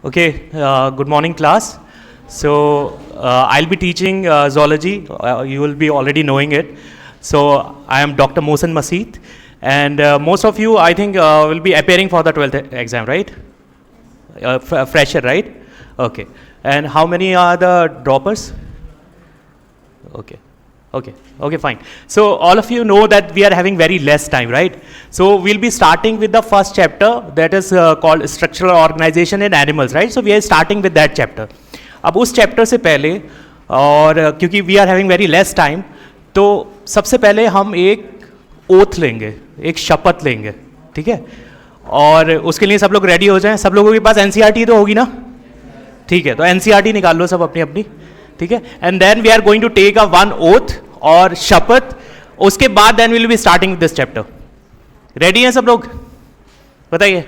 Okay, good morning class. So I'll be teaching zoology. You will be already knowing it. So I am Dr. Mohsen Maseet, and most of you I think will be appearing for the 12th exam, right? Fresher, right? Okay. And how many are the droppers? Okay, fine. So all of you know that we are having very less time, right? So we'll be starting with the first chapter that is called structural organization in animals, right? So we are starting with that chapter. अब उस chapter से पहले और क्योंकि we are having very less time, तो सबसे पहले हम एक ओथ लेंगे, एक शपथ लेंगे, ठीक है? और उसके लिए सब लोग रेडी हो जाएं. सब लोगों के पास एनसीईआरटी तो होगी ना? ठीक है, तो एनसीईआरटी निकाल लो सब अपनी अपनी, ठीक है? And then we are going to take a one oath और शपथ. उसके बाद then will be starting this chapter. Ready हैं सब लोग? बताइए.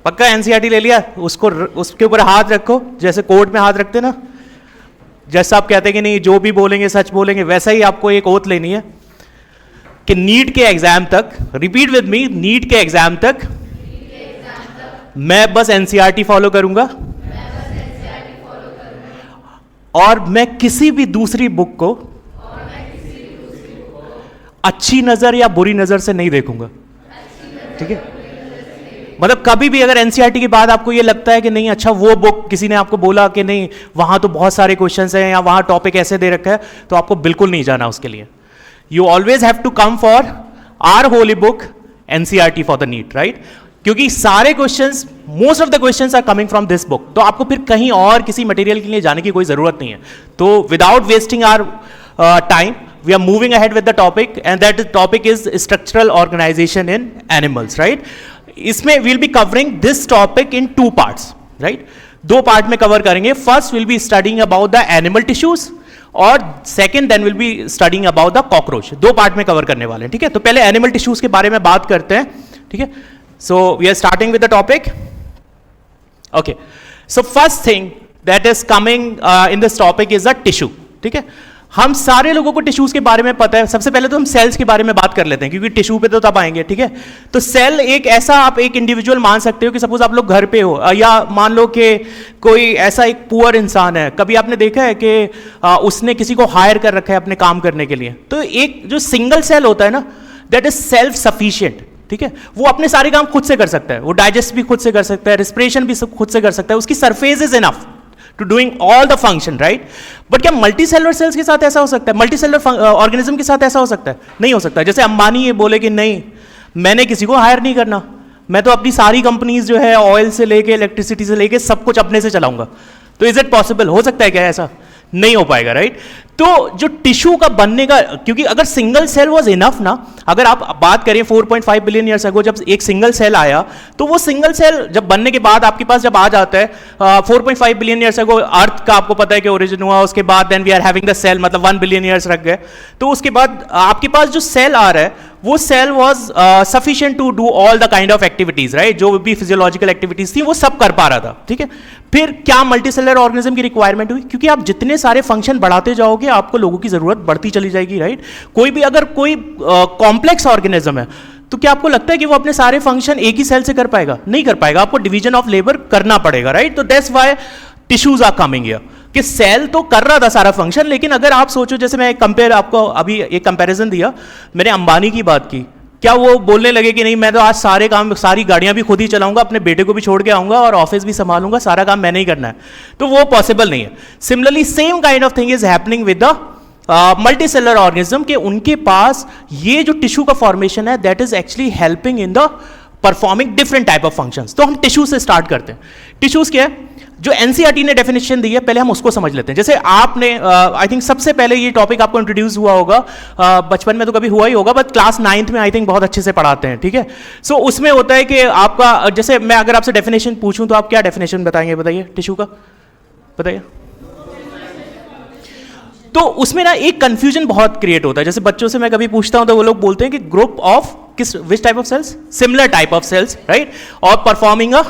पक्का एनसीईआरटी ले लिया? उसको उसके ऊपर हाथ रखो जैसे कोर्ट में हाथ रखते ना, जैसा आप कहते हैं कि नहीं जो भी बोलेंगे सच बोलेंगे, वैसा ही आपको एक ओथ लेनी है कि नीट के एग्जाम तक, रिपीट विद मी, नीट के एग्जाम तक मैं बस एनसीईआरटी फॉलो करूंगा और मैं किसी भी दूसरी बुक को अच्छी नजर या बुरी नजर से नहीं देखूंगा. ठीक है? मतलब कभी भी अगर एनसीईआरटी के बाद आपको ये लगता है कि नहीं अच्छा वो बुक किसी ने आपको बोला कि नहीं वहां तो बहुत सारे क्वेश्चंस हैं या वहां टॉपिक ऐसे दे रखा है, तो आपको बिल्कुल नहीं जाना उसके लिए. You always have to come for our holy book NCERT for the NEET, right? क्योंकि सारे questions, most of the questions are coming from this book, तो आपको फिर कहीं और किसी मटेरियल के लिए जाने की कोई जरूरत नहीं है. तो without wasting our time we are moving ahead with the topic, and that topic is structural organization in animals, right? इसमें we'll be covering this topic in two parts, right? दो पार्ट में कवर करेंगे. First will be studying about the animal tissues और second then will be studying about the cockroach. दो part में cover करने वाले हैं, ठीक है? तो पहले एनिमल टिश्यूज के बारे में बात करते हैं, ठीक है? So we are starting with the topic. Okay, so first thing that is coming in this topic is the tissue, ठीक है? हम सारे लोगों को टिश्यूज के बारे में पता है. सबसे पहले तो हम सेल्स के बारे में बात कर लेते हैं क्योंकि टिश्यू पे तो तब आएंगे, ठीक है? तो सेल एक ऐसा, आप एक इंडिविजुअल मान सकते हो कि सपोज आप लोग घर पे हो या मान लो कि कोई ऐसा एक पुअर इंसान है. कभी आपने देखा है कि उसने किसी को हायर कर रखा है अपने काम करने के लिए, तो एक जो सिंगल सेल होता है ना, दैट इज सेल्फ सफिशिएंट, ठीक है? वो अपने सारे काम खुद से कर सकता है, वो डाइजेस्ट भी खुद से कर सकता है, रेस्पिरेशन भी खुद से कर सकता है, उसकी surface is enough to doing all the function, right? But क्या मल्टी सेलुलर सेल्स के साथ ऐसा हो सकता है? मल्टी सेलुलर ऑर्गेनिज्म के साथ ऐसा हो सकता है? नहीं हो सकता. जैसे अंबानी ये बोले कि नहीं मैंने किसी को हायर नहीं करना, मैं तो अपनी सारी कंपनीज जो है ऑयल से लेके इलेक्ट्रिसिटी से लेके सब कुछ अपने से चलाऊंगा. तो इज इट पॉसिबल? हो सकता है क्या ऐसा? नहीं हो पाएगा, राइट? तो जो टिश्यू का बनने का, क्योंकि अगर सिंगल सेल वाज इनफ ना, अगर आप बात करें 4.5 बिलियन ईयर्स अगो जब एक सिंगल सेल आया, तो वो सिंगल सेल जब बनने के बाद आपके पास जब आ जाता है 4.5 बिलियन ईयर्स अगो अर्थ का आपको पता है कि ओरिजिन हुआ, उसके बाद then we are having the cell, मतलब 1 बिलियन ईयर्स रख गए. तो उसके बाद आपके पास जो सेल आ रहा है वो cell was sufficient to do all the kind of activities, right? जो भी फिजियोलॉजिकल एक्टिविटीज थी वो सब कर पा रहा था, ठीक है? फिर क्या मल्टीसेलुलर ऑर्गेनिज्म की रिक्वायरमेंट हुई? क्योंकि आप जितने सारे फंक्शन बढ़ाते जाओगे आपको लोगों की जरूरत बढ़ती चली जाएगी, राइट? कोई भी अगर कोई कॉम्प्लेक्स ऑर्गेनिज्म है तो क्या आपको लगता है कि वो अपने सारे फंक्शन एक ही सेल से कर पाएगा? नहीं कर पाएगा. आपको डिवीजन ऑफ लेबर करना पड़ेगा, राइट? तो that's why tissues are coming here, कि सेल तो कर रहा था सारा फंक्शन, लेकिन अगर आप सोचो, जैसे मैं कंपेयर आपको अभी एक कंपैरिजन दिया, मैंने अंबानी की बात की, क्या वो बोलने लगे कि नहीं मैं तो आज सारे काम, सारी गाड़ियां भी खुद ही चलाऊंगा, अपने बेटे को भी छोड़ के आऊंगा और ऑफिस भी संभालूंगा, सारा काम मैंने ही करना है? तो वो पॉसिबल नहीं है. Similarly same kind of thing is happening with the multicellular organism, के उनके पास ये जो टिश्यू का फॉर्मेशन है that is actually helping in the performing different type of functions. तो हम टिश्यू से स्टार्ट करते हैं. टिश्यूज क्या है? जो एनसीईआरटी ने डेफिनेशन दी है पहले हम उसको समझ लेते हैं. जैसे आपने आई थिंक सबसे पहले ये टॉपिक आपको इंट्रोड्यूस हुआ होगा, बचपन में तो कभी हुआ ही होगा, बट क्लास 9th में आई थिंक बहुत अच्छे से पढ़ाते हैं, ठीक है? सो उसमें होता है कि आपका, जैसे मैं अगर आपसे डेफिनेशन पूछूं तो आप क्या डेफिनेशन बताएंगे? बताइए टिश्यू का, बताइए. तो उसमें ना एक कंफ्यूजन बहुत क्रिएट होता है. जैसे बच्चों से मैं कभी पूछता हूं तो वो लोग बोलते हैं कि ग्रुप ऑफ किस, which type of cells? Similar type of cells, right? और performing a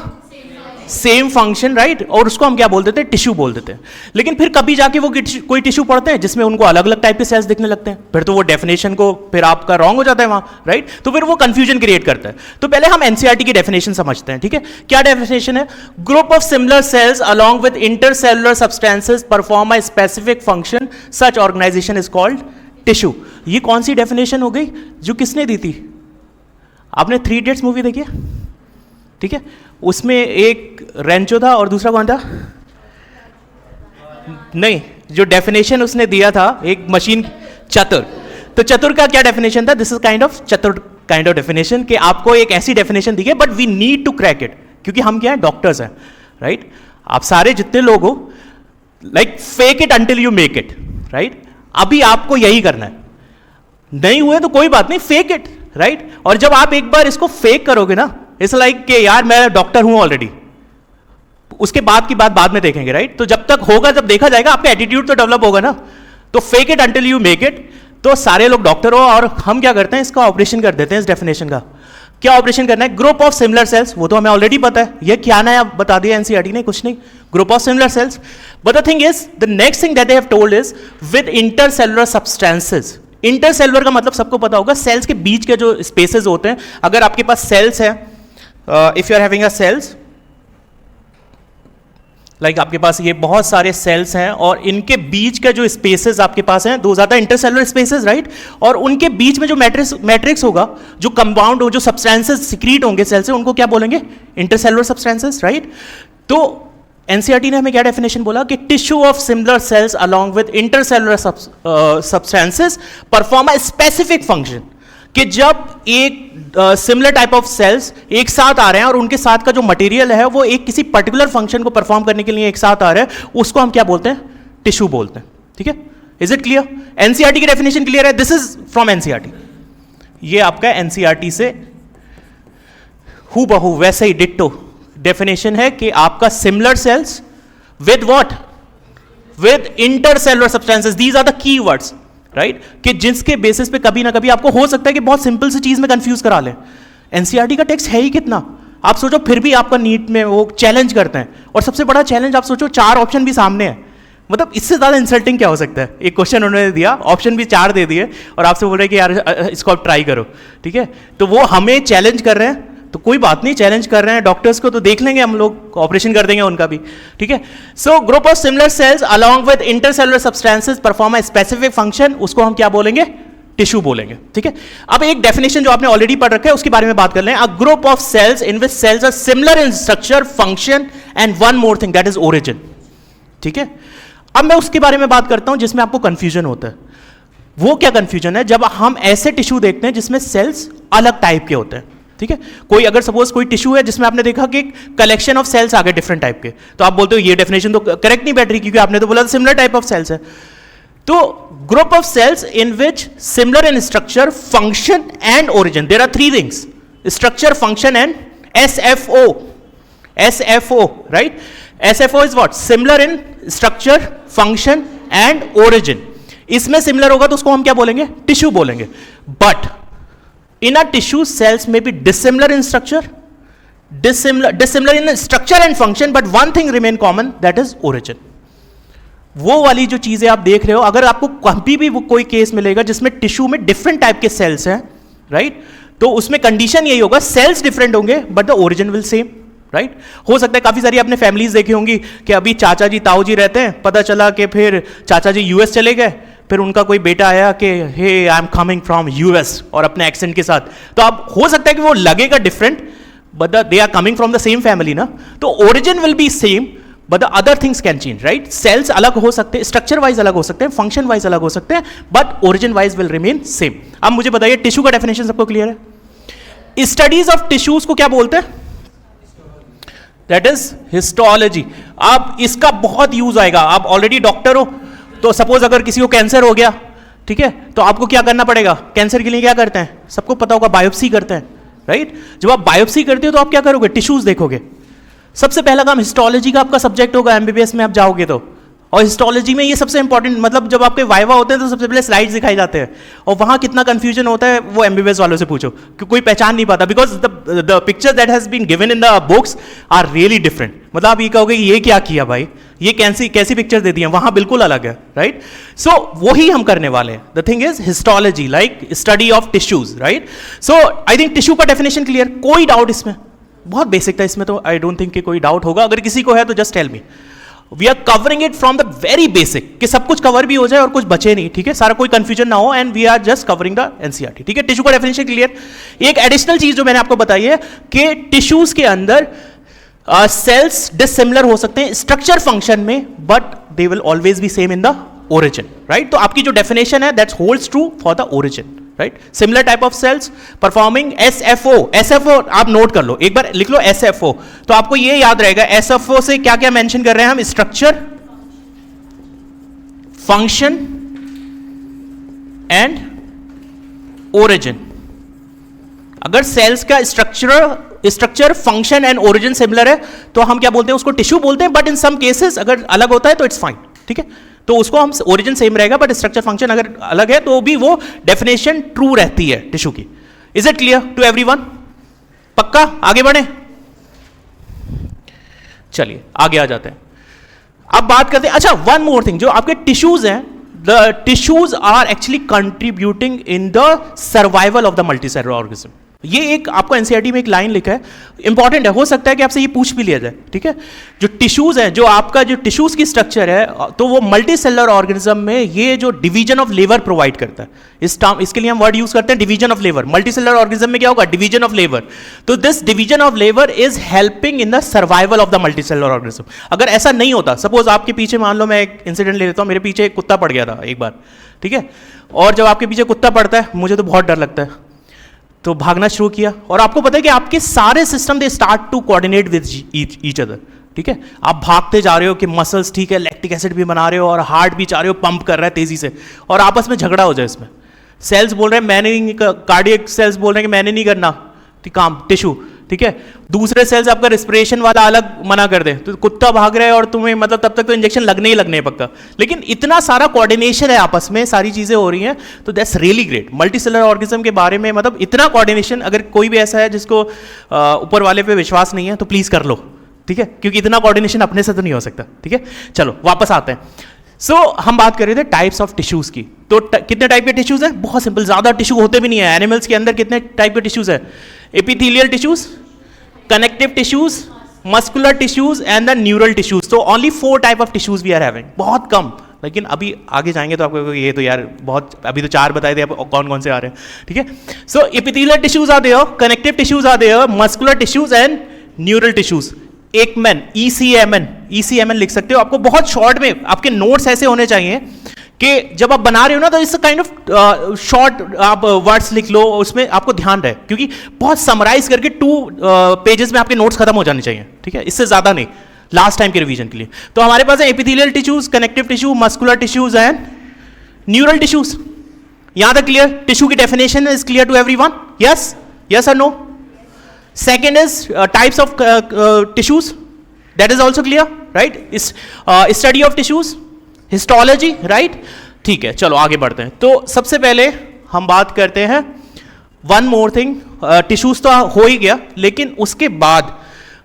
same function, right, और उसको हम क्या बोल देते हैं, टिश्यू बोल देते हैं। लेकिन फिर कभी जाके वो कोई टिश्यू पढ़ते हैं जिसमें उनको अलग अलग टाइप के सेल्स दिखने लगते हैं, फिर तो वो डेफिनेशन को फिर आपका रॉन्ग हो जाता है वहां, राइट। तो फिर वो कंफ्यूजन क्रिएट करता है। तो पहले हम एनसीईआरटी की डेफिनेशन समझते हैं, ठीक है। क्या डेफिनेशन है? Group of similar cells along with intercellular substances perform a specific function, such organisation is called tissue. ये कौन सी डेफिनेशन हो गई? जो किसने दी थी? आपने 3 इडियट्स मूवी देखी है, ठीक है। उसमें एक रेंचो था और दूसरा कौन था? नहीं, जो डेफिनेशन उसने दिया था एक मशीन, चतुर। तो चतुर का क्या डेफिनेशन था? दिस इज काइंड ऑफ चतुर काइंड ऑफ डेफिनेशन, कि आपको एक ऐसी डेफिनेशन दी है but we need to crack it, क्योंकि हम क्या है, डॉक्टर्स हैं, राइट। आप सारे जितने लोग हो, like fake it until you make it, right. अभी आपको यही करना है, नहीं हुए तो कोई बात नहीं, फेक इट, राइट। और जब आप एक बार इसको फेक करोगे ना, इट्स लाइक कि यार मैं डॉक्टर हूं ऑलरेडी, उसके बाद की बात बाद में देखेंगे, राइट। तो जब तक होगा, जब देखा जाएगा, आपका एटीट्यूड तो डेवलप होगा ना। तो fake it until you make it. तो सारे लोग डॉक्टर हो और हम क्या करते हैं, इसका ऑपरेशन कर देते हैं। इस डेफिनेशन का क्या ऑपरेशन करना है? ग्रुप ऑफ सिमिलर सेल्स, वो तो हमें ऑलरेडी पता है। ये क्या नया बता दिया एनसीईआरटी ने? कुछ नहीं, group of similar sales. But the thing is, the next thing that they have told is with intercellular substances. Intercellular का मतलब सबको पता होगा, सेल्स के बीच के जो स्पेसेस होते हैं। अगर आपके पास सेल्स है, if you are having a cells, like आपके पास ये बहुत सारे सेल्स हैं और इनके बीच के जो स्पेसेस आपके पास हैं, दो ज्यादा इंटरसेलुलर स्पेसेस, राइट। और उनके बीच में जो मैट्रिक्स होगा, जो कंपाउंड हो, जो सब्सटेंसेस सिक्रीट होंगे सेल से, उनको क्या बोलेंगे? Intercellular substances, right. तो एनसीईआरटी ने हमें क्या डेफिनेशन बोला कि tissue of similar sales along with intercellular substances perform a specific function, कि जब एक सिमिलर टाइप ऑफ सेल्स एक साथ आ रहे हैं और उनके साथ का जो मटेरियल है वो एक किसी पर्टिकुलर फंक्शन को परफॉर्म करने के लिए एक साथ आ रहे हैं, उसको हम क्या बोलते हैं? टिश्यू बोलते हैं, ठीक है। Is it clear? एनसीईआरटी की डेफिनेशन क्लियर है? This is from NCERT. ये आपका एनसीईआरटी से हूबहू वैसे ही डिट्टो डेफिनेशन है कि आपका similar cells with what? With intercellular substances. These are the key words, right, कि जिसके बेसिस पे कभी ना कभी आपको हो सकता है कि बहुत सिंपल सी चीज में कंफ्यूज करा ले। एनसीईआरटी का टेक्स्ट है ही कितना, आप सोचो, फिर भी आपका नीट में वो चैलेंज करते हैं। और सबसे बड़ा चैलेंज आप सोचो, 4 ऑप्शन भी सामने है। मतलब इससे ज्यादा इंसल्टिंग क्या हो सकता है? एक क्वेश्चन उन्होंने दिया, ऑप्शन भी 4 दे दिए और आपसे बोल रहे हैं कि यार इसको आप ट्राई करो, ठीक है। तो वो हमें चैलेंज कर रहे हैं, तो कोई बात नहीं, चैलेंज कर रहे हैं डॉक्टर्स को, तो देख लेंगे हम लोग, ऑपरेशन कर देंगे उनका भी, ठीक है। So group of similar sales along with intercellular substances perform a specific function, उसको हम क्या बोलेंगे? टिश्यू बोलेंगे, ठीक है। अब एक डेफिनेशन जो आपने ऑलरेडी पढ़ रखा है उसके बारे में बात कर लें। A group of cells in which cells are similar in structure, function and one more thing, that is origin, ठीक है। अब मैं उसके बारे में बात करता हूं जिसमें आपको कंफ्यूजन होता है। वो क्या कंफ्यूजन है? जब हम ऐसे टिश्यू देखते हैं जिसमें सेल्स अलग टाइप के होते हैं, ठीक है। कोई अगर सपोज कोई टिश्यू है जिसमें आपने देखा कि कलेक्शन ऑफ सेल्स आ गए डिफरेंट टाइप के, तो आप बोलते हो ये डेफिनेशन तो करेक्ट नहीं बैठ रही, क्योंकि आपने तो बोला सिमिलर टाइप ऑफ सेल्स है। तो group of cells in which similar in structure, function and origin, there are 3 things, structure, function and SFO, SFO, right. SFO is what? Similar in structure, function and origin. इसमें similar होगा तो उसको हम क्या बोलेंगे? Tissue बोलेंगे। But in a tissue, cells may be dissimilar in structure, dissimilar in structure and function, but one thing remain common, that is origin. वो वाली जो चीजें आप देख रहे हो, अगर आपको कभी भी वो कोई केस मिलेगा जिसमें टिश्यू में डिफरेंट टाइप के सेल्स हैं, राइट, तो उसमें कंडीशन यही होगा, सेल्स डिफरेंट होंगे but the origin will same, right. हो सकता है काफी सारी आपने फैमिलीज देखी होंगी कि अभी चाचा जी ताऊ जी रहते हैं, पता चला कि फिर चाचा जी यूएस चले गए, फिर उनका कोई बेटा आया कि hey I am coming from US, और अपने एक्सेंट के साथ, तो अब हो सकता है कि वो लगेगा different but they are coming from the same family ना, तो origin will be same but the other things can change, right. Cells अलग हो सकते हैं, स्ट्रक्चर वाइज अलग हो सकते हैं, फंक्शन वाइज अलग हो सकते हैं, but origin wise will remain same. अब मुझे बताइए, टिश्यू का डेफिनेशन सबको क्लियर है? स्टडीज ऑफ टिश्यूज को क्या बोलते हैं? That is histology. अब इसका बहुत यूज आएगा, आप ऑलरेडी डॉक्टर हो, तो सपोज अगर किसी को कैंसर हो गया, ठीक है, तो आपको क्या करना पड़ेगा? कैंसर के लिए क्या करते हैं? सबको पता होगा, बायोप्सी करते हैं, राइट। जब आप बायोप्सी करते हो तो आप क्या करोगे? टिश्यूज देखोगे। सबसे पहला काम हिस्टोलॉजी का आपका सब्जेक्ट होगा, एमबीबीएस में आप जाओगे तो और हिस्टोलॉजी में ये सबसे इंपॉर्टेंट, मतलब जब आपके वाइवा होते हैं तो सबसे पहले स्लाइड्स दिखाए जाते हैं, और वहां कितना कंफ्यूजन होता है वो एमबीबीएस वालों से पूछो कि कोई पहचान नहीं पाता, because the picture that has been given in the books are really different. मतलब आप ये कहोगे कि ये क्या किया भाई, ये कैसी कैसी पिक्चर दे दी है, वहां बिल्कुल अलग है, राइट। सो वही हम करने वाले हैं। The thing is histology like study of tissues, right. So I think tissue का डेफिनेशन क्लियर, कोई डाउट इसमें, बहुत बेसिक था इसमें, तो आई डोंट थिंक कि कोई डाउट होगा। अगर किसी को है तो just tell me. We are covering it from the very basic, कि सब कुछ कवर भी हो जाए और कुछ बचे नहीं, ठीक है, सारा कोई कंफ्यूजन ना हो, and we are just covering the NCERT, ठीक है। टिश्यू का डेफिनेशन क्लियर। एक एडिशनल चीज जो मैंने आपको बताई है कि टिश्यूज के अंदर सेल्स डिसिमिलर हो सकते हैं स्ट्रक्चर फंक्शन में, but they will always be same in the origin, right. तो आपकी जो डेफिनेशन है that's holds true for the origin, right. Similar type of cells performing SFO. SFO आप नोट कर लो, एक बार लिख लो एसएफओ, तो आपको ये याद रहेगा एसएफओ से क्या क्या मेंशन कर रहे हैं हम, स्ट्रक्चर, फंक्शन एंड ओरिजिन। अगर सेल्स का structure function and origin similar है तो हम क्या बोलते हैं, उसको टिश्यू बोलते हैं, बट इन सम केसेस अगर अलग होता है तो इट्स फाइन, ठीक है। तो उसको हम ओरिजिन सेम रहेगा बट स्ट्रक्चर फंक्शन अगर अलग है तो भी वो डेफिनेशन ट्रू रहती है टिश्यू की। Is it clear to everyone? पक्का? आगे बढ़े, चलिए आगे आ जाते हैं। अब बात करते हैं, अच्छा वन मोर थिंग, जो आपके टिश्यूज हैं, the tissues are actually contributing in the survival of the multicellular organism. ये एक आपको एनसीईआरटी में एक लाइन लिखा है, इंपॉर्टेंट है, हो सकता है कि आपसे ये पूछ भी लिया जाए, ठीक है। जो टिश्यूज है, जो आपका जो टिश्यूज की स्ट्रक्चर है, तो वो मल्टीसेलुलर ऑर्गेनिज्म में ये जो डिवीजन ऑफ लेबर प्रोवाइड करता है। इसके लिए हम वर्ड यूज करते हैं division of labour. Multicellular organism में क्या होगा, डिवीजन ऑफ लेबर। तो this division of labour is helping in the survival of the multicellular organism. अगर ऐसा नहीं होता, सपोज आपके पीछे, मान लो मैं एक इंसिडेंट ले लेता हूं, मेरे पीछे एक कुत्ता पड़ गया था एक बार, ठीक है, और जब आपके पीछे कुत्ता पड़ता है, मुझे तो बहुत डर लगता है, तो भागना शुरू किया, और आपको पता है कि आपके सारे system they start to coordinate with each other, ठीक है। आप भागते जा रहे हो कि मसल्स, ठीक है, लैक्टिक एसिड भी बना रहे हो और हार्ट भी चाह रहे हो पंप कर रहा है तेजी से, और आपस में झगड़ा हो जाए इसमें। सेल्स बोल रहे हैं मैंने नहीं, कार्डियक सेल्स बोल रहे हैं कि मैंने नहीं करना काम, टिश्यू, ठीक है। दूसरे सेल्स आपका रेस्पिरेशन वाला अलग मना कर दे, तो कुत्ता भाग रहा है और तुम्हें मतलब तब तक तो इंजेक्शन लगने ही लगने हैं पक्का। लेकिन इतना सारा कोऑर्डिनेशन है आपस में, सारी चीजें हो रही हैं, तो that's really great. Multicellular organism के बारे में मतलब इतना कोऑर्डिनेशन, अगर कोई भी ऐसा है जिसको ऊपर वाले पे विश्वास नहीं है तो प्लीज कर लो, ठीक है, क्योंकि इतना कोऑर्डिनेशन अपने से तो नहीं हो सकता, ठीक है। चलो वापस आते हैं। हम बात कर रहे थे टाइप्स ऑफ टिश्यूज की। तो कितने टाइप के टिश्यूज हैं? बहुत सिंपल, ज्यादा टिश्यू होते भी नहीं है। एनिमल्स के अंदर कितने टाइप के टिश्यूज है? Epithelial tissues, connective tissues, muscular tissues and the neural tissues. तो only 4 type of tissues we are having, बहुत कम। लेकिन अभी आगे जाएंगे तो आपको ये तो यार बहुत, अभी तो 4 बताए थे, अब कौन कौन से आ रहे हैं, ठीक है। So epithelial tissues are there, connective tissues are there, muscular tissues and neural tissues. एकमैन, ECMN लिख सकते हो। आपको बहुत शॉर्ट में आपके नोट्स ऐसे होने चाहिए कि जब आप बना रहे हो ना, तो इस काइंड ऑफ शॉर्ट आप वर्ड्स लिख लो, उसमें आपको ध्यान रहे, क्योंकि बहुत समराइज करके 2 पेजेस में आपके नोट्स खत्म हो जाने चाहिए, ठीक है, इससे ज्यादा नहीं, लास्ट टाइम के रिवीजन के लिए। तो हमारे पास है epithelial tissues, connective tissue, muscular tissues and neural tissues. यहां तक क्लियर? टिश्यू की definition is clear to everyone? Yes, yes और no? Second is types of tissues. That is also clear, right? Is study of tissues, histology, right? ठीक है, चलो आगे बढ़ते हैं। तो सबसे पहले हम बात करते हैं वन मोर थिंग। टिश्यूज तो हो ही गया, लेकिन उसके बाद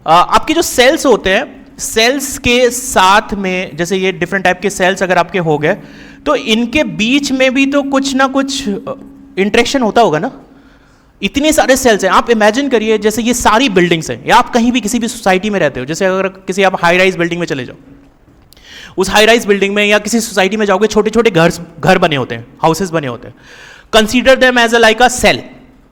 आपके जो सेल्स होते हैं, सेल्स के साथ में जैसे ये डिफरेंट टाइप के सेल्स अगर आपके हो गए, तो इनके बीच में भी तो कुछ ना कुछ इंटरेक्शन होता होगा ना। इतने सारे सेल्स हैं, आप इमेजिन करिए जैसे ये सारी बिल्डिंग्स हैं, या आप कहीं भी किसी भी सोसाइटी में रहते हो, जैसे अगर किसी आप हाई राइज बिल्डिंग में चले जाओ, उस हाई राइज बिल्डिंग में या किसी सोसाइटी में जाओगे, छोटे छोटे घर बने होते हैं, हाउसेस बने होते हैं। Consider them as a like a cell,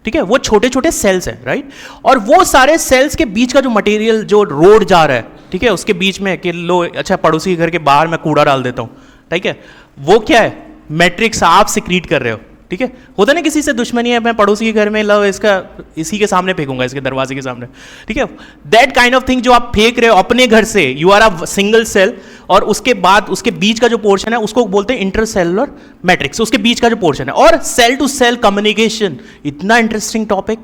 ठीक है, वो छोटे छोटे सेल्स हैं, राइट। और वो सारे सेल्स के बीच का जो मटेरियल, जो रोड जा रहा है, ठीक है, उसके बीच में कि लो अच्छा पड़ोसी के घर के बाहर मैं कूड़ा डाल देता हूँ, ठीक है, वो क्या है? मैट्रिक्स आप सिक्रीट कर रहे हो, ठीक है। होता ना किसी से दुश्मनी है, मैं पड़ोसी के घर में लो इसका इसी के सामने फेंकूंगा, इसके दरवाजे के सामने, ठीक है। दैट काइंड ऑफ थिंग जो आप फेंक रहे हो अपने घर से, you are a single cell, और उसके बाद उसके बीच का जो पोर्शन है उसको बोलते हैं इंटरसेलुलर मैट्रिक्स, उसके बीच का जो पोर्शन है। और सेल टू सेल कम्युनिकेशन, इतना इंटरेस्टिंग टॉपिक,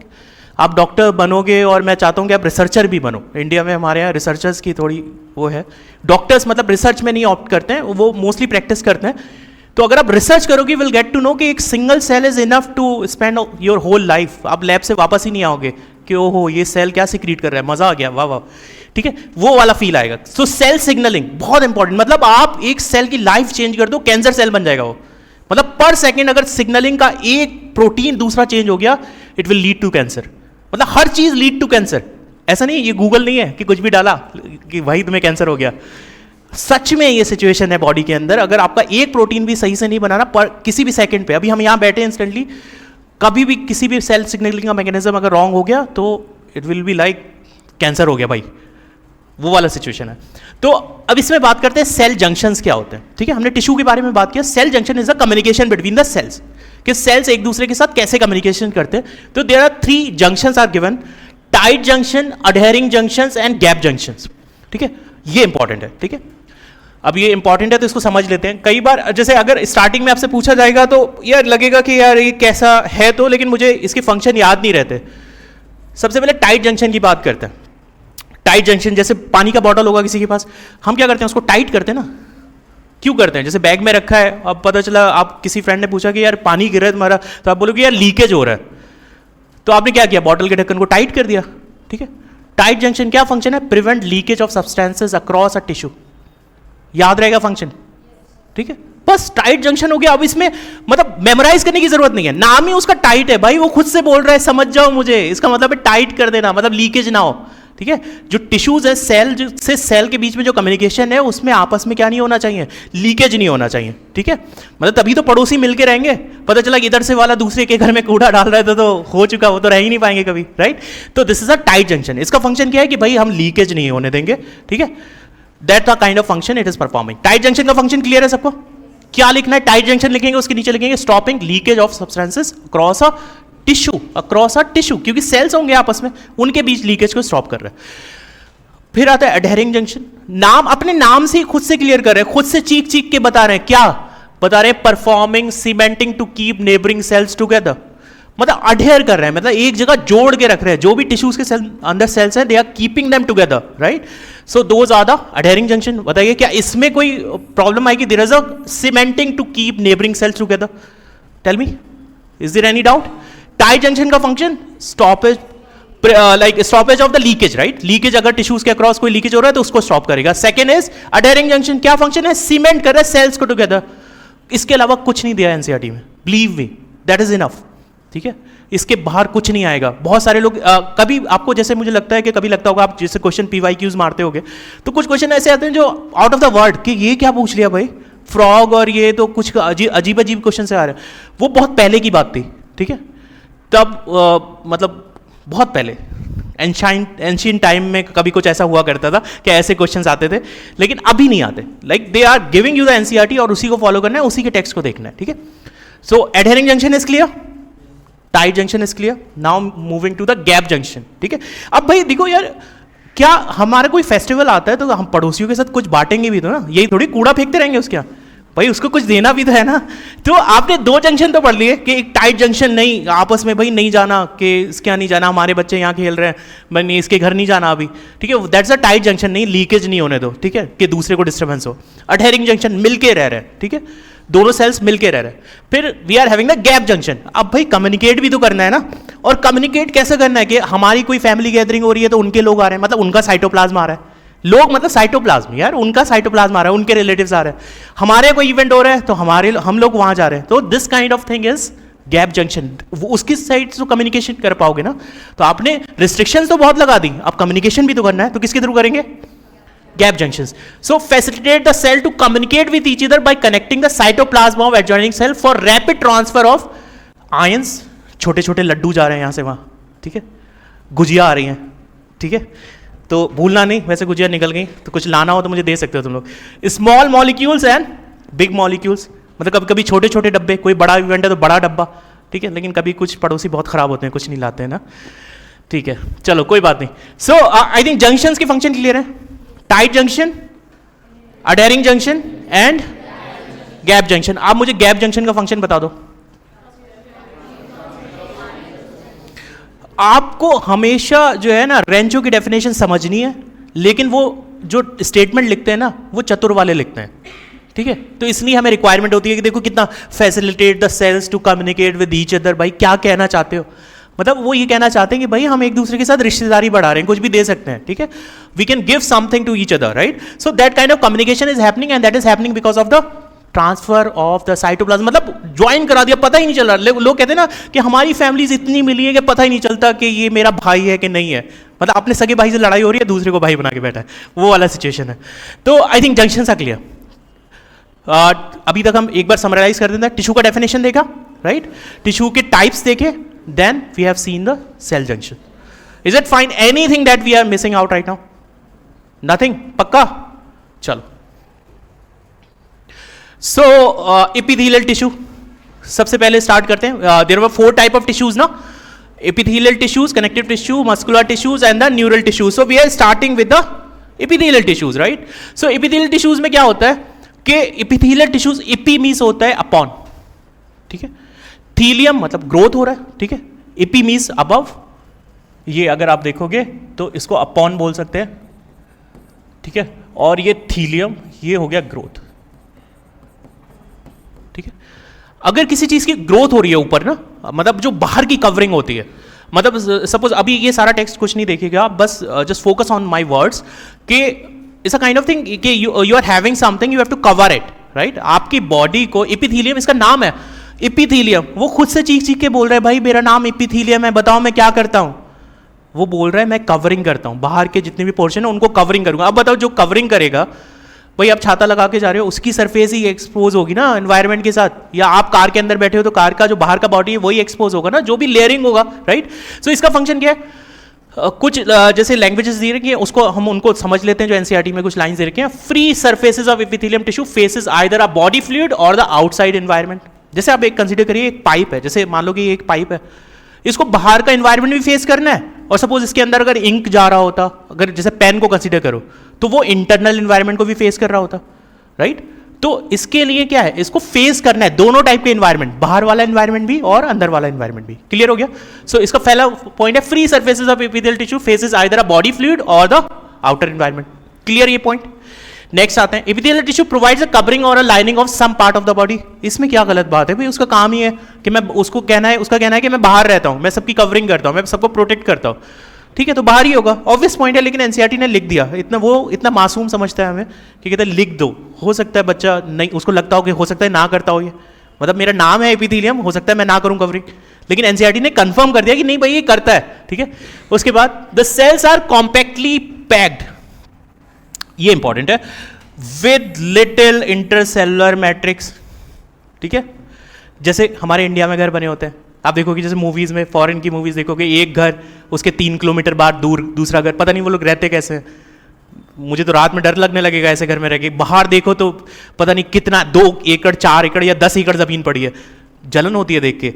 आप डॉक्टर बनोगे और मैं चाहता हूँ कि आप रिसर्चर भी बनो। इंडिया में हमारे यहाँ रिसर्चर्स की थोड़ी वो है, डॉक्टर्स मतलब रिसर्च में नहीं ऑप्ट करते हैं, वो मोस्टली प्रैक्टिस करते हैं। तो अगर आप रिसर्च करोगे विल गेट टू नो कि एक single cell is enough to spend your whole life. आप लैब से वापस ही नहीं आओगे कि ओहो ये सेल क्या सिक्रीट कर रहा है, मजा आ गया, वाह वाह, ठीक है, वो वाला फील आएगा। सो सेल सिग्नलिंग बहुत इंपॉर्टेंट, मतलब आप एक सेल की लाइफ चेंज कर दो, कैंसर सेल बन जाएगा वो। मतलब पर सेकेंड अगर सिग्नलिंग का एक प्रोटीन दूसरा चेंज हो गया, it will lead to cancer. मतलब हर चीज लीड टू कैंसर। ऐसा नहीं, ये गूगल नहीं है कि कुछ भी डाला कि वही तुम्हें कैंसर हो गया। सच में ये सिचुएशन है बॉडी के अंदर, अगर आपका एक प्रोटीन भी सही से नहीं बनाना पर किसी भी सेकंड पे, अभी हम यहां बैठे इंस्टेंटली, कभी भी किसी भी सेल सिग्नलिंग का मैकेनिज्म अगर रॉन्ग हो गया तो it will be like cancer हो गया भाई, वो वाला सिचुएशन है। तो अब इसमें बात करते हैं सेल जंक्शंस क्या होते हैं। ठीक है, हमने टिश्यू के बारे में बात किया। Cell junction is a communication between the cells, कि सेल्स एक दूसरे के साथ कैसे कम्युनिकेशन करते हैं। तो there are 3 junctions are given, tight junction, adhering junctions and gap junctions. ठीक है, ये इंपॉर्टेंट है। ठीक है, अब ये इंपॉर्टेंट है तो इसको समझ लेते हैं। कई बार जैसे अगर स्टार्टिंग में आपसे पूछा जाएगा तो यार लगेगा कि यार ये कैसा है, तो लेकिन मुझे इसके फंक्शन याद नहीं रहते। सबसे पहले टाइट जंक्शन की बात करते हैं। टाइट जंक्शन, जैसे पानी का बॉटल होगा किसी के पास, हम क्या करते हैं उसको टाइट करते हैं ना। क्यों करते हैं? जैसे बैग में रखा है, अब पता चला आप किसी फ्रेंड ने पूछा कि यार पानी गिर रहा है तुम्हारा, तो आप बोलोगे यार लीकेज हो रहा है, तो आपने क्या किया, बॉटल के ढक्कन को टाइट कर दिया। ठीक है, टाइट जंक्शन क्या फंक्शन है? Prevent leakage of substances across a tissue. याद रहेगा फंक्शन। ठीक है, बस टाइट जंक्शन हो गया। अब इसमें मतलब मेमोराइज करने की जरूरत नहीं है, नाम ही उसका टाइट है भाई, वो खुद से बोल रहा है समझ जाओ मुझे, इसका मतलब है टाइट कर देना, मतलब लीकेज ना हो। ठीक है, जो टिश्यूज है, सेल से सेल के बीच में जो कम्युनिकेशन है उसमें आपस में क्या नहीं होना चाहिए, लीकेज नहीं होना चाहिए। ठीक है, मतलब तभी तो पड़ोसी मिलके रहेंगे। पता चला कि इधर से वाला दूसरे के घर में कूड़ा डाल रहा है तो हो चुका, वो तो रह ही नहीं पाएंगे कभी, राइट। तो this is a tight junction. इसका फंक्शन क्या है कि भाई हम लीकेज नहीं होने देंगे। ठीक है, that the kind of function it is performing. Tight junction का फंक्शन क्लियर है सबको? क्या लिखना है? टाइट जंक्शन लिखेंगे, उसके नीचे लिखेंगे stopping leakage of substances across a tissue, across a tissue, क्योंकि सेल्स होंगे आपस में, उनके बीच लीकेज को स्टॉप कर रहा है। फिर आता है अडहेरिंग जंक्शन। नाम अपने नाम से ही खुद से क्लियर कर रहे हैं, खुद से चीख चीख के बता रहे हैं। क्या बता रहे हैं? Performing cementing to keep neighbouring cells together. मतलब अडहेयर कर रहे हैं, मतलब एक जगह जोड़ के रख रहे हैं। जो भी टिश्यूज के सेल अंदर सेल्स हैं, they are keeping them together, right. So those are the adhering junction. बताइए क्या इसमें कोई प्रॉब्लम आएगी? There is a cementing to keep neighbouring cells together. Tell me, is there any doubt? Tight junction का function stoppage, like stoppage of the leakage, right. Leakage अगर tissues के across कोई leakage हो रहा है तो उसको स्टॉप करेगा। सेकेंड इज अडहेरिंग जंक्शन, क्या फंक्शन है? सीमेंट कर रहा है सेल्स को टुगेदर। इसके अलावा कुछ नहीं दिया एनसीईआरटी में, believe me, that is enough. ठीक है, इसके बाहर कुछ नहीं आएगा। बहुत सारे लोग कभी आपको, जैसे मुझे लगता है कि कभी लगता होगा आप जैसे क्वेश्चन PYQs मारते होगे तो कुछ क्वेश्चन ऐसे आते हैं जो आउट ऑफ द वर्ड, कि ये क्या पूछ लिया भाई, फ्रॉग और ये तो कुछ अजीब अजीब क्वेश्चन से आ रहे हैं। वो बहुत पहले की बात थी। ठीक है, तब मतलब बहुत पहले एंशिएंट टाइम में कभी कुछ ऐसा हुआ करता था कि ऐसे क्वेश्चंस आते थे, लेकिन अभी नहीं आते। Like they are giving you the NCERT और उसी को फॉलो करना है, उसी के टेक्स्ट को देखना है। ठीक है, so adhering junction is clear, tight junction is clear. Now moving to the gap junction. ठीक है, अब भाई देखो यार, क्या हमारा कोई फेस्टिवल आता है तो हम पड़ोसियों के साथ कुछ बांटेंगे भी तो ना, यही थोड़ी कूड़ा फेंकते रहेंगे उसके यहाँ, भाई उसको कुछ देना भी तो है ना। तो आपने 2 जंक्शन तो पढ़ लिए कि एक टाइट जंक्शन, नहीं आपस में भाई नहीं जाना, कि इसके यहाँ नहीं जाना, हमारे बच्चे यहाँ खेल रहे हैं, मैं नहीं इसके घर नहीं जाना अभी। ठीक है, दैट्स अ टाइट जंक्शन, नहीं लीकेज नहीं होने दो। ठीक है, कि दूसरे को डिस्टर्बेंस हो। अडहेरिंग जंक्शन, मिलके रह रहे हैं। ठीक है, दोनों सेल्स मिलके रह रहे हैं। फिर we are having the gap junction. अब भाई कम्युनिकेट भी तो करना है ना, और कम्युनिकेट कैसे करना है कि हमारी कोई फैमिली गैदरिंग हो रही है तो उनके लोग आ रहे हैं, मतलब उनका साइटोप्लाज्म आ रहा है। लोग मतलब साइटोप्लाज्म, यार उनका साइटोप्लाज्म आ रहा है, उनके रिलेटिव्स आ रहे हैं। हमारे कोई इवेंट हो रहा है तो हम लोग वहां जा रहे हैं। तो this kind of thing is gap junction. उसकी साइड से कम्युनिकेशन कर पाओगे ना। तो आपने रिस्ट्रिक्शंस तो बहुत लगा दी, अब कम्युनिकेशन भी तो करना है, तो किसके थ्रू करेंगे? Gap junctions. So facilitate the cell to communicate with each other by connecting the cytoplasm of adjoining cell for rapid transfer of ions. छोटे छोटे लड्डू जा रहे हैं यहाँ से वहाँ, ठीक है, गुजिया आ रही हैं, ठीक है, तो भूलना नहीं, वैसे गुजिया निकल गई तो कुछ लाना हो तो मुझे दे सकते हो तुम लोग. Small molecules and big molecules, मतलब कभी कभी छोटे छोटे डब्बे, कोई बड़ा इवेंट है तो बड़ा डब्बा, ठीक है, लेकिन कभी कुछ पड़ोसी बहुत खराब होते हैं, कुछ नहीं लाते हैं ना, ठीक है, चलो कोई बात नहीं. सो आई थिंक जंक्शंस की फंक्शन क्लियर है. Tight junction, adhering junction and gap junction. आप मुझे गैप जंक्शन का फंक्शन बता दो. आपको हमेशा जो है ना रेंचो की डेफिनेशन समझनी है, लेकिन वो जो स्टेटमेंट लिखते हैं ना वो चतुर वाले लिखते हैं, ठीक है। तो इसलिए हमें रिक्वायरमेंट होती है कि देखो कितना facilitate the cells to communicate with each other. भाई क्या कहना चाहते हो? मतलब वो ये कहना चाहते हैं कि भाई हम एक दूसरे के साथ रिश्तेदारी बढ़ा रहे हैं, कुछ भी दे सकते हैं, ठीक है। We can give something to each other, right. So that kind of communication is happening and that is happening because of the transfer of the cytoplasm. मतलब ज्वाइन करा दिया, पता ही नहीं चल रहा। लोग कहते हैं ना कि हमारी फैमिलीज इतनी मिली है कि पता ही नहीं चलता कि ये मेरा भाई है कि नहीं है। मतलब अपने सगे भाई से लड़ाई हो रही है, दूसरे को भाई बना के बैठा है, वो वाला सिचुएशन है। तो आई थिंक जंक्शन सा क्लियर। अभी तक हम एक बार समराइज कर देते हैं। टिश्यू का डेफिनेशन देखा, राइट। टिश्यू के टाइप्स देखे, then we have seen the cell junction. Is it fine? Anything that we are missing out right now? Nothing? पक्का? चलो। सो एपिथेलियल टिश्यू सबसे पहले स्टार्ट करते हैं। There were 4 type of tissues ना, epithelial tissues, connective tissue, muscular tissues and the neural tissues. So we are starting with the epithelial tissues, right? So epithelial tissues में क्या होता है कि epithelial tissues, epi means होता है upon, ठीक है। थीलियम मतलब ग्रोथ हो रहा है, ठीक है। epi means above, ये अगर आप देखोगे तो इसको अपॉन बोल सकते हैं, ठीक है। और ये थीलियम, ये हो गया ग्रोथ, ठीक है। अगर किसी चीज की ग्रोथ हो रही है ऊपर ना, मतलब जो बाहर की कवरिंग होती है, मतलब सपोज अभी ये सारा टेक्स्ट कुछ नहीं देखिएगा आप, बस just focus on my words कि it's a kind of thing कि you are having something, you have to cover it, right. आपकी बॉडी को एपिथेलियम, इसका नाम है एपिथेलियम, वो खुद से चीख चीख के बोल रहा है भाई मेरा नाम एपिथेलियम है, बताओ मैं क्या करता हूं। वो बोल रहा है मैं कवरिंग करता हूं, बाहर के जितने भी पोर्शन है उनको कवरिंग करूंगा। अब बताओ जो कवरिंग करेगा, भाई आप छाता लगा के जा रहे हो, उसकी सरफेस ही एक्सपोज होगी ना एनवायरनमेंट के साथ, या आप कार के अंदर बैठे हो तो कार का जो बाहर का बॉडी है वही एक्सपोज होगा ना, जो भी लेयरिंग होगा, राइट। सो इसका फंक्शन क्या है? कुछ जैसे लैंग्वेजेस दे रखी है उसको हम उनको समझ लेते हैं, जो एनसीईआरटी में कुछ लाइंस दे रखी हैं। Free surfaces of epithelium tissue faces either a body fluid और द आउटसाइड एनवायरनमेंट। जैसे आप एक कंसीडर करिए एक पाइप है, जैसे मान लो कि एक पाइप है, इसको बाहर का एनवायरनमेंट भी फेस करना है, और सपोज इसके अंदर अगर इंक जा रहा होता, अगर जैसे पेन को कंसीडर करो, तो वो इंटरनल एनवायरनमेंट को भी फेस कर रहा होता, राइट। तो इसके लिए क्या है, इसको फेस करना है दोनों टाइप के एनवायरनमेंट, बाहर वाला एनवायरनमेंट भी और अंदर वाला एनवायरनमेंट भी। क्लियर हो गया? सो इसका पहला पॉइंट है free surfaces of epithelial tissue faces either a body fluid और द आउटर एनवायरनमेंट। क्लियर ये पॉइंट? नेक्स्ट आते हैं, epithelial tissue provides a covering और a lining of some part of the body. इसमें क्या गलत बात है भाई? उसका काम ही है कि मैं, उसको कहना है, उसका कहना है कि मैं बाहर रहता हूं, मैं सबकी कवरिंग करता हूं, मैं सबको प्रोटेक्ट करता हूं, ठीक है। तो बाहर ही होगा, ऑब्वियस पॉइंट है। लेकिन एनसीईआरटी ने लिख दिया, इतना मासूम समझता है हमें कि कहते हैं लिख दो। हो सकता है बच्चा नहीं, उसको लगता हो कि हो सकता है ना करता हो, ये मतलब मेरा नाम है एपिथेलियम, हो सकता है मैं ना करूं कवरिंग, लेकिन एनसीईआरटी ने कंफर्म कर दिया कि नहीं भाई ये करता है, ठीक है। उसके बाद the cells are compactly packed, ये इंपॉर्टेंट है, विद लिटिल इंटरसेलुलर मैट्रिक्स, ठीक है। जैसे हमारे इंडिया में घर बने होते हैं, आप देखोगे जैसे मूवीज में, फॉरेन की मूवीज देखोगे, एक घर उसके 3 किलोमीटर बाद दूर दूसरा घर, पता नहीं वो लोग रहते कैसे हैं। मुझे तो रात में डर लगने लगेगा ऐसे घर में रह के। बाहर देखो तो पता नहीं कितना 2 एकड़ 4 एकड़ या 10 एकड़ जमीन पड़ी है, जलन होती है देख के।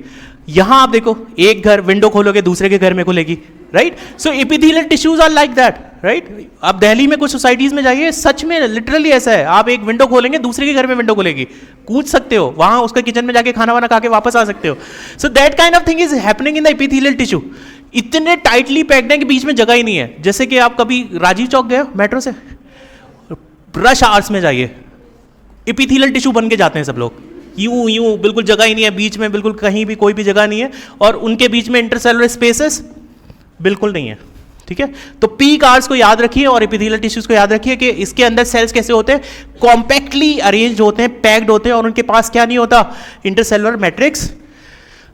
यहां आप देखो एक घर, विंडो खोलोगे दूसरे के घर में खुलेगी, right. So epithelial tissues are like that, right. आप दिल्ली में कुछ सोसाइटीज में जाइए, सच में लिटरली ऐसा है, आप एक विंडो खोलेंगे दूसरे के घर में विंडो खुलेगी, कूद सकते हो वहां, उसका किचन में जाके खाना वाना खा के वापस आ सकते हो। सो that kind of thing is happening in the epithelial tissue. इतने टाइटली पैक्ड है कि बीच में जगह ही नहीं है। जैसे कि आप कभी राजीव चौक गए हो मेट्रो से, रश आवर्स में जाइए, एपिथेलियल टिश्यू बन के जाते हैं सब लोग, यूं यूं, बिल्कुल जगह ही नहीं है बीच में, बिल्कुल कहीं भी कोई भी जगह नहीं है, और उनके बीच में इंटरसेलुलर स्पेसेस बिल्कुल नहीं है, ठीक है। तो पीक आवर्स को याद रखिए और एपिथेलियल टिश्यूज को याद रखिए कि इसके अंदर सेल्स कैसे होते हैं, कॉम्पैक्टली अरेंज्ड होते हैं, पैक्ड होते हैं, और उनके पास क्या नहीं होता, intercellular matrix.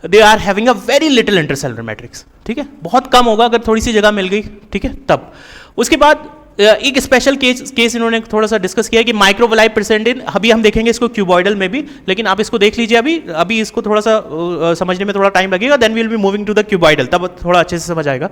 They are having a very little intercellular matrix, ठीक है। बहुत कम होगा अगर थोड़ी सी जगह मिल गई, ठीक है, तब। उसके बाद एक स्पेशल केस इन्होंने थोड़ा सा डिस्कस किया कि माइक्रोविलाई प्रेजेंट इन, अभी हम देखेंगे इसको क्यूबॉइडल में भी, लेकिन आप इसको देख लीजिए अभी इसको थोड़ा सा समझने में थोड़ा टाइम लगेगा, then we will be moving to the cuboidal, तब थोड़ा अच्छे से समझ आएगा।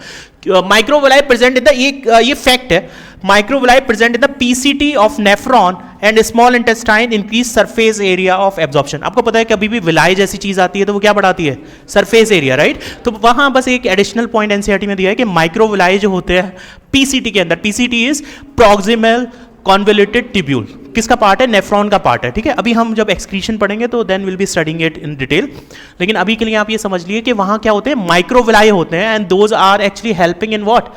माइक्रोविलाई प्रेजेंट इन द, ये फैक्ट है, microvilli present in the PCT of nephron and small intestine increase surface area of absorption. आपको पता है कभी भी विलाई जैसी चीज आती है तो वो क्या बढ़ाती है, सरफेस एरिया, राइट। तो वहां बस एक एडिशनल पॉइंट एनसीईआरटी में दिया है कि माइक्रोविलाई जो होते हैं पीसीटी के अंदर, PCT is proximal convoluted tubule, किसका पार्ट है, नेफ्रॉन का पार्ट है, ठीक है। अभी हम जब एक्सक्रीशन पढ़ेंगे तो then will be studying it in detail, लेकिन अभी के लिए आप ये समझ लिए कि वहां क्या होते हैं, माइक्रोविलाई होते हैं, and those are actually helping in what,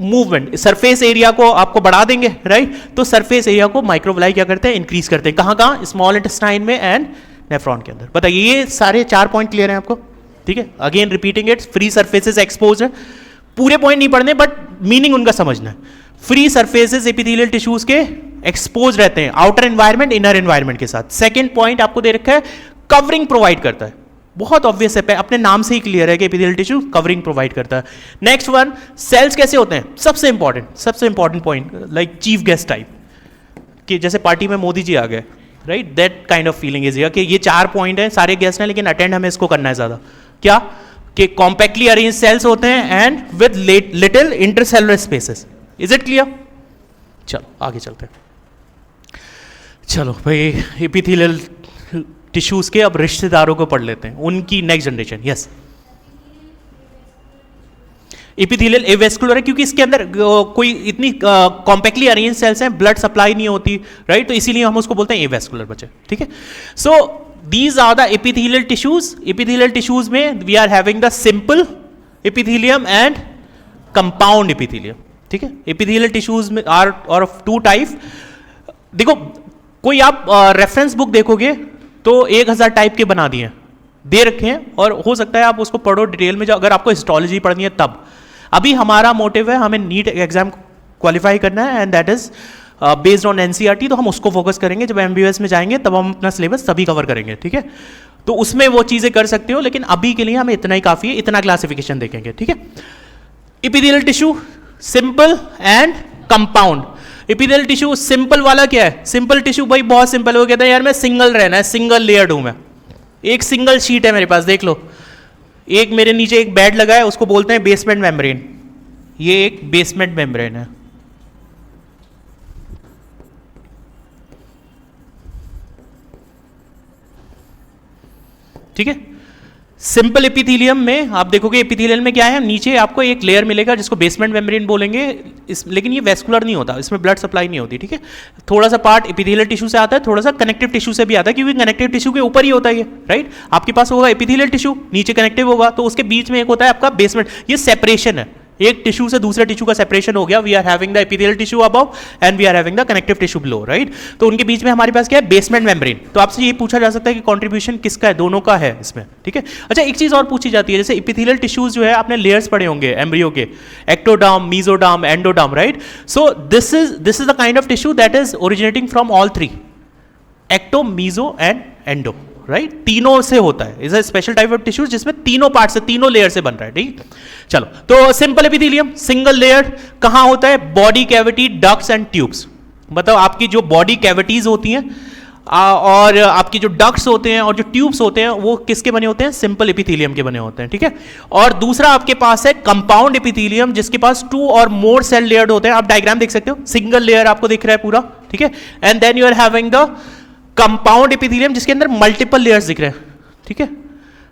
movement. Surface area को आपको बढ़ा देंगे, राइट, तो सरफेस एरिया को माइक्रोविलाई क्या करते हैं, इंक्रीज करते हैं। कहां कहां, स्मॉल इंटेस्टाइन में एंड नेफ्रॉन के अंदर। बताइए, ये सारे 4 पॉइंट क्लियर हैं आपको, ठीक है। Again repeating it, free surfaces expose है, पूरे पॉइंट नहीं पढ़ने बट मीनिंग उनका समझना है। फ्री सरफेसेस एपिथेलियल टिश्यूज के एक्सपोज रहते हैं आउटर एनवायरनमेंट इनर एनवायरनमेंट के साथ। सेकंड पॉइंट आपको दे रखा है, कवरिंग प्रोवाइड करता है, बहुत ऑब्वियस है, अपने नाम से ही क्लियर है कि एपिथेलियल टिश्यू कवरिंग प्रोवाइड करता है। नेक्स्ट वन, सेल्स कैसे होते हैं, सबसे important point, like chief guest type, कि जैसे पार्टी में मोदी जी आ गए, right, that kind of feeling is कि ये 4 पॉइंट है, सारे गेस्ट हैं लेकिन अटेंड हमें इसको करना है ज्यादा। क्या कि कॉम्पैक्टली अरेंज सेल्स होते हैं and with little intercellular spaces. Is it clear? चलो आगे चलते हैं। चलो भाई, एपिथेलियल टिश्यूज के अब रिश्तेदारों को पढ़ लेते हैं, उनकी next generation. Yes, epithelial avascular है क्योंकि इसके अंदर कोई इतनी कॉम्पैक्टली अरेंज सेल्स हैं, ब्लड सप्लाई नहीं होती, राइट, तो इसीलिए हम उसको बोलते हैं एवेस्कुलर बच्चे, ठीक है। So these are the epithelial tissues. Epithelial tissues में we are having the simple epithelium and compound epithelium, ठीक है। एपिथेलियल टिश्यूज में आर ऑफ 2 टाइप। देखो, कोई आप रेफरेंस बुक देखोगे तो 1000 टाइप के बना दिए दे रखे हैं, और हो सकता है आप उसको पढ़ो डिटेल में, अगर आपको हिस्टोलॉजी पढ़नी है तब। अभी हमारा मोटिव है, हमें नीट एग्जाम क्वालिफाई करना है, and that is based on NCERT, तो हम उसको फोकस करेंगे। जब एमबीबीएस में जाएंगे तब हम अपना सिलेबस सभी कवर करेंगे, ठीक है। तो उसमें वो चीजें कर सकते हो, लेकिन अभी के लिए हमें इतना ही काफी है, इतना क्लासिफिकेशन देखेंगे, ठीक है। Epithelial tissue simple and compound. Epithelial tissue simple वाला क्या है, सिंपल टिश्यू भाई बहुत सिंपल, वो कहता है यार मैं सिंगल रहना है, सिंगल लेयर्ड हूं मैं, एक सिंगल शीट है मेरे पास, देख लो, एक मेरे नीचे एक बेड लगा है, उसको बोलते हैं बेसमेंट मेम्ब्रेन। ये एक बेसमेंट मेम्ब्रेन है, ठीक है। सिंपल एपिथेलियम में आप देखोगे, एपिथेलियल में क्या है, नीचे आपको एक लेयर मिलेगा जिसको बेसमेंट मेम्ब्रेन बोलेंगे, लेकिन ये वेस्कुलर नहीं होता, इसमें ब्लड सप्लाई नहीं होती, ठीक है। थोड़ा सा पार्ट एपिथेलियल टिश्यू से आता है, थोड़ा सा कनेक्टिव टिश्यू से भी आता है, क्योंकि कनेक्टिव टिश्यू के ऊपर ही होता है ये, राइट। आपके पास होगा एपिथेलियल टिश्यू, नीचे कनेक्टिव होगा, तो उसके बीच में एक होता है आपका बेसमेंट। ये सेपरेशन है, एक टिश्यू से दूसरे टिश्यू का सेपरेशन हो गया। We are having the epithelial tissue above and we are having the connective tissue below, right. तो उनके बीच में हमारे पास क्या है, बेसमेंट मेम्ब्रेन। तो आपसे ये पूछा जा सकता है कि कंट्रीब्यूशन किसका है, दोनों का है इसमें, ठीक है। अच्छा, एक चीज और पूछी जाती है, जैसे एपिथेलियल टिश्यूज जो है आपने लेयर्स पढ़े होंगे एम्ब्रियो के, ectoderm, mesoderm, endoderm, right. So this is the kind of tissue that is originating from all 3, ecto, meso and endo, right. तीनों से होता है, is a special type of tissues जिसमें तीनों पार्ट से, तीनों लेयर से बन रहा है, ठीक। चलो, तो सिंपल एपिथेलियम सिंगल लेयर कहां होता है, body cavity, ducts and tubes. मतलब आपकी जो बॉडी कैविटीज होती हैं और आपकी जो डक्ट्स होते हैं और जो ट्यूब्स होते हैं, वो किसके बने होते हैं, सिंपल एपिथेलियम के बने होते हैं, ठीक है। और दूसरा आपके पास है कंपाउंड एपिथेलियम, जिसके पास 2 और मोर सेल लेयर्ड होते हैं। आप डायग्राम देख सकते हो, सिंगल लेयर आपको दिख रहा है पूरा, ठीक है। And then you are having the compound epithelium, जिसके अंदर मल्टीपल लेयर्स दिख रहे हैं, ठीक है।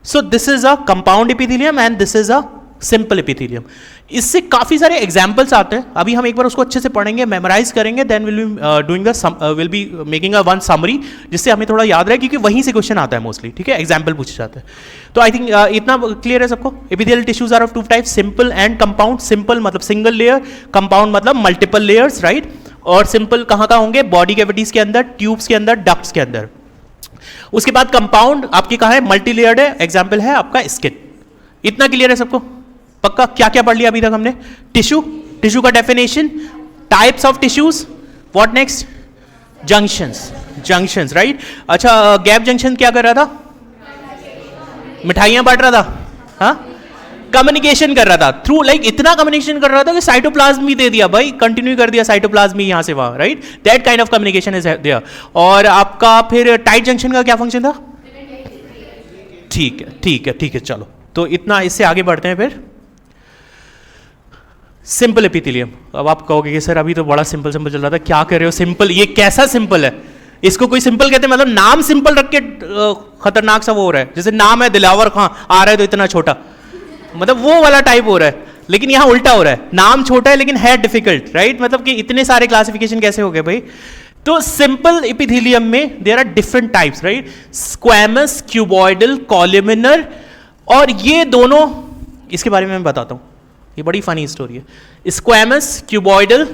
So this is a compound epithelium and this is a simple epithelium. इससे काफी सारे एग्जांपल्स आते हैं, अभी हम एक बार उसको अच्छे से पढ़ेंगे, मेमोराइज करेंगे, then will be making a one summary, जिससे हमें थोड़ा याद रहे, क्योंकि वहीं से क्वेश्चन आता है मोस्टली, ठीक है, एग्जाम्पल पूछे जाते हैं। तो आई थिंक इतना क्लियर है सबको। Epithelial tissues are of 2 types, simple and compound. Simple मतलब सिंगल लेयर, कंपाउंड मतलब मल्टीपल लेयर्स, राइट। और सिंपल कहाँ कहाँ होंगे, बॉडी कैविटीज के अंदर, ट्यूब्स के अंदर, डक्ट्स के अंदर। उसके बाद कंपाउंड आपके कहाँ है, मल्टी लेयर्ड है, एग्जाम्पल है आपका स्किन। इतना क्लियर है सबको, पक्का। क्या क्या पढ़ लिया अभी तक हमने, टिश्यू, टिश्यू का definition, types of tissues, what next, junctions, junctions, right. अच्छा, गैप जंक्शन क्या कर रहा था, मिठाइयां बांट रहा था, हाँ, कम्युनिकेशन कर रहा था थ्रू, लाइक इतना कम्युनिकेशन कर रहा था कि साइटोप्लाज्म भी दे दिया भाई, कंटिन्यू कर दिया साइटोप्लाज्म भी यहां से वहां, right. That kind of communication is there. और आपका फिर टाइट जंक्शन का क्या फंक्शन था, ठीक है, ठीक है, ठीक है। चलो, तो इतना, इससे आगे बढ़ते हैं फिर। Simple epithelium. अब आप कहोगे कि सर अभी तो बड़ा सिंपल सिंपल चल रहा था, क्या कर रहे हो सिंपल, ये कैसा सिंपल है, इसको कोई सिंपल कहते हैं, मतलब नाम सिंपल रख के खतरनाक सा वो हो रहा है, जैसे नाम है दिलावर खां, आ रहा है तो इतना छोटा, मतलब वो वाला टाइप हो रहा है। लेकिन यहां उल्टा हो रहा है, नाम छोटा है लेकिन है डिफिकल्ट, राइट। मतलब कि इतने सारे क्लासिफिकेशन कैसे हो गए भाई। तो सिंपल एपिथेलियम में there are different types, right? Squamous, cuboidal, columnar, और ये दोनों, इसके बारे में मैं बताता हूं, ये बड़ी फनी स्टोरी है। स्क्वैमस, क्यूबॉइडल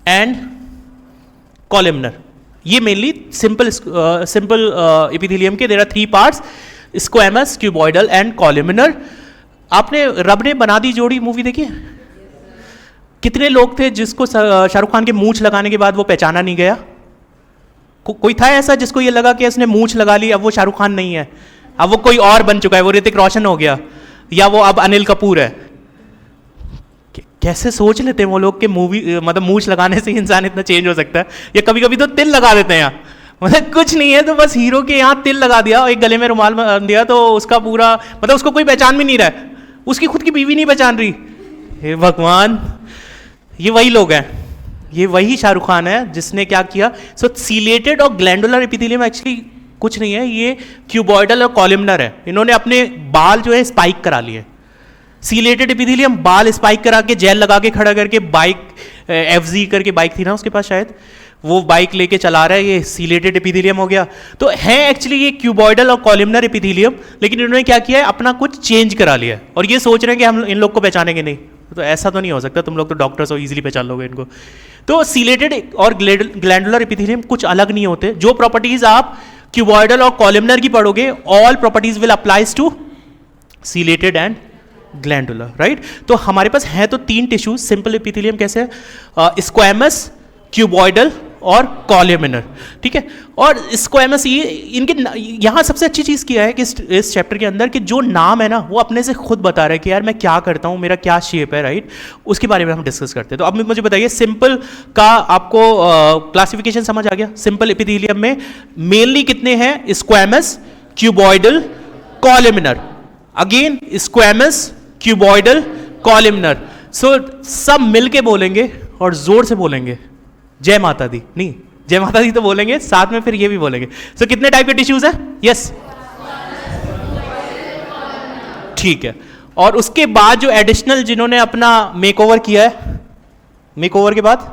एंड कॉलमिनर, ये मेनली सिंपल एपिथेलियम के there are 3 parts, squamous, cuboidal and columnar. आपने रब ने बना दी जोड़ी मूवी देखी है? कितने लोग थे जिसको शाहरुख खान के मूंछ लगाने के बाद वो पहचाना नहीं गया? कोई था ऐसा जिसको ये लगा कि इसने मूंछ लगा ली, अब वो शाहरुख खान नहीं है, अब वो कोई और बन चुका है, वो ऋतिक रोशन हो गया, या वो अब अनिल कपूर है? कैसे सोच लेते हैं वो लोग कि मूवी मतलब मूंछ लगाने से इंसान इतना चेंज हो सकता है? या कभी कभी तो तिल लगा देते हैं यहाँ, मतलब कुछ नहीं है तो बस हीरो के यहाँ तिल लगा दिया, एक गले में रुमाल बांध दिया, तो उसका पूरा मतलब उसको कोई पहचान भी नहीं रहा है, उसकी खुद की बीवी नहीं पहचान रही। हे भगवान, ये वही लोग हैं, ये वही शाहरुख खान है जिसने क्या किया। सो सीलेटेड और ग्लैंडुलर एपिथेलियम एक्चुअली कुछ नहीं है, ये क्यूबॉइडल और कॉलमिनर है। इन्होंने अपने बाल जो है स्पाइक करा लिए। सीलेटेड एपिथेलियम बाल स्पाइक करा के जेल लगा के खड़ा करके बाइक एफजी करके बाइक थी ना उसके पास शायद, वो बाइक लेके चला रहा है, ये सीलेटेड एपिथेलियम हो गया। तो है एक्चुअली ये क्यूबॉइडल और कॉलमिनर एपिथेलियम, लेकिन इन्होंने क्या किया है, अपना कुछ चेंज करा लिया है और ये सोच रहे हैं कि हम इन लोग को पहचानेंगे नहीं। तो ऐसा तो नहीं हो सकता, तुम लोग तो डॉक्टर्स हो, इजीली पहचान लोगे इनको। तो सीलेटेड और ग्लैंडुलर एपिथेलियम कुछ अलग नहीं होते। जो प्रॉपर्टीज आप क्यूबॉइडल और कॉलमिनर की पढ़ोगे, all properties will applies to ciliated and glandular, right? तो हमारे पास है तो 3 टिश्यूज सिंपल एपिथेलियम कैसे है, स्क्वैमस, क्यूबॉइडल और कॉलमिनर, ठीक है? और स्क्वैमस, ये इनके यहाँ सबसे अच्छी चीज़ किया है कि इस चैप्टर के अंदर कि जो नाम है ना वो अपने से खुद बता रहा है कि यार मैं क्या करता हूँ, मेरा क्या शेप है, राइट? उसके बारे में हम डिस्कस करते हैं। तो अब मुझे बताइए, सिंपल का आपको क्लासिफिकेशन समझ आ गया? सिंपल एपिथेलियम में मेनली कितने हैं? Squamous, cuboidal, columnar. Again squamous, cuboidal, columnar. So सब मिलके बोलेंगे और जोर से बोलेंगे, जय माता दी। नहीं, जय माता दी तो बोलेंगे, साथ में फिर ये भी बोलेंगे। सो कितने टाइप के टिश्यूज है? यस, ठीक है। और उसके बाद जो एडिशनल जिन्होंने अपना मेकओवर किया है, मेकओवर के बाद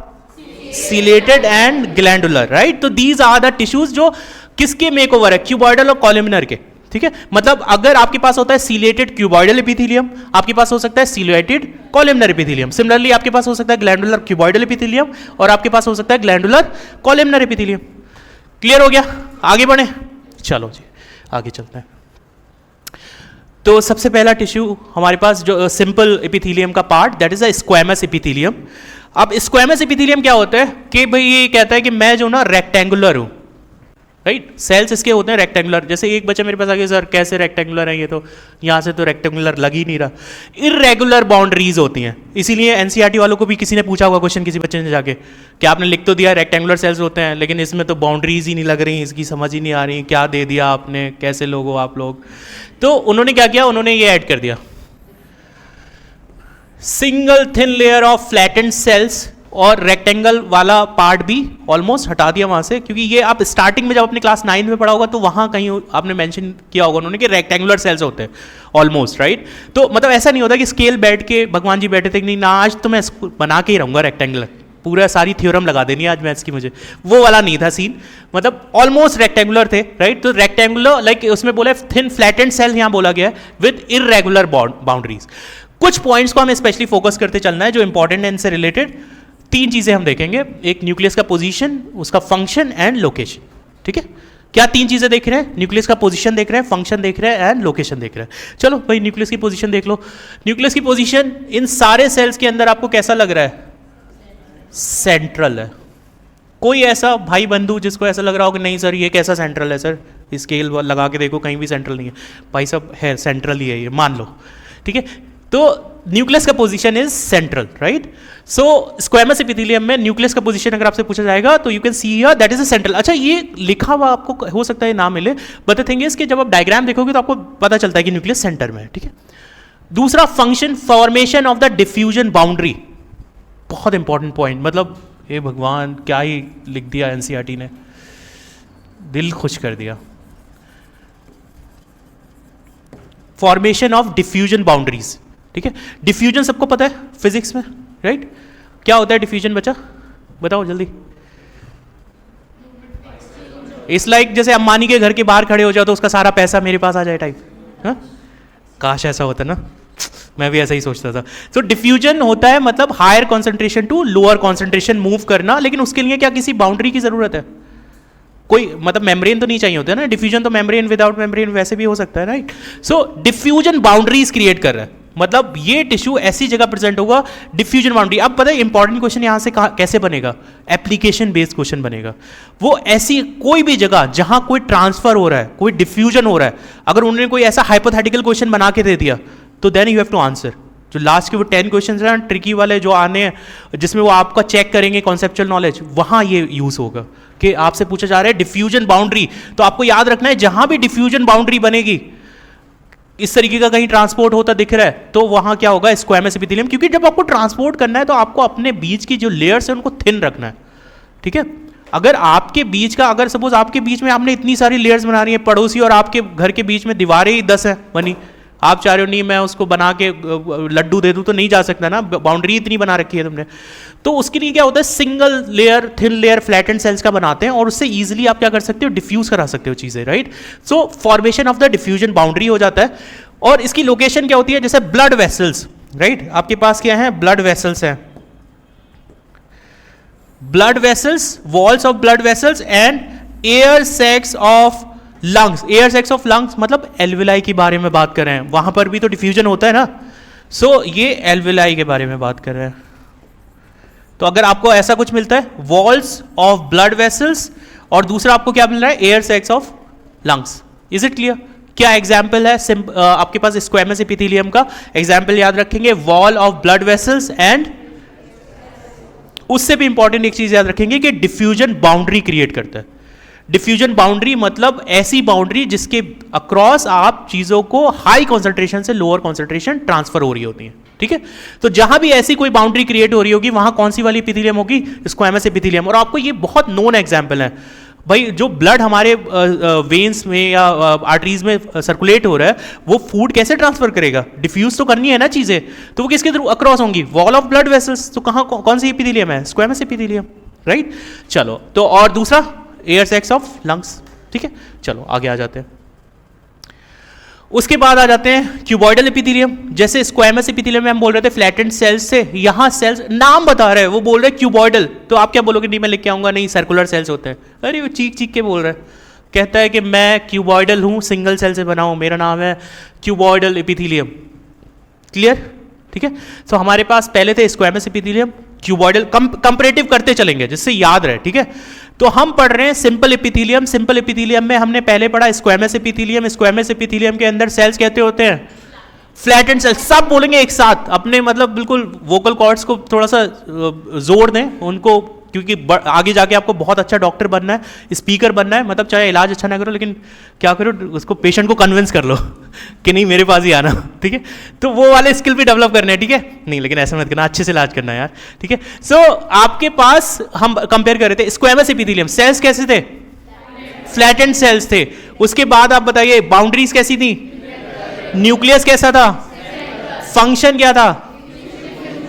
सीलेटेड एंड ग्लैंडुलर, राइट? तो दीज आर द टिश्यूज जो किसके मेकओवर है? क्यूबॉइडल और कॉलमिनर के, ठीक है? मतलब अगर आपके पास होता है सीलेटेड क्यूबॉइडल एपिथेलियम, आपके पास हो सकता है सीलेटेड कॉलमिनर एपिथेलियम। सिमिलरली आपके पास हो सकता है ग्लैंडुलर क्यूबॉइडल एपिथेलियम और आपके पास हो सकता है ग्लैंडुलर कॉलमिनर एपिथेलियम। क्लियर हो गया? आगे बढ़े, चलो जी आगे चलते हैं। तो सबसे पहला टिश्यू हमारे पास जो सिंपल एपिथेलियम का part, that is a squamous epithelium. अब स्क्वैमस एपिथेलियम क्या होता है कि भाई ये कहता है कि मैं जो ना रेक्टेंगुलर हूं, राइट? सेल्स इसके होते हैं रेक्टेंगुलर। जैसे एक बच्चा मेरे पास आ गया, सर कैसे रेक्टेंगुलर है ये, तो यहाँ से तो रेक्टेंगुलर लग ही नहीं रहा। इर्रेगुलर बाउंड्रीज होती हैं, इसीलिए एनसीईआरटी वालों को भी किसी ने पूछा होगा क्वेश्चन, किसी बच्चे ने जाके, कि आपने लिख तो दिया रेक्टेंगुलर सेल्स होते हैं लेकिन इसमें तो बाउंड्रीज ही नहीं लग रही, इसकी समझ ही नहीं आ रही, क्या दे दिया आपने, कैसे लोग हो आप लोग? तो उन्होंने क्या किया, उन्होंने ये ऐड कर दिया, single thin layer of flattened cells, और रेक्टेंगल वाला पार्ट भी ऑलमोस्ट हटा दिया वहां से, क्योंकि ये आप स्टार्टिंग में जब अपने क्लास 9 में पढ़ा होगा तो वहां कहीं आपने मेंशन किया होगा उन्होंने कि रेक्टेंगुलर सेल्स होते हैं ऑलमोस्ट, राइट? तो मतलब ऐसा नहीं होता कि स्केल बैठ के भगवान जी बैठे थे कि नहीं ना आज तो मैं बना के ही रहूंगा रेक्टेंगुलर, पूरा सारी थ्योरम लगा देनी है आज मैथ्स की मुझे, वो वाला नहीं था सीन। मतलब ऑलमोस्ट रेक्टेंगुलर थे, राइट? तो रेक्टेंगुलर लाइक उसमें बोला थिन फ्लैटेंड सेल यहाँ बोला गया विद इरेगुलर बाउंड्रीज। कुछ पॉइंट्स को हमें स्पेशली फोकस करते चलना है जो इंपॉर्टेंट है इनसे रिलेटेड। 3 चीजें हम देखेंगे, एक न्यूक्लियस का पोजीशन, उसका फंक्शन एंड लोकेशन, ठीक है? क्या 3 चीजें देख रहे हैं? न्यूक्लियस का पोजीशन देख रहे हैं, फंक्शन देख रहे हैं एंड लोकेशन देख रहे हैं। चलो भाई न्यूक्लियस की पोजीशन देख लो। न्यूक्लियस की पोजीशन इन सारे सेल्स के अंदर आपको कैसा लग रहा है? सेंट्रल है। कोई ऐसा भाई बंधु जिसको ऐसा लग रहा हो कि नहीं सर ये कैसा सेंट्रल है सर, स्केल लगा के देखो कहीं भी सेंट्रल नहीं है, भाई सब है सेंट्रल ही है ये, मान लो, ठीक है? तो न्यूक्लियस का position is central, right? So squamous epithelium में न्यूक्लियस का पोजीशन अगर आपसे पूछा जाएगा तो you can see here that is a central. अच्छा ये लिखा हुआ आपको हो सकता है ना मिले, बट द थिंग इज कि जब आप डायग्राम देखोगे तो आपको पता चलता है कि न्यूक्लियस सेंटर में है, ठीक है? दूसरा function, formation of the diffusion boundary, बहुत इंपॉर्टेंट पॉइंट। मतलब हे भगवान क्या ही लिख दिया एनसीईआरटी ने, दिल खुश कर दिया। फॉर्मेशन ऑफ डिफ्यूजन बाउंड्रीज, ठीक है? डिफ्यूजन सबको पता है फिजिक्स में, राइट? क्या होता है डिफ्यूजन बच्चा, बताओ जल्दी। इट्स लाइक जैसे अंबानी के घर के बाहर खड़े हो जाओ तो उसका सारा पैसा मेरे पास आ जाए टाइप। हाँ, काश ऐसा होता ना, मैं भी ऐसा ही सोचता था। तो डिफ्यूजन होता है मतलब higher concentration to lower concentration move करना, लेकिन उसके लिए क्या किसी बाउंड्री की जरूरत है? कोई मतलब मेम्ब्रेन तो नहीं चाहिए होता है ना, डिफ्यूजन तो मेम्ब्रेन विदाउट मेम्ब्रेन वैसे भी हो सकता है, राइट? सो डिफ्यूजन बाउंड्रीज क्रिएट कर रहा है, मतलब ये टिश्यू ऐसी जगह प्रेजेंट होगा, डिफ्यूजन बाउंड्री। अब पता है इंपॉर्टेंट क्वेश्चन यहां से कैसे बनेगा, एप्लीकेशन बेस्ड क्वेश्चन बनेगा। वो ऐसी कोई भी जगह जहां कोई ट्रांसफर हो रहा है, कोई डिफ्यूजन हो रहा है, अगर उन्होंने कोई ऐसा हाइपोथेटिकल क्वेश्चन बना के दे दिया तो then you have to answer. जो लास्ट के वो 10 क्वेश्चन हैं ट्रिकी वाले जो आने हैं, जिसमें वो आपका चेक करेंगे कॉन्सेप्चुअल नॉलेज, वहां ये यूज होगा कि आपसे पूछा जा रहा है डिफ्यूजन बाउंड्री। तो आपको याद रखना है जहां भी डिफ्यूजन बाउंड्री बनेगी, इस तरीके का कहीं ट्रांसपोर्ट होता दिख रहा है तो वहां क्या होगा, स्क्वैमस एपिथेलियम। क्योंकि जब आपको ट्रांसपोर्ट करना है तो आपको अपने बीच की जो लेयर्स है उनको थिन रखना है, ठीक है? अगर आपके बीच का, अगर सपोज आपके बीच में आपने इतनी सारी लेयर्स बना रही है, पड़ोसी और आपके घर के बीच में दीवारें ही 10 है बनी, आप चाह रहे हो नहीं मैं उसको बना के लड्डू दे दूं तो नहीं जा सकता ना, बाउंड्री इतनी बना रखी है तुमने। तो उसके लिए क्या होता है, single layer, thin layer, flattened cells का बनाते हैं और उससे इजीली आप क्या कर सकते हो, डिफ्यूज करा सकते हो चीजें, right? So formation of the diffusion boundary हो जाता है। और इसकी लोकेशन क्या होती है, जैसे ब्लड वेसल्स, राइट? आपके पास क्या है, ब्लड वेसल्स हैं, blood vessels, walls of blood vessels and air sacs of lungs. Air sacs of lungs मतलब एल्वेलाई के बारे में बात कर रहे हैं, वहां पर भी तो डिफ्यूजन होता है ना। सो ये एल्वेलाई के बारे में बात कर रहे हैं। तो अगर आपको ऐसा कुछ मिलता है, वॉल्स ऑफ ब्लड वेसल्स, और दूसरा आपको क्या मिल रहा है, air sacs of lungs. Is it clear? क्या एग्जाम्पल है आपके पास स्क्वैमस एपिथेलियम का? एग्जाम्पल याद रखेंगे, wall of blood vessels and उससे भी इंपॉर्टेंट एक चीज याद रखेंगे कि डिफ्यूजन बाउंड्री क्रिएट करता है। डिफ्यूजन बाउंड्री मतलब ऐसी बाउंड्री जिसके अक्रॉस आप चीजों को हाई कॉन्सेंट्रेशन से लोअर कॉन्सेंट्रेशन ट्रांसफर हो रही होती है, ठीक है? तो जहां भी ऐसी कोई बाउंड्री क्रिएट हो रही होगी वहां कौन सी वाली एपिथेलियम होगी, स्क्वैमस एपिथेलियम। और आपको ये बहुत नोन एग्जाम्पल है भाई, जो ब्लड हमारे वेन्स में या आर्टरीज में सर्कुलेट हो रहा है वो फूड कैसे ट्रांसफर करेगा, डिफ्यूज तो करनी है ना चीजें, तो वो किसके थ्रू अक्रॉस होंगी, वॉल ऑफ ब्लड वेसल्स। तो कहां कौन सी एपिथेलियम है, स्क्वैमस एपिथेलियम, राइट? चलो, तो और दूसरा एयर सैक्स ऑफ लंग्स, ठीक है? चलो आगे आ जाते हैं। उसके बाद आ जाते हैं क्यूबॉइडल एपिथेलियम। जैसे स्क्वैमस एपिथेलियम में हम बोल रहे थे फ्लैटेंड सेल्स से, यहां सेल्स नाम बता रहे हैं, वो बोल रहे हैं क्यूबॉइडल। तो आप क्या बोलोगे, नहीं मैं लिख के आऊंगा, नहीं सर्कुलर सेल्स होते हैं। अरे वो चीख चीख के बोल रहा है, कहता है कि मैं क्यूबॉइडल हूं, सिंगल सेल से बना हूं, मेरा नाम है क्यूबॉइडल एपिथेलियम। क्लियर? ठीक है? तो हमारे पास पहले थे स्क्वैमस एपिथेलियम, क्यूबॉइडल, कंपैरेटिव करते चलेंगे जिससे याद रहे, ठीक है? तो हम पढ़ रहे हैं सिंपल एपिथेलियम। सिंपल एपिथेलियम में हमने पहले पढ़ा स्क्वैमस एपिथेलियम। स्क्वैमस एपिथेलियम के अंदर सेल्स कहते होते हैं फ्लैटेंड सेल्स। सब बोलेंगे एक साथ अपने, मतलब बिल्कुल वोकल कॉर्ड्स को थोड़ा सा जोर दें उनको, क्योंकि आगे जाके आपको बहुत अच्छा डॉक्टर बनना है, स्पीकर बनना है। मतलब चाहे इलाज अच्छा ना करो लेकिन क्या करो, उसको पेशेंट को कन्विंस कर लो कि नहीं मेरे पास ही आना, ठीक है? तो वो वाले स्किल भी डेवलप करने हैं, ठीक है? नहीं लेकिन ऐसा मत करना, अच्छे से इलाज करना है यार, ठीक है? सो आपके पास हम कंपेयर कर रहे थे स्क्वैमस एपिथेलियम, सेल्स कैसे थे, फ्लैटेंड सेल्स थे। उसके बाद आप बताइए बाउंड्रीज कैसी थी, न्यूक्लियस कैसा था, फंक्शन क्या था,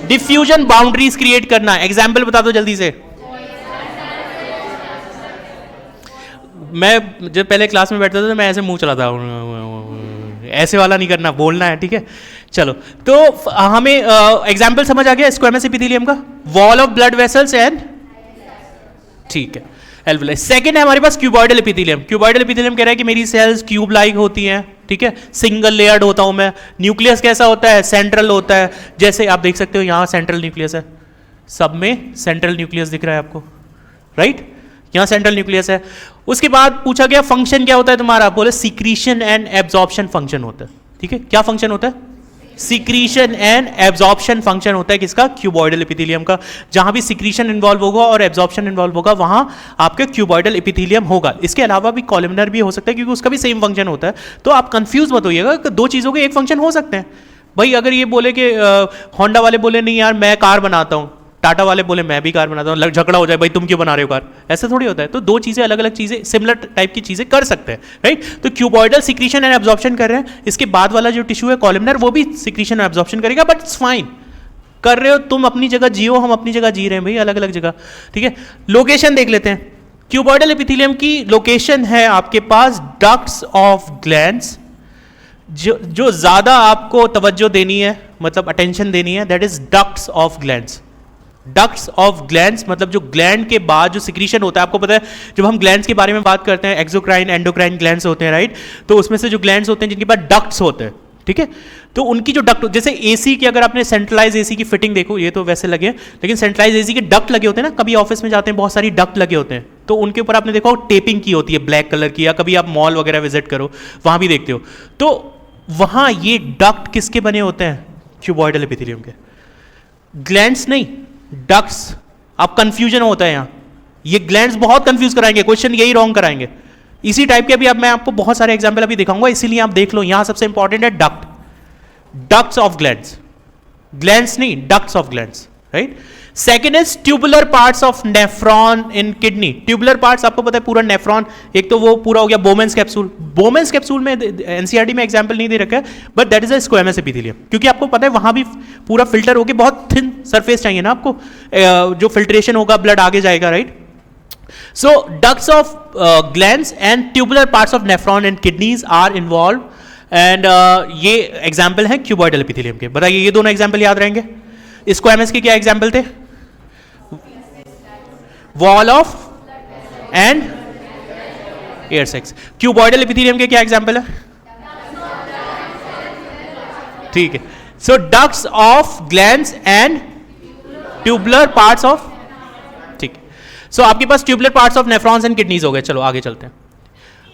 डिफ्यूजन बाउंड्रीज क्रिएट करना। एग्जाम्पल बता दो जल्दी से। मैं जब पहले क्लास में बैठता था तो मैं ऐसे मुंह चलाता, ऐसे वाला नहीं करना, बोलना है, ठीक है? चलो, तो हमें एग्जाम्पल समझ आ गया स्क्वैमस एपिथेलियम का, wall of blood vessels and, ठीक है, एल्वेलाई। सेकंड है हमारे पास क्यूबॉइडल एपिथेलियम। क्यूबॉइडल एपिथेलियम कह रहा है कि मेरी सेल्स क्यूब लाइक होती हैं, ठीक है? सिंगल लेयर्ड होता हूं मैं। न्यूक्लियस कैसा होता है, सेंट्रल होता है। जैसे आप देख सकते हो यहां सेंट्रल न्यूक्लियस है, सब में सेंट्रल न्यूक्लियस दिख रहा है आपको, राइट? यहां सेंट्रल न्यूक्लियस है। उसके बाद पूछा गया फंक्शन क्या होता है तुम्हारा, बोले सीक्रीशन एंड एब्जॉर्प्शन फंक्शन होता है, ठीक है? क्या फंक्शन होता है, सीक्रीशन एंड एब्जॉर्प्शन फंक्शन होता है किसका, क्यूबॉइडल एपिथेलियम का। जहां भी सीक्रीशन इन्वॉल्व होगा और एब्जॉर्प्शन इन्वॉल्व होगा वहां आपके क्यूबॉइडल एपिथेलियम होगा। इसके अलावा भी कॉलमनर भी हो सकता है क्योंकि उसका भी सेम फंक्शन होता है। तो आप कंफ्यूज मत होइएगा, दो चीजों के एक फंक्शन हो सकते हैं भाई। अगर ये बोले कि होंडा वाले बोले नहीं यार मैं कार बनाता हूं, टाटा वाले बोले मैं भी कार बनाता हूं, झगड़ा हो जाए भाई तुम क्यों बना रहे हो कार, ऐसा थोड़ी होता है। तो दो चीजें अलग अलग चीजें, सिमिलर टाइप की चीजें कर सकते हैं, राइट? तो क्यूबॉइडल सीक्रीशन एंड एब्जॉर्प्शन कर रहे हैं। इसके बाद वाला जो टिश्यू है कॉलमनर, वो भी सीक्रीशन एंड एब्जॉर्प्शन करेगा, बट इट्स फाइन। कर रहे हो तुम अपनी जगह जियो, हम अपनी जगह जी रहे हैं भाई, अलग अलग जगह, ठीक है? लोकेशन देख लेते हैं। क्यूबॉइडल एपिथेलियम की लोकेशन है आपके पास डक्ट्स ऑफ ग्लैंड्स, जो ज्यादा आपको तवज्जो देनी है, मतलब अटेंशन देनी है, that is ducts of glands. Ducts of glands मतलब जो ग्लैंड के बाद जो सिक्रीशन होता है, आपको पता है जब हम ग्लैंड्स के बारे में बात करते हैं, एक्सोक्राइन एंडोक्राइन ग्लैंड्स होते हैं, राइट? तो उसमें से जो ग्लैंड्स होते हैं जिनके पास डक्ट्स होते हैं, ठीक है, तो उनकी जो डक्ट, जैसे एसी की अगर आपने सेंट्रलाइज एसी की फिटिंग देखो, ये तो वैसे लगे, लेकिन सेंट्रलाइज एसी के डक्ट लगे होते हैं ना, कभी ऑफिस में जाते हैं बहुत सारी डक्ट लगे होते हैं, तो उनके ऊपर आपने देखा टेपिंग की होती है ब्लैक कलर की, या कभी आप मॉल वगैरह विजिट करो वहां भी देखते हो, तो वहां ये डक्ट किसके बने होते हैं? क्यूबॉइडल एपिथेलियम के। ग्लैंड्स नहीं, डक्ट्स। आप कंफ्यूजन होता है यहां, ये ग्लैंड्स बहुत कंफ्यूज कराएंगे, क्वेश्चन यही रॉन्ग कराएंगे। इसी टाइप के अभी अब मैं आपको बहुत सारे एग्जांपल अभी दिखाऊंगा, इसीलिए आप देख लो, यहां सबसे इंपॉर्टेंट है duct, ducts of glands, glands नहीं, ducts of glands, right? Second is tubular parts of nephron in kidney. Tubular parts आपको पता है पूरा नेफ्रॉन, एक तो वो पूरा हो गया बोमेंस कैप्सूल। बोमेंस कैप्सूल में एनसीईआरटी में एग्जांपल नहीं दे रखा है, but that is a squamous epithelium, क्योंकि आपको पता है वहां भी पूरा फिल्टर होकर बहुत थिन सरफेस चाहिए ना आपको, जो फिल्ट्रेशन होगा ब्लड आगे जाएगा, right? So ducts of glands and tubular parts of nephron and kidneys are involve, एंड ये एग्जाम्पल है क्यूबॉइडल एपिथेलियम के। बताइए ये दोनों एग्जाम्पल याद रहेंगे? स्क्वेमस के क्या एग्जाम्पल थे? Wall of end air sacs. Cuboidal epithelium के क्या एग्जाम्पल है? ठीक है, so ducts of glands and tubular parts of, ठीक है, सो आपके पास tubular parts of nephrons and kidneys हो गए। चलो आगे चलते हैं।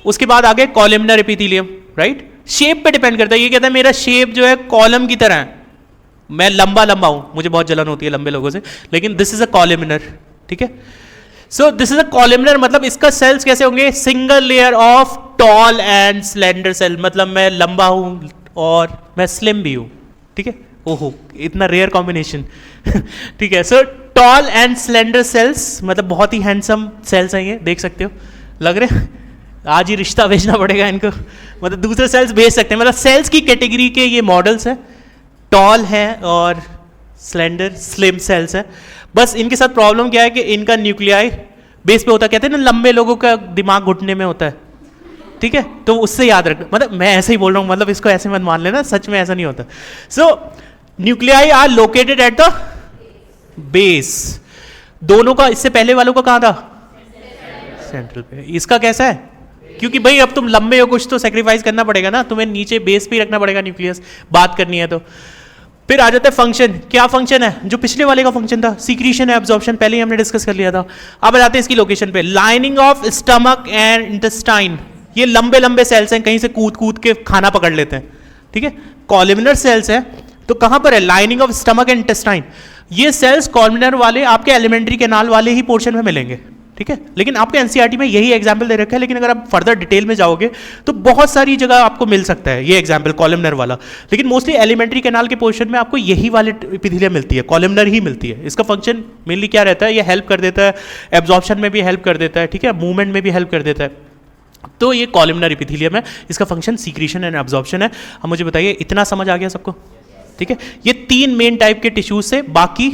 उसके बाद आगे कॉलमनर एपिथेलियम, राइट? शेप पे डिपेंड करता है, ये कहता है मेरा शेप जो है कॉलम की तरह है, मैं लंबा लंबा हूं, मुझे बहुत जलन होती है लंबे लोगों से, लेकिन दिस इज अ कॉलमनर, ठीक है? So this is a columnar, मतलब इसका सेल्स कैसे होंगे? Single layer of tall and slender cell, मतलब मैं लंबा हूं और मैं स्लिम भी हूं, ठीक है? ओहो, इतना रेयर कॉम्बिनेशन ठीक है। So tall and slender cells, मतलब बहुत ही हैंडसम सेल्स हैं ये, देख सकते हो, लग रहे हैं आज ही रिश्ता भेजना पड़ेगा इनको, मतलब दूसरे सेल्स भेज सकते हैं, मतलब सेल्स की कैटेगरी के ये मॉडल्स हैं, टॉल है और स्लेंडर स्लिम सेल्स है। बस इनके साथ प्रॉब्लम क्या है कि इनका न्यूक्लियाई बेस पे होता है, कहते हैं ना लंबे लोगों का दिमाग घुटने में होता है, ठीक है? तो उससे याद रखना, मतलब मैं ऐसे ही बोल रहा हूं, मतलब इसको ऐसे मत मान लेना, सच में ऐसा नहीं होता। So nuclei are located at the base. दोनों का, इससे पहले वालों का कहां था? सेंट्रल पे। इसका कैसा है? क्योंकि भाई अब तुम लंबे हो, कुछ तो सेक्रीफाइस करना पड़ेगा ना, तुम्हें नीचे बेस पे रखना पड़ेगा न्यूक्लियस, बात करनी है तो। फिर आ जाता है फंक्शन। क्या फंक्शन है? जो पिछले वाले का फंक्शन था, सीक्रीशन है, एब्जॉर्प्शन, पहले ही हमने डिस्कस कर लिया था। अब आ जाते हैं इसकी लोकेशन पे, lining of stomach and intestine. ये लंबे लंबे सेल्स हैं, कहीं से कूद कूद के खाना पकड़ लेते हैं, ठीक है? कॉलमनर सेल्स हैं, तो कहां पर है? Lining of stomach and intestine. ये सेल्स कॉलमनर वाले आपके एलिमेंट्री कैनाल वाले ही पोर्शन में मिलेंगे, ठीक है? लेकिन आपके एनसीईआरटी में यही एग्जाम्पल दे रखा है, लेकिन अगर आप फर्दर डिटेल में जाओगे तो बहुत सारी जगह आपको मिल सकता है ये एग्जाम्पल कॉलमनर वाला, लेकिन मोस्टली एलिमेंट्री कैनाल के पोर्शन में आपको यही वाले एपिथेलियम मिलती है, कॉलमनर ही मिलती है। इसका फंक्शन मेनली क्या रहता है? ये हेल्प कर देता है, एब्जॉर्प्शन में भी हेल्प कर देता है, ठीक है, मूवमेंट में भी हेल्प कर देता है। तो ये कॉलमनर एपिथेलियम है, इसका फंक्शन सीक्रीशन एंड एब्जॉर्प्शन है। अब मुझे बताइए, इतना समझ आ गया सबको? ठीक है, ये तीन मेन टाइप के टिश्यूज से, बाकी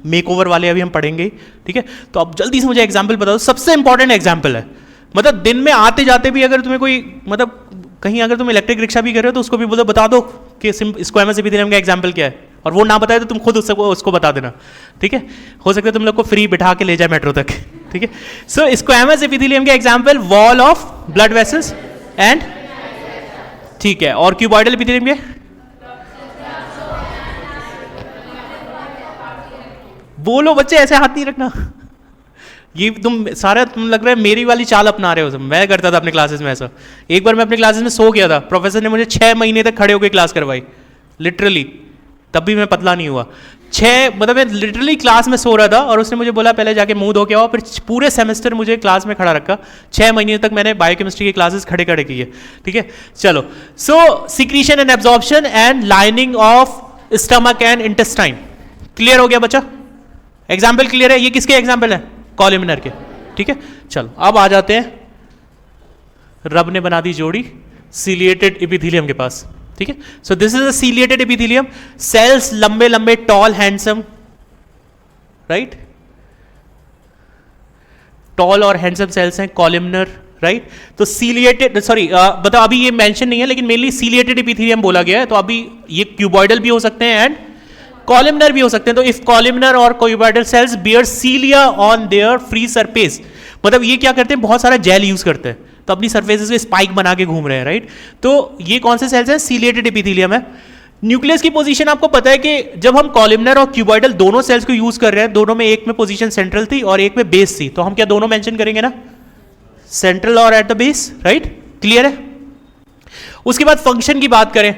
मेकओवर वाले अभी हम पढ़ेंगे, ठीक है? तो अब जल्दी से मुझे एग्जाम्पल बता दो, सबसे इंपॉर्टेंट एग्जाम्पल है, मतलब दिन में आते जाते भी अगर तुम्हें कोई, मतलब कहीं अगर तुम इलेक्ट्रिक रिक्शा भी कर रहे हो तो उसको भी बोलो, बता दो कि स्क्वेमस एपिथेलियम का एग्जाम्पल क्या है, और वो ना बताए तो तुम खुद उसको बता देना, ठीक है? हो सकता है तुम लोग को फ्री बिठा के ले जाए मेट्रो तक, ठीक है? सो स्क्वेमस एपिथेलियम का example wall of blood vessels and, ठीक है, और क्यूबॉइडल एपिथेलियम के बोलो बच्चे, ऐसे हाथ नहीं रखना। ये तुम सारा, तुम लग रहा है मेरी वाली चाल अपना रहे हो। मैं करता था अपने क्लासेस में ऐसा। एक बार मैं अपने क्लासेस में सो गया था, प्रोफेसर ने मुझे 6 महीने तक खड़े होकर क्लास करवाई, लिटरली, तब भी मैं पतला नहीं हुआ। 6, मतलब मैं लिटरली क्लास में सो रहा था और उसने मुझे बोला पहले जाके मुंह धो के आओ, फिर पूरे सेमेस्टर मुझे क्लास में खड़ा रखा। 6 महीने तक मैंने बायोकेमिस्ट्री की क्लासेस खड़े खड़े की है, ठीक है? चलो, so secretion and absorption and lining of stomach and intestine, clear हो गया बच्चा? एग्जाम्पल क्लियर है? ये किसके एग्जाम्पल है? कॉलमनर के, ठीक है? चलो अब आ जाते हैं, रब ने बना दी जोड़ी सीलिएटेड एपिथेलियम के पास, ठीक है? So this is a ciliated epithelium, cells लंबे लंबे, टॉल, हैंडसम, राइट? टॉल और हैंडसम सेल्स हैं कॉलमनर, राइट। तो सीलिएटेड, सॉरी बताओ, अभी ये मेंशन नहीं है लेकिन मेनली सीलिएटेड एपिथेलियम बोला गया है, तो अभी ये क्यूबॉइडल भी हो सकते हैं एंड कॉलमनर भी हो सकते हैं। तो इफ कॉलमनर और cuboidal cells bear cilia on their free surface, मतलब ये क्या करते हैं, बहुत सारा जेल यूज करते हैं, तो अपनी सरफेसेस पे स्पाइक बना के घूम रहे हैं, राइट। तो ये कौन से सेल्स हैं, सीलिएटेड एपिथेलियम है। न्यूक्लियस की पोजीशन आपको पता है कि जब हम कॉलमनर और क्यूबॉइडल दोनों सेल्स को यूज कर रहे हैं, दोनों में एक में पोजीशन सेंट्रल थी और एक में बेस थी, तो हम क्या दोनों मेंशन करेंगे ना, सेंट्रल और eight the base, right, clear है। उसके बाद फंक्शन की बात करें,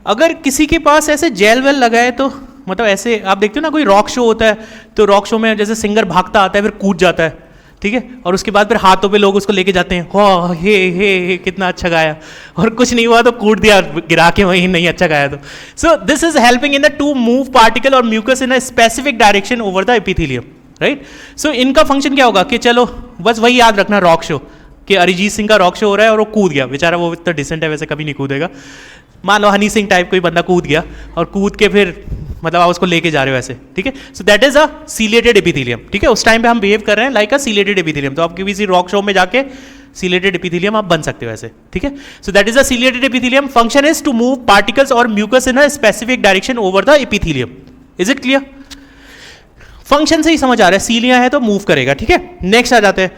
अगर किसी के पास ऐसे जेल वेल लगा है, तो मतलब ऐसे आप देखते हो ना, कोई रॉक शो होता है तो रॉक शो में जैसे सिंगर भागता आता है फिर कूद जाता है, ठीक है, और उसके बाद फिर हाथों पे लोग उसको लेके जाते हैं, हो हे कितना अच्छा गाया, और कुछ नहीं हुआ तो कूद दिया गिरा के, वहीं नहीं अच्छा गाया तो। So this is helping in the to move particle और mucus in a specific direction over the epithelium, right. So इनका फंक्शन क्या होगा कि चलो बस वही याद रखना, रॉक शो कि अरिजीत सिंह का रॉक शो हो रहा है और वो कूद गया बेचारा, वो इतना डिसेंट है वैसे कभी नहीं कूदेगा, मान लो हनी सिंह टाइप कोई बंदा कूद गया और कूद के फिर मतलब आप उसको लेके जा रहे हो ऐसे, ठीक है। So that is a ciliated epithelium, ठीक है, उस टाइम पे हम बिहेव कर रहे हैं लाइक अ सीलिएटेड एपिथेलियम, तो आप किसी रॉक शो में जाके सीलिएटेड एपिथेलियम आप बन सकते हो ऐसे, ठीक है। So that is a ciliated epithelium. Function is to move particles और mucus in a specific direction over the epithelium. Is it clear? Function से ही समझ आ रहा है, सीलिया है तो मूव करेगा, ठीक है। नेक्स्ट आ जाते हैं,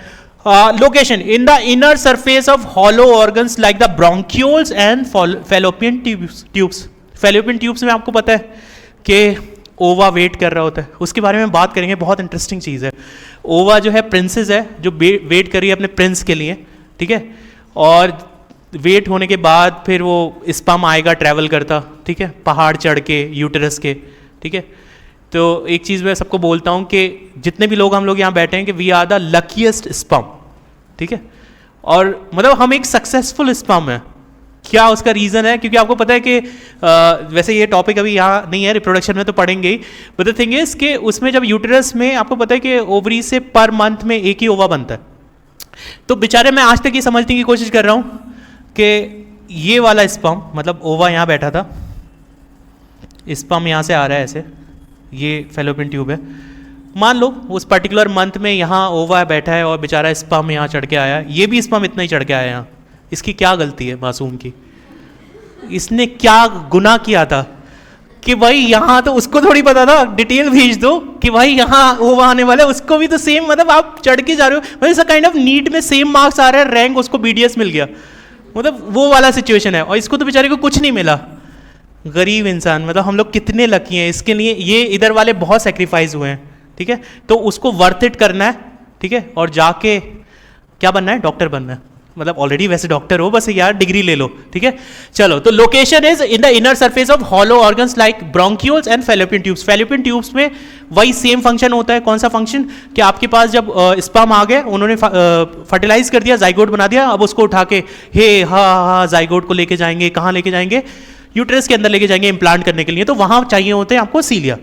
location in the inner surface of hollow organs like the bronchioles and fallopian tubes. Fallopian tubes में आपको पता है कि ओवा वेट कर रहा होता है, उसके बारे में बात करेंगे, बहुत इंटरेस्टिंग चीज़ है। ओवा जो है प्रिंसेस है जो वेट कर रही है अपने प्रिंस के लिए, ठीक है, और वेट होने के बाद फिर वो स्पर्म आएगा ट्रैवल करता, ठीक है, पहाड़ चढ़ के यूटेरस के, ठीक है। तो एक चीज़ मैं सबको बोलता हूँ कि जितने भी लोग हम लोग यहाँ बैठे हैं कि we are the luckiest sperm, ठीक है, और मतलब हम एक सक्सेसफुल स्पर्म है। क्या उसका रीज़न है? क्योंकि आपको पता है कि वैसे ये टॉपिक अभी यहाँ नहीं है, रिप्रोडक्शन में तो पढ़ेंगे ही, बट द थिंग इज कि उसमें जब यूटेरस में आपको पता है कि ओवरी से पर मंथ में एक ही ओवा बनता है, तो बेचारे मैं आज तक ये समझने की कोशिश कर रहा हूँ कि ये वाला स्पर्म मतलब ओवा यहाँ बैठा था, स्पर्म यहाँ से आ रहा है ऐसे, ये फैलोपियन ट्यूब है, मान लो उस पर्टिकुलर मंथ में यहाँ ओवा बैठा है और बेचारा स्पर्म यहाँ चढ़ के आया, ये भी स्पर्म इतना ही चढ़ के आया यहाँ, इसकी क्या गलती है मासूम की? इसने क्या गुनाह किया था कि भाई यहाँ, तो उसको थोड़ी पता था, डिटेल भेज दो कि भाई यहाँ ओवा आने वाला है, उसको भी तो सेम, मतलब आप चढ़ के जा रहे हो, मतलब काइंड ऑफ नीट में सेम मार्क्स आ रहा है, रैंक उसको बीडीएस मिल गया, मतलब वो वाला सिचुएशन है, और इसको तो बेचारे को कुछ नहीं मिला। गरीब इंसान, मतलब हम लोग कितने लकी हैं, इसके लिए ये इधर वाले बहुत सेक्रीफाइस हुए हैं, ठीक है, तो उसको वर्थ इट करना है, ठीक है, और जाके क्या बनना है, डॉक्टर बनना है, मतलब ऑलरेडी वैसे डॉक्टर हो, बस यार डिग्री ले लो, ठीक है। चलो, तो location is in the inner surface of hollow organs like bronchioles and fallopian tubes. Fallopian tubes में वही सेम फंक्शन होता है, कौन सा फंक्शन, कि आपके पास जब स्पर्म आ गए, उन्होंने फर्टिलाइज कर दिया, जाइगोट बना दिया, अब उसको उठा के हे हा जाइगोट को लेके जाएंगे, कहाँ लेके जाएंगे, यूट्रस के अंदर लेके जाएंगे इम्प्लांट करने के लिए, तो वहां चाहिए होते हैं आपको सीलिया।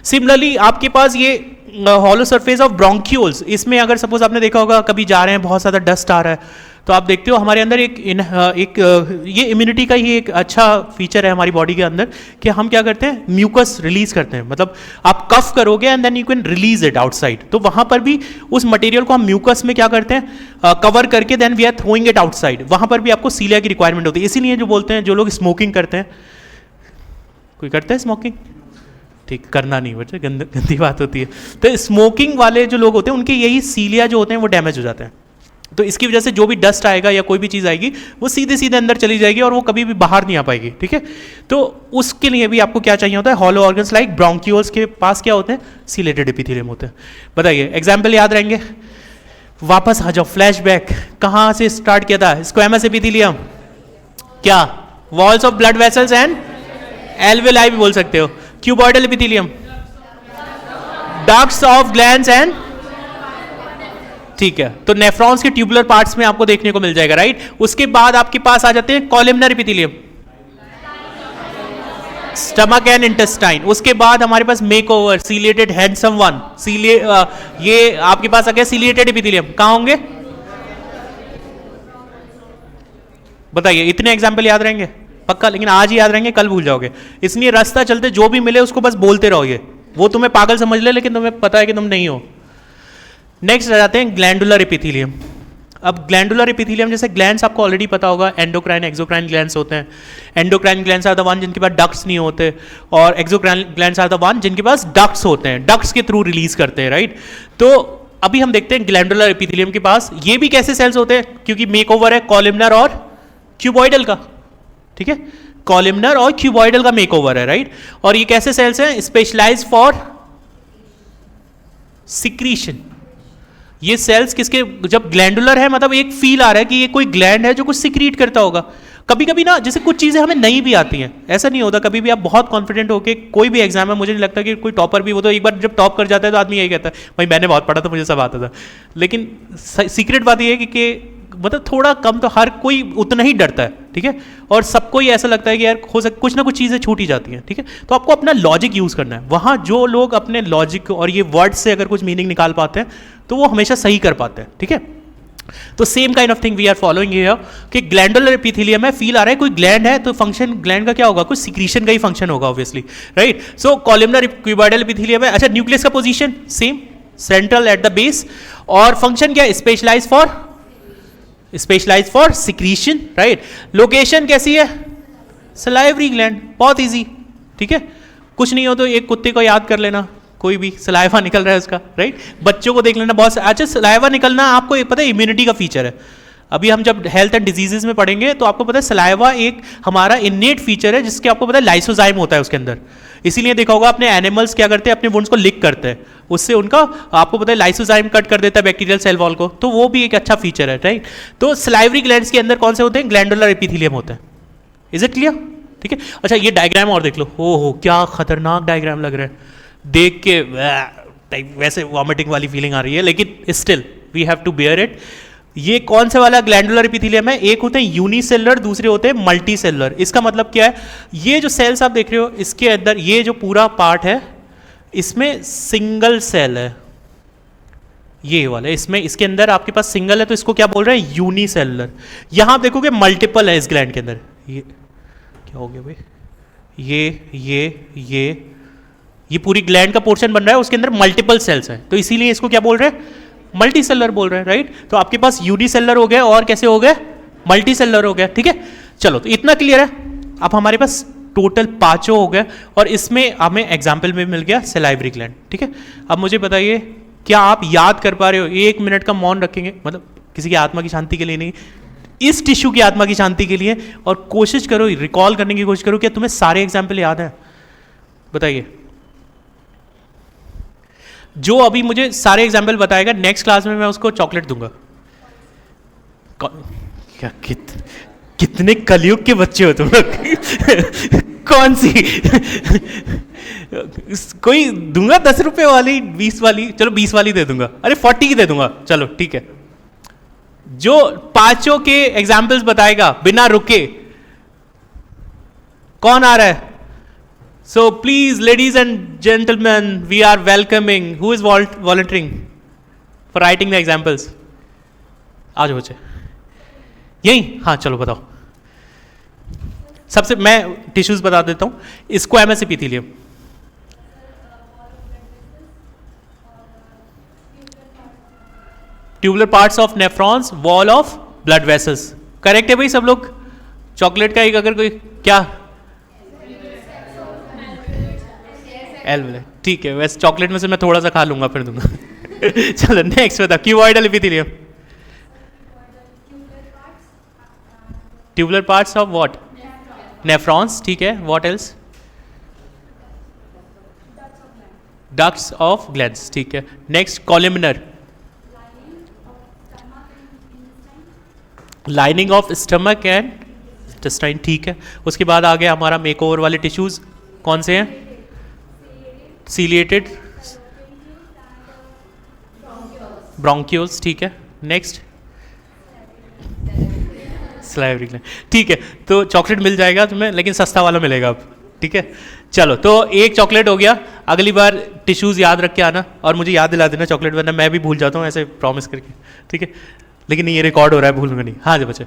सिमिलरली आपके पास ये हॉलो सरफेस ऑफ ब्रोंक्यूल्स, इसमें अगर सपोज आपने देखा होगा कभी जा रहे हैं बहुत ज़्यादा डस्ट आ रहा है, तो आप देखते हो हमारे अंदर ये इम्यूनिटी का ही एक अच्छा फीचर है हमारी बॉडी के अंदर कि हम क्या करते हैं, म्यूकस रिलीज करते हैं, मतलब आप कफ करोगे and then you can release it outside, तो वहां पर भी उस मटेरियल को हम म्यूकस में क्या करते हैं, कवर करके then we are throwing it outside, वहां पर भी आपको सीलिया की रिक्वायरमेंट होती है। इसीलिए जो बोलते हैं, जो लोग स्मोकिंग करते हैं, कोई करता है स्मोकिंग, ठीक, करना नहीं बच्चे, गंदी बात होती है, तो स्मोकिंग वाले जो लोग होते हैं उनके यही सीलिया जो होते हैं वो डैमेज हो जाते हैं, तो इसकी वजह से जो भी डस्ट आएगा या कोई भी चीज़ आएगी वो सीधे सीधे अंदर चली जाएगी और वो कभी भी बाहर नहीं आ पाएगी, ठीक है। तो उसके लिए भी आपको क्या चाहिए होता है, हॉलो ऑर्गन्स लाइक ब्रोंक्यूल्स के पास क्या होते हैं, सीलेटेड एपिथेलियम होते हैं। बताइए एग्जाम्पल याद रहेंगे, वापस आ जाओ, फ्लैशबैक, कहाँ से स्टार्ट किया था, स्क्वैमस एपिथेलियम, क्या, walls of blood vessels and alveoli भी बोल सकते हो, cuboidal epithelium, ducts of glands and, ठीक है, तो नेफ्रॉन्स के ट्यूबुलर पार्ट्स में आपको देखने को मिल जाएगा, राइट। उसके बाद आपके पास आ जाते हैं columnar epithelium, stomach and intestine, उसके बाद हमारे पास मेकओवर, सीलिएटेड हैंडसम वन, ये आपके पास आ गया सीलिएटेड एपिथेलियम, कहां होंगे बताइए, इतने एग्जाम्पल याद रहेंगे पक्का, लेकिन आज ही याद रहेंगे, कल भूल जाओगे, इसलिए रास्ता चलते जो भी मिले उसको बस बोलते रहोगे, वो तुम्हें पागल समझ ले लेकिन तुम्हें पता है कि तुम नहीं हो। नेक्स्ट आ जाते हैं ग्लैंडुलर एपिथेलियम। अब ग्लैंडुलर एपिथेलियम जैसे ग्लैंड्स आपको ऑलरेडी पता होगा, एंडोक्राइन एक्सोक्राइन ग्लैंड्स होते हैं। Endocrine glands are the one जिनके पास डक्ट्स नहीं होते, और exocrine glands are the one जिनके पास डक्ट्स होते हैं, डक्ट्स के थ्रू रिलीज करते हैं, राइट। तो अभी हम देखते हैं ग्लैंडुलर एपिथेलियम के पास ये भी कैसे सेल्स होते हैं, क्योंकि मेकओवर है कॉलमनर और क्यूबॉइडल का, ठीक है, कॉलमनर और क्यूबॉइडल का मेकओवर है, राइट। और ये कैसे सेल्स हैं, स्पेशलाइज फॉर सिक्रीशन। ये सेल्स किसके, जब ग्लैंडुलर है मतलब एक फील आ रहा है कि ये कोई ग्लैंड है जो कुछ सिक्रीट करता होगा। कभी कभी ना जैसे कुछ चीज़ें हमें नहीं भी आती हैं, ऐसा नहीं होता, कभी भी आप बहुत कॉन्फिडेंट होकर कोई भी एग्जाम में, मुझे नहीं लगता कि कोई टॉपर भी, वो तो एक बार जब टॉप कर जाता है तो आदमी यही कहता है भाई मैंने बहुत पढ़ा था, मुझे सब आता था। लेकिन सीक्रेट बात ये है कि मतलब थोड़ा कम तो हर कोई उतना ही डरता है, ठीक है, और सबको ही ऐसा लगता है कि यार हो कुछ ना कुछ चीज़ें छूट ही जाती हैं, ठीक है। तो आपको अपना लॉजिक यूज़ करना है। वहाँ जो लोग अपने लॉजिक और ये वर्ड से अगर कुछ मीनिंग निकाल पाते हैं तो वो हमेशा सही कर पाते हैं, ठीक है। तो same kind of thing we are following here कि ग्लैंडुलर एपिथेलियम है, फील आ रहा है कोई ग्लैंड है, तो फंक्शन ग्लैंड का क्या होगा, कुछ सिक्रीशन का ही फंक्शन होगा obviously, right. So columnar cuboidal epithelium है। अच्छा, न्यूक्लियस का position same, central at the base, और फंक्शन क्या है, specialise for secretion, right. Location कैसी है, सलाइवरी ग्लैंड, बहुत इजी, ठीक है। कुछ नहीं हो तो एक कुत्ते को याद कर लेना, कोई भी सलाइवा निकल रहा है उसका, राइट। बच्चों को देख लेना, बहुत अच्छा सलाइवा निकलना आपको पता है इम्यूनिटी का फीचर है। अभी हम जब हेल्थ एंड डिजीजेज में पढ़ेंगे तो आपको पता है सलाइवा एक हमारा इन्नेट फीचर है, जिसके आपको पता है लाइसोजाइम होता है उसके अंदर। इसीलिए देखा होगा अपने एनिमल्स क्या करते हैं, अपने वुंड्स को लिक करते हैं, उससे उनका आपको पता है लाइसोजाइम कट कर देता है बैक्टीरियल सेल वॉल को, तो वो भी एक अच्छा फीचर है, राइट। तो सलाइवरी ग्लैंड्स के अंदर कौन से होते हैं, ग्लैंडुलर एपिथेलियम होते हैं। इज इट क्लियर, ठीक है। अच्छा, ये डायग्राम और देख लो, हो क्या खतरनाक डायग्राम लग रहा है, देख के वैसे वॉमिटिंग वाली फीलिंग आ रही है, लेकिन still we have to bear it. ये कौन से वाला ग्लैंडुलर एपिथेलियम है, एक होते हैं यूनिसेलुलर, दूसरे होते हैं मल्टी सेलुलर। इसका मतलब क्या है, ये जो सेल्स आप देख रहे हो इसके अंदर ये जो पूरा पार्ट है इसमें सिंगल सेल है, ये वाला, इसमें इसके अंदर आपके पास सिंगल है, तो इसको क्या बोल रहे हैं, यूनिसेलुलर। यहां आप देखोगे मल्टीपल है इस ग्लैंड के अंदर। ये क्या हो गया भाई, ये पूरी ग्लैंड का पोर्शन बन रहा है, उसके अंदर मल्टीपल सेल्स हैं, तो इसीलिए इसको क्या बोल रहे हैं, मल्टी सेलर बोल रहे हैं, राइट। तो आपके पास यूनिसेलर हो गया और कैसे हो गए, मल्टी सेलर हो गया, ठीक है। चलो, तो इतना क्लियर है। अब हमारे पास टोटल 5 हो गए, और इसमें हमें एग्जाम्पल में मिल गया सलाइवरी ग्लैंड, ठीक है। अब मुझे बताइए, क्या आप याद कर पा रहे हो, 1 मिनट का मौन रखेंगे, मतलब किसी की आत्मा की शांति के लिए नहीं, इस टिश्यू की आत्मा की शांति के लिए, और कोशिश करो, रिकॉल करने की कोशिश करो, क्या तुम्हें सारे एग्जाम्पल याद हैं, बताइए। जो अभी मुझे सारे एग्जाम्पल बताएगा, नेक्स्ट क्लास में मैं उसको चॉकलेट दूंगा। क्या कितने कलयुग के बच्चे हो तुम लोग कौन सी कोई दूंगा 10 रुपए वाली, 20 वाली, चलो 20 वाली दे दूंगा, अरे 40 की दे दूंगा, चलो ठीक है। जो 5 के एग्जाम्पल्स बताएगा बिना रुके, कौन आ रहा है? So please, ladies and gentlemen, we are welcoming. Who is volunteering for writing the examples? आज बच्चे यही, हाँ चलो बताओ। सबसे मैं टिश्यूज बता देता हूँ। Squamous epithelium, tubular parts of nephrons, wall of blood vessels. Correct है भाई सब लोग? चॉकलेट का एक अगर कोई क्या एल, ठीक है, वैसे चॉकलेट में से मैं थोड़ा सा खा लूंगा फिर दूंगा चलो नेक्स्ट बता, cuboidal epithelium, tubular parts of what, nephrons, ठीक है, what else, ducts of glands, ठीक है। Next columnar, lining of stomach and intestine, ठीक है। उसके बाद आ गया हमारा मेकओवर वाले टिश्यूज, कौन से हैं? सीलिएटेड, ब्रोंकियोल्स, ठीक है। नेक्स्ट सलाइवरी ग्लैंड, ठीक है। तो चॉकलेट मिल जाएगा तुम्हें, लेकिन सस्ता वाला मिलेगा अब, ठीक है। चलो, तो एक चॉकलेट हो गया। अगली बार टिश्यूज याद रख के आना, और मुझे याद दिला देना चॉकलेट, वरना मैं भी भूल जाता हूँ ऐसे प्रॉमिस करके, ठीक है। लेकिन ये रिकॉर्ड हो रहा है, भूलूंगा नहीं। हाँ जी बच्चे,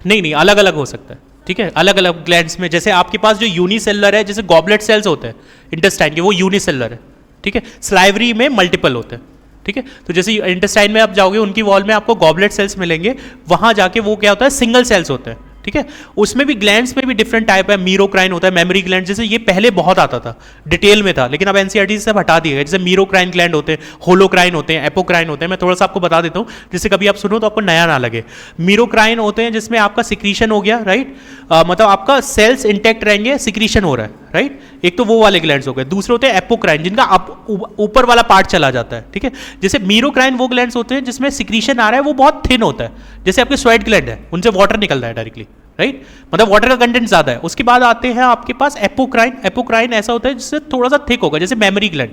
नहीं, अलग अलग हो सकता है, ठीक है, अलग अलग ग्लैंड्स में। जैसे आपके पास जो यूनिसेलुलर है, जैसे गॉबलेट सेल्स होते हैं इंटेस्टाइन के, वो यूनिसेलुलर है, ठीक है, स्लाइवरी में मल्टीपल होते हैं, ठीक है। तो जैसे इंटेस्टाइन में आप जाओगे, उनकी वॉल में आपको गॉबलेट सेल्स मिलेंगे, वहां जाके वो क्या होता है, सिंगल सेल्स होते हैं, ठीक है। उसमें भी ग्लैंड्स में भी डिफरेंट टाइप है, मीरोक्राइन होता है, मेमोरी ग्लैंड, जैसे ये पहले बहुत आता था, डिटेल में था, लेकिन अब एनसीईआरटी से सब हटा दिया गया। जैसे मीरोक्राइन ग्लैंड होते हैं, होलोक्राइन होते हैं, एपोक्राइन होते हैं। मैं थोड़ा सा आपको बता देता हूँ, जिससे कभी आप सुनो तो आपको नया ना लगे। मीरोक्राइन होते हैं जिसमें आपका सिक्रीशन हो गया, राइट, मतलब आपका सेल्स इंटैक्ट रहेंगे, सिक्रीशन हो रहा है, राइट। एक तो वो वाले ग्लैंड्स हो गए। दूसरे होते हैं एपोक्राइन, जिनका ऊपर वाला पार्ट चला जाता है, ठीक है। जैसे मीरोक्राइन वो ग्लैंड्स होते हैं जिसमें सिक्रीशन आ रहा है, वो बहुत थिन होता है, जैसे आपके स्वेट ग्लैंड है, उनसे वाटर निकल रहा है डायरेक्टली, राइट, मतलब वाटर का कंटेंट ज्यादा है। उसके बाद आते हैं आपके पास एपोक्राइन। एपोक्राइन ऐसा होता है जिससे थोड़ा सा थिक होगा, जैसे मेमोरी ग्लैंड।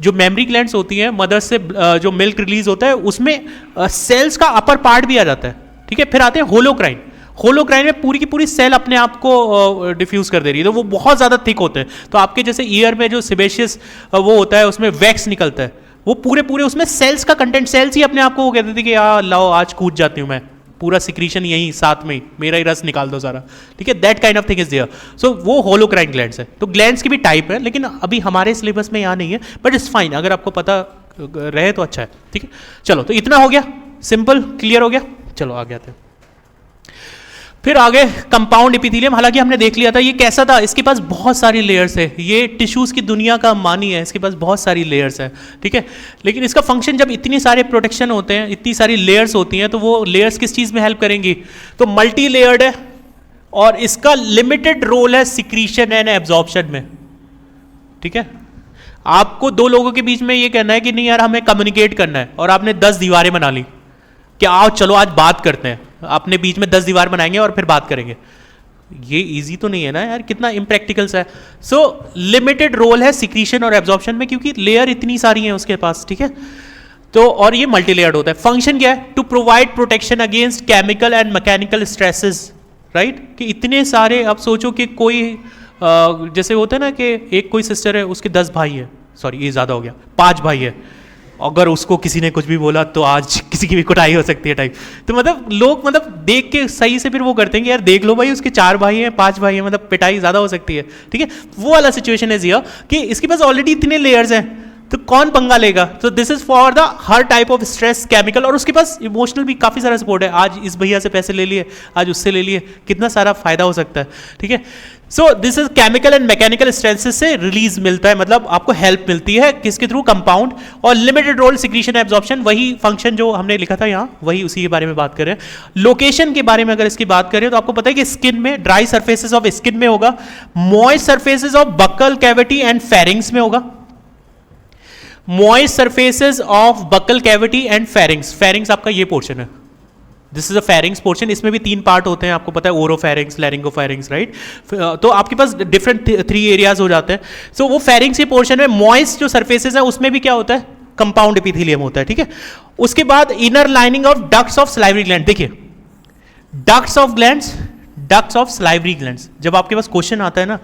जो मेमोरी ग्लैंड्स होती हैं, मदर से जो मिल्क रिलीज होता है, उसमें सेल्स का अपर पार्ट भी आ जाता है, ठीक है। फिर आते हैं होलोक्राइन। होलोक्राइन में पूरी की पूरी सेल अपने आप को डिफ्यूज कर दे रही है, तो वो बहुत ज्यादा थिक होते हैं। तो आपके जैसे ईयर में जो सिबेशियस वो होता है, उसमें वैक्स निकलता है, वो पूरे पूरे उसमें सेल्स का कंटेंट, सेल्स ही अपने आप को वो कहते थे कि लाओ आज कूद जाती हूँ मैं, पूरा सिक्रीशन यही साथ में, मेरा ही रस निकाल दो सारा, ठीक है। That kind of thing is there. So वो होलोक्राइन ग्लैंड्स है। तो ग्लैंड्स की भी टाइप है, लेकिन अभी हमारे सिलेबस में यहाँ नहीं है, बट इट्स फाइन, अगर आपको पता रहे तो अच्छा है, ठीक है। चलो, तो इतना हो गया, सिंपल क्लियर हो गया। चलो आगे आते हैं। फिर आगे कंपाउंड एपिथेलियम, हालांकि हमने देख लिया था ये कैसा था, इसके पास बहुत सारी लेयर्स है, ये टिश्यूज की दुनिया का मानी है, इसके पास बहुत सारी लेयर्स है, ठीक है। लेकिन इसका फंक्शन, जब इतनी सारे प्रोटेक्शन होते हैं, इतनी सारी लेयर्स होती हैं, तो वो लेयर्स किस चीज में हेल्प करेंगी, तो मल्टी लेयर्ड है, और इसका लिमिटेड रोल है सिक्रीशन एंड एब्जॉर्प्शन में, ठीक है। आपको दो लोगों के बीच में ये कहना है कि नहीं यार हमें कम्युनिकेट करना है, और आपने 10 दीवारें बना ली कि आओ चलो आज बात करते हैं, अपने बीच में 10 दीवार बनाएंगे और फिर बात करेंगे। ये इजी तो नहीं है ना यार, कितना इम्प्रैक्टिकल सा है। सो लिमिटेड रोल है सिक्रीशन और एब्जॉर्प्शन में, क्योंकि लेयर इतनी सारी हैं उसके पास, ठीक है। तो और ये मल्टी लेयर्ड होता है। फंक्शन क्या है, to provide protection against chemical and mechanical stresses, right. कि इतने सारे, आप सोचो कि कोई जैसे होता है ना कि एक कोई सिस्टर है, उसके 10 भाई है, सॉरी ये ज्यादा हो गया, 5 भाई है, अगर उसको किसी ने कुछ भी बोला तो आज किसी की भी कुटाई हो सकती है टाइप। तो मतलब लोग मतलब देख के सही से फिर वो करते हैं कि यार देख लो भाई उसके 4 भाई हैं, 5 भाई हैं, मतलब पिटाई ज्यादा हो सकती है, ठीक है। वो वाला सिचुएशन है जिया कि इसके पास ऑलरेडी इतने लेयर्स हैं, तो कौन पंगा लेगा। तो this is for the her type of stress, chemical, और उसके पास इमोशनल भी काफी सारा सपोर्ट है। आज इस भैया से पैसे ले लिए, आज उससे ले लिए, कितना सारा फायदा हो सकता है, ठीक है। So this is chemical and mechanical stresses से रिलीज मिलता है, मतलब आपको हेल्प मिलती है किसके थ्रू, कंपाउंड। और लिमिटेड रोल सिक्रीशन एब्जॉर्प्शन, वही फंक्शन जो हमने लिखा था यहाँ, वही उसी के बारे में बात कर रहे हैं। लोकेशन के बारे में अगर इसकी बात करें तो आपको पता है कि स्किन में, ड्राई सर्फेसेस ऑफ स्किन में होगा, moist surfaces of buccal cavity and pharynx में होगा। Moist surfaces of buccal cavity and pharynx, pharynx आपका ये पोर्शन है, this is a pharynx portion. इसमें भी 3 पार्ट होते हैं, आपको पता है, ओरोफेरिंग्स, लैरिंगोफेरिंग्स, राइट। तो आपके पास डिफरेंट 3 एरियाज हो जाते हैं। सो वो फेरिंग्स के पोर्शन में मॉइस्ट जो सर्फेसेस है उसमें भी क्या होता है, कंपाउंड एपिथेलियम होता है, ठीक है। उसके बाद inner lining of ducts of salivary gland, देखिए ducts of glands, ducts of salivary glands, जब आपके पास क्वेश्चन आता है ना,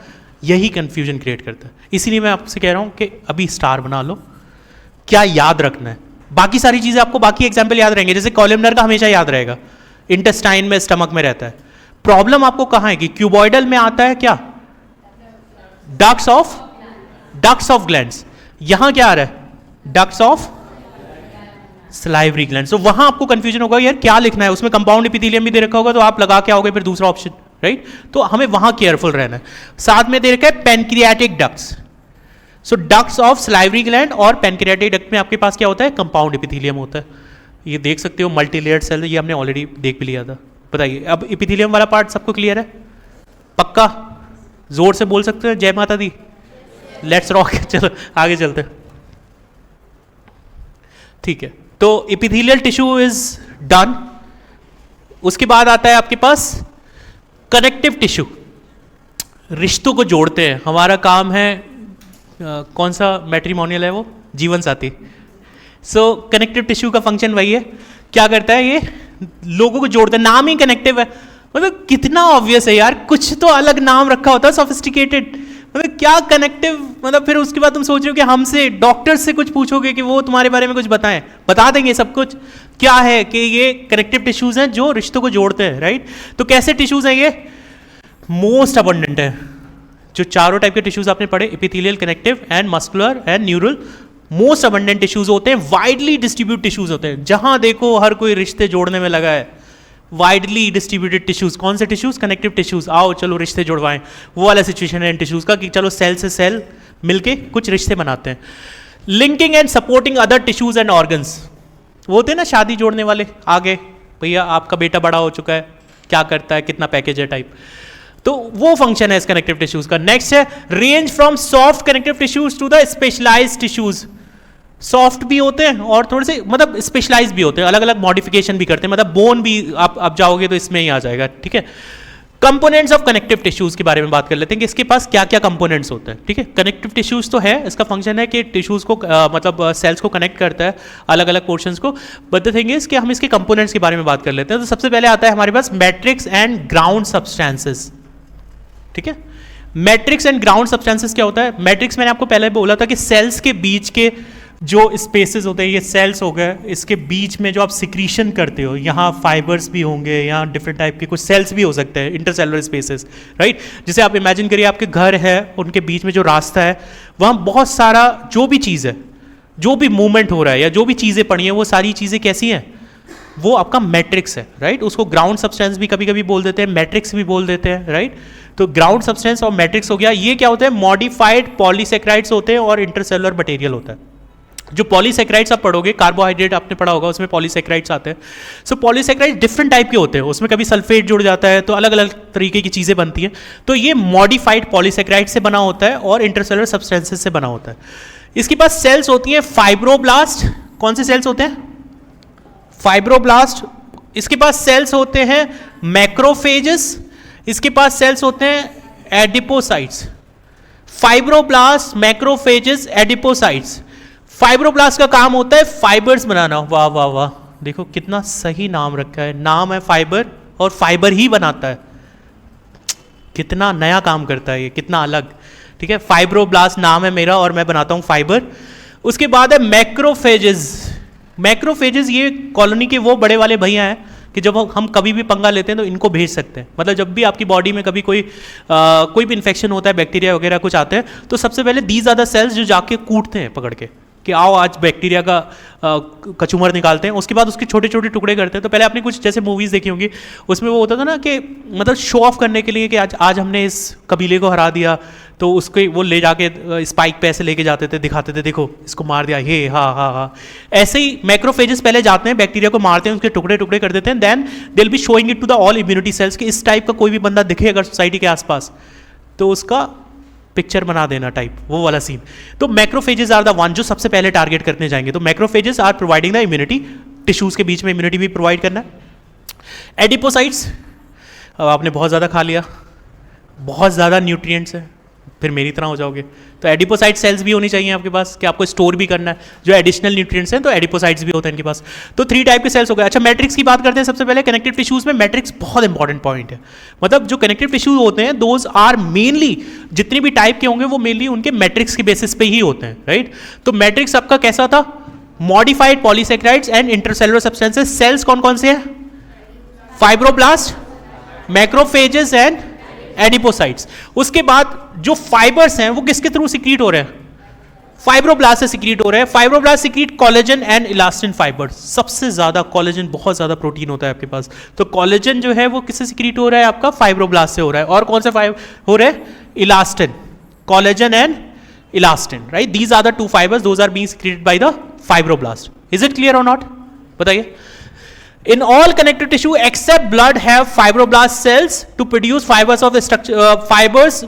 यही कंफ्यूजन क्रिएट करता है। इसीलिए मैं आपसे कह रहा हूं कि अभी स्टार बना लो, क्या याद रखना है, बाकी सारी चीजें आपको, बाकी एग्जाम्पल याद रहेंगे, जैसे कॉलमनर का हमेशा याद रहेगा, इंटेस्टाइन में, स्टमक में रहता है। प्रॉब्लम आपको कहां है कि क्यूबॉइडल में आता है क्या, डक्ट्स ऑफ ग्लैंड्स, यहां क्या आ रहा है, डक्ट्स ऑफ सलाइवरी ग्लैंड्स। तो वहां आपको कंफ्यूजन होगा यार क्या लिखना है, उसमें कंपाउंड एपिथेलियम भी दे रखा होगा, तो आप लगा के आओगे फिर दूसरा ऑप्शन, राइट। तो हमें वहां केयरफुल रहना है। साथ में दे रखा है pancreatic ducts. So ducts of salivary gland और पेनक्रियाटिक डक्ट में आपके पास क्या होता है, कंपाउंड एपिथेलियम होता है। ये देख सकते हो मल्टी लेयर्ड सेल, ये हमने ऑलरेडी देख भी लिया था। बताइए अब एपिथेलियम वाला पार्ट सबको क्लियर है, पक्का जोर से बोल सकते हैं जय माता दी, लेट्स रॉक। चलो आगे चलते हैं, ठीक है। तो एपिथेलियल टिश्यू इज डन। उसके बाद आता है आपके पास कनेक्टिव टिश्यू, रिश्तों को जोड़ते हैं। हमारा काम है कौन सा मैट्रिमोनियल है वो, जीवन साथी। सो कनेक्टिव टिश्यू का फंक्शन वही है, क्या करता है, ये लोगों को जोड़ता है, नाम ही कनेक्टिव है। मतलब कितना ऑब्वियस है यार, कुछ तो अलग नाम रखा होता है सोफिस्टिकेटेड, मतलब क्या कनेक्टिव। मतलब फिर उसके बाद तुम सोच रहे हो कि हमसे डॉक्टर से कुछ पूछोगे कि वो तुम्हारे बारे में कुछ बताएं, बता देंगे सब कुछ। क्या है कि ये कनेक्टिव टिश्यूज हैं जो रिश्तों को जोड़ते हैं, राइट। तो कैसे टिश्यूज हैं ये, मोस्ट अबंडेंट है, जो चारों टाइप के टिश्यूज आपने पढ़े, epithelial, connective and muscular and neural, most abundant tissues होते हैं, वाइडली डिस्ट्रीब्यूट टिश्यूज होते हैं, जहां देखो हर कोई रिश्ते जोड़ने में लगा है। वाइडली डिस्ट्रीब्यूटेड टिश्यूज, कौन से टिश्यूज? कनेक्टिव टिश्यूज, आओ चलो रिश्ते जुड़वाएं, वो वाला सिचुएशन है इन टिश्यूज का कि चलो सेल से सेल मिलके कुछ रिश्ते बनाते हैं। Linking and supporting other tissues and organs, वो होते हैं ना शादी जोड़ने वाले, आगे भैया आपका बेटा बड़ा हो चुका है, क्या करता है, कितना पैकेज है टाइप, तो वो फंक्शन है इस कनेक्टिव टिश्यूज का। नेक्स्ट है range from soft connective tissues to the specialised tissues, soft भी होते हैं और थोड़े से मतलब स्पेशलाइज भी होते हैं, अलग अलग मॉडिफिकेशन भी करते हैं, मतलब बोन भी आप जाओगे तो इसमें ही आ जाएगा, ठीक है। कंपोनेंट्स ऑफ कनेक्टिव टिश्यूज के बारे में बात कर लेते हैं कि इसके पास क्या क्या कंपोनेंट्स होते हैं, ठीक है। कनेक्टिव टिश्यूज तो है, इसका फंक्शन है कि टिश्यूज को मतलब सेल्स को कनेक्ट करता है अलग अलग पोर्शंस को, बट द थिंग इज कि हम इसके कंपोनेंट्स के बारे में बात कर लेते हैं। तो सबसे पहले आता है हमारे पास मैट्रिक्स एंड ग्राउंड सब्सटेंसेस, ठीक है। मैट्रिक्स एंड ग्राउंड सब्सटेंसेस क्या होता है? मैट्रिक्स मैंने आपको पहले बोला था कि सेल्स के बीच के जो स्पेसेस होते हैं, ये सेल्स हो गए, इसके बीच में जो आप सिक्रीशन करते हो, यहाँ फाइबर्स भी होंगे, यहाँ डिफरेंट टाइप के कुछ सेल्स भी हो सकते हैं, इंटरसेलुलर स्पेसेस, राइट। जैसे आप इमेजिन करिए आपके घर है, उनके बीच में जो रास्ता है, वहाँ बहुत सारा जो भी चीज़ है, जो भी मूवमेंट हो रहा है या जो भी चीज़ें पड़ी हैं, वो सारी चीज़ें कैसी हैं? वो आपका मैट्रिक्स है, राइट। उसको ग्राउंड सब्सटेंस भी कभी कभी बोल देते हैं, मैट्रिक्स भी बोल देते हैं, राइट। तो ग्राउंड सब्सटेंस और मैट्रिक्स हो गया। ये क्या होता है? मॉडिफाइड पॉलीसेक्राइड्स होते हैं और इंटरसेलुलर मटेरियल होता है। जो पॉलीसेक्राइड्स आप पढ़ोगे, कार्बोहाइड्रेट आपने पढ़ा होगा, उसमें पॉलीसेक्राइड्स आते हैं। सो पॉलीसेक्राइड्स डिफरेंट टाइप के होते हैं, उसमें कभी सल्फेट जुड़ जाता है, तो अलग अलग तरीके की चीज़ें बनती हैं। तो ये मॉडिफाइड पॉलीसेक्राइड से बना होता है और इंटरसेलुलर सब्सटेंसेस से बना होता है। इसके पास सेल्स होती हैं फाइब्रोब्लास्ट, कौन से सेल्स होते हैं? फाइब्रोब्लास्ट। इसके पास सेल्स होते हैं मैक्रोफेजेस, इसके पास सेल्स होते हैं adipocytes. Fibroblast, macrophages, adipocytes. Fibroblast का काम होता है फाइबर्स बनाना। वाह वाह वाह, देखो कितना सही नाम रखा है, नाम है फाइबर और फाइबर ही बनाता है। कितना नया काम करता है ये, कितना अलग, ठीक है। फाइब्रोब्लास्ट नाम है मेरा और मैं बनाता हूं फाइबर। उसके बाद है मैक्रोफेजेस। मैक्रोफेजेस ये कॉलोनी के वो बड़े वाले भैया हैं कि जब हम कभी भी पंगा लेते हैं तो इनको भेज सकते हैं। मतलब जब भी आपकी बॉडी में कभी कोई भी इन्फेक्शन होता है, बैक्टीरिया वगैरह कुछ आते हैं, तो सबसे पहले दीज आर द सेल्स जो जाके कूटते हैं पकड़ के कि आओ आज बैक्टीरिया का कचूमर निकालते हैं। उसके बाद उसके छोटे छोटे टुकड़े करते हैं। तो पहले आपने कुछ जैसे मूवीज़ देखी होंगी, उसमें वो होता था ना कि मतलब शो ऑफ करने के लिए कि आज हमने इस कबीले को हरा दिया, तो उसको वो ले जाके स्पाइक पे ऐसे लेके जाते थे, दिखाते थे देखो इसको मार दिया, हे हाँ हाँ हाँ। ऐसे ही मैक्रोफेजेस पहले जाते हैं, बैक्टीरिया को मारते हैं, उसके टुकड़े टुकड़े कर देते हैं, then they will be showing it to the all immunity cells कि इस टाइप का कोई भी बंदा दिखे अगर सोसाइटी के आसपास, तो उसका पिक्चर बना देना टाइप, वो वाला सीन। तो मैक्रोफेजेस आर द वन जो सबसे पहले टारगेट करने जाएंगे। तो macrophages are providing the immunity, tissues के बीच में इम्यूनिटी भी प्रोवाइड करना है। एडिपोसाइट्स, अब आपने बहुत ज़्यादा खा लिया, बहुत ज़्यादा न्यूट्रिएंट्स है, फिर मेरी तरह हो जाओगे, तो एडिपोसाइट सेल्स भी होनी चाहिए आपके पास कि आपको स्टोर भी करना है जो एडिशनल न्यूट्रिएंट्स हैं, तो एडिपोसाइट्स भी होते हैं इनके पास। तो 3 टाइप के सेल्स हो गए। अच्छा, मैट्रिक्स की बात करते हैं सबसे पहले। कनेक्टिव टिश्यूज में मैट्रिक्स बहुत इंपॉर्टेंट पॉइंट है। मतलब जो कनेक्टिव टिश्यूज होते हैं दोज आर मेनली, जितनी भी टाइप के होंगे वो मेनली उनके मैट्रिक्स के बेसिस पे ही होते हैं, राइट। तो मैट्रिक्स आपका कैसा था? Modified polysaccharides and intercellular substances. Cells कौन कौन से हैं? Fibroblast, macrophages and adipocytes. उसके बाद जो फाइबर्स हैं वो किसके थ्रू सिक्रीट हो रहे हैं? फाइब्रोब्लास्ट से सिक्रीट हो रहे हैं। Fibroblast secrete collagen and elastin fibres. सबसे ज्यादा कोलेजन, बहुत ज्यादा प्रोटीन होता है आपके पास, तो कोलेजन जो है वो किससे सिक्रीट हो रहा है? आपका फाइब्रोब्लास्ट से हो रहा है। और कौन से हो रहे हैं? Elastin, collagen and elastin, right. These are the 2 fibres, those are being secreted by the fibroblast. Is it clear or not? बताइए। In all connective tissue except blood have fibroblast cells to produce fibers of the fibers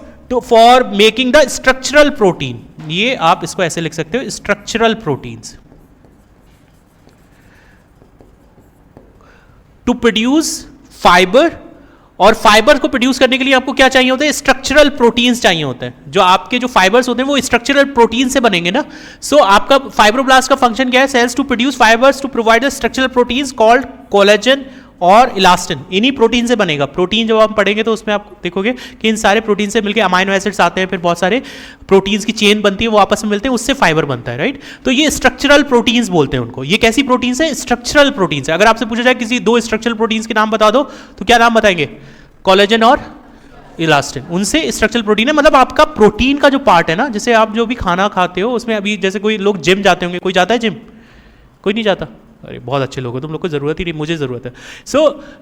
for making the structural protein. ये आप इसको ऐसे लिख सकते हो, structural proteins. To produce fiber, और fibre को प्रोड्यूस करने के लिए आपको क्या चाहिए होते हैं? स्ट्रक्चरल प्रोटीन्स चाहिए होते हैं। जो आपके जो फाइबर्स होते हैं वो स्ट्रक्चरल प्रोटीन से बनेंगे ना। सो आपका फाइब्रोब्लास्ट का फंक्शन क्या है? Cells to produce fibres to provide the structural proteins called collagen और इलास्टिन। इन्हीं प्रोटीन से बनेगा। प्रोटीन जब आप पढ़ेंगे तो उसमें आप देखोगे कि इन सारे प्रोटीन से मिलकर अमाइनो एसिड्स आते हैं, फिर बहुत सारे प्रोटीन्स की चेन बनती है, वो आपस में मिलते हैं, उससे फाइबर बनता है, राइट। तो ये स्ट्रक्चरल प्रोटीन्स बोलते हैं उनको। ये कैसी प्रोटीन्स है? स्ट्रक्चरल प्रोटीन्स है। अगर आपसे पूछा जाए किसी 2 स्ट्रक्चरल प्रोटीन्स के नाम बता दो तो क्या नाम बताएंगे? कोलेजन और इलास्टिन, उनसे स्ट्रक्चरल प्रोटीन है। मतलब आपका प्रोटीन का जो पार्ट है ना, जैसे आप जो भी खाना खाते हो उसमें, अभी जैसे कोई लोग जिम जाते होंगे, कोई जाता है जिम? कोई नहीं जाता? अरे बहुत अच्छे लोग हो तुम लोग को, जरूरत ही नहीं, मुझे जरूरत है।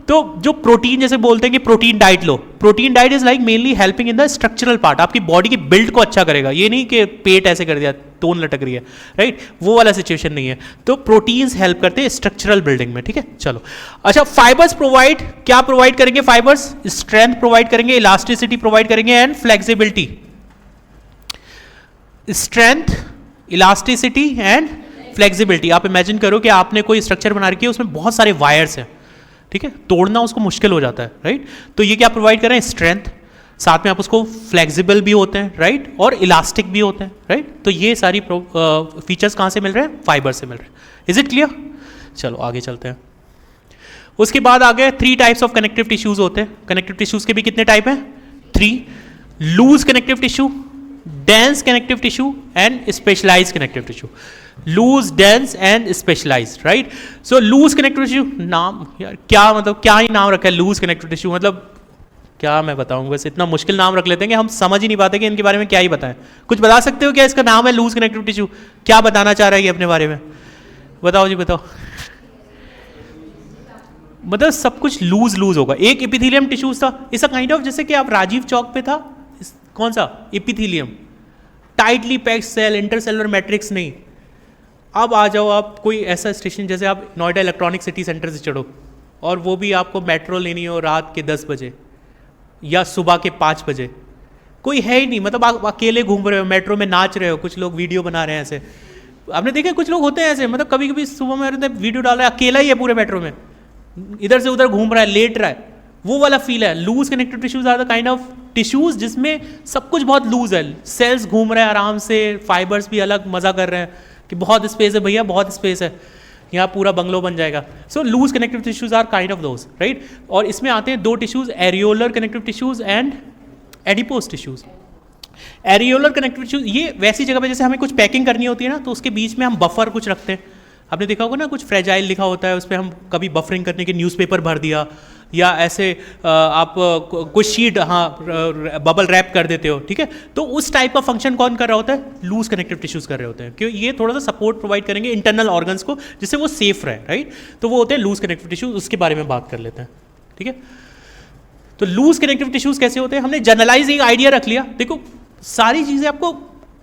तो जो प्रोटीन, जैसे बोलते हैं कि protein diet low, protein diet is like mainly helping in the structural part, आपकी बॉडी की बिल्ड को अच्छा करेगा। ये नहीं कि पेट ऐसे कर दिया, टोन लटक रही है, राइट, वो वाला सिचुएशन नहीं है। तो प्रोटीन्स हेल्प करते हैं स्ट्रक्चरल बिल्डिंग में, ठीक है। चलो अच्छा, फाइबर्स प्रोवाइड, क्या प्रोवाइड करेंगे? फाइबर्स स्ट्रेंथ प्रोवाइड करेंगे, इलास्टिसिटी प्रोवाइड करेंगे and flexibility. Strength, elasticity and flexibility. आप इमेजिन करो कि आपने कोई स्ट्रक्चर बना रखी है, उसमें बहुत सारे वायर्स हैं, ठीक है, तोड़ना उसको मुश्किल हो जाता है, राइट। तो ये क्या प्रोवाइड कर रहे हैं? स्ट्रेंथ, साथ में आप उसको फ्लेक्सिबल भी होते हैं, राइट, और इलास्टिक भी होते हैं, राइट। तो ये सारी फीचर्स कहाँ से मिल रहे हैं? फाइबर से मिल रहे हैं। Is it clear? चलो आगे चलते हैं। उसके बाद आगे 3 टाइप्स ऑफ कनेक्टिव टिश्यूज होते हैं। कनेक्टिव टिश्यूज के भी कितने टाइप हैं? 3। Loose connective tissue, dense connective tissue and specialised connective tissue. Loose, dense and specialised, right. So loose connective tissue, नाम यार क्या, मतलब क्या ही नाम रखा है लूज कनेक्टिव टिश्यू, मतलब क्या मैं बताऊं, बस इतना मुश्किल नाम रख लेते हैं कि हम समझ ही नहीं पाते कि इनके बारे में क्या ही बताएं। कुछ बता सकते हो क्या इसका नाम है लूज कनेक्टिव टिश्यू? क्या बताना चाह रहा है ये अपने बारे में? बताओ जी बताओ। मतलब सब कुछ लूज लूज होगा। एक एपिथेलियम टिश्यूज था, इस काइंड ऑफ, जैसे कि आप राजीव चौक पे था, कौन सा epithelium, tightly packed cell, intercellular matrix नहीं। अब आ जाओ आप कोई ऐसा स्टेशन, जैसे आप नोएडा इलेक्ट्रॉनिक सिटी सेंटर से चढ़ो, और वो भी आपको मेट्रो लेनी हो रात के 10 बजे या सुबह के 5 बजे, कोई है ही नहीं, मतलब आप अकेले घूम रहे हो, मेट्रो में नाच रहे हो, कुछ लोग वीडियो बना रहे हैं ऐसे, आपने देखा कुछ लोग होते हैं ऐसे, मतलब कभी कभी सुबह में वीडियो डाल रहा है, अकेला ही है पूरे मेट्रो में, इधर से उधर घूम रहा है, लेट रहा है, वो वाला फील है। Loose connective tissues are the kind of tissues जिसमें सब कुछ बहुत लूज है, सेल्स घूम रहे हैं आराम से, फाइबर्स भी अलग मजा कर रहे हैं कि बहुत स्पेस है भैया, बहुत स्पेस है, यहाँ पूरा बंगलो बन जाएगा। So loose connective tissues are kind of those, right. और इसमें आते हैं 2 tissues, areolar connective tissues and adipose tissues. Areolar connective tissues ये वैसी जगह पे जैसे हमें कुछ पैकिंग करनी होती है ना, तो उसके बीच में हम बफर कुछ रखते हैं, आपने देखा होगा ना, कुछ फ्रेजाइल लिखा होता है उस पर, हम कभी बफरिंग करने के न्यूज़पेपर भर दिया, या ऐसे आप कुछ शीट, हाँ, बबल रैप कर देते हो, ठीक है। तो उस टाइप का फंक्शन कौन कर रहा होता है? लूज कनेक्टिव टिश्यूज कर रहे होते हैं, क्योंकि ये थोड़ा सा सपोर्ट प्रोवाइड करेंगे इंटरनल ऑर्गन्स को, जिससे वो सेफ रहे, राइट। तो वो होते हैं लूज कनेक्टिव टिश्यूज, उसके बारे में बात कर लेते हैं, ठीक है। तो लूज कनेक्टिव टिश्यूज कैसे होते हैं? हमने जनरलाइज एक आइडिया रख लिया। देखो सारी चीज़ें आपको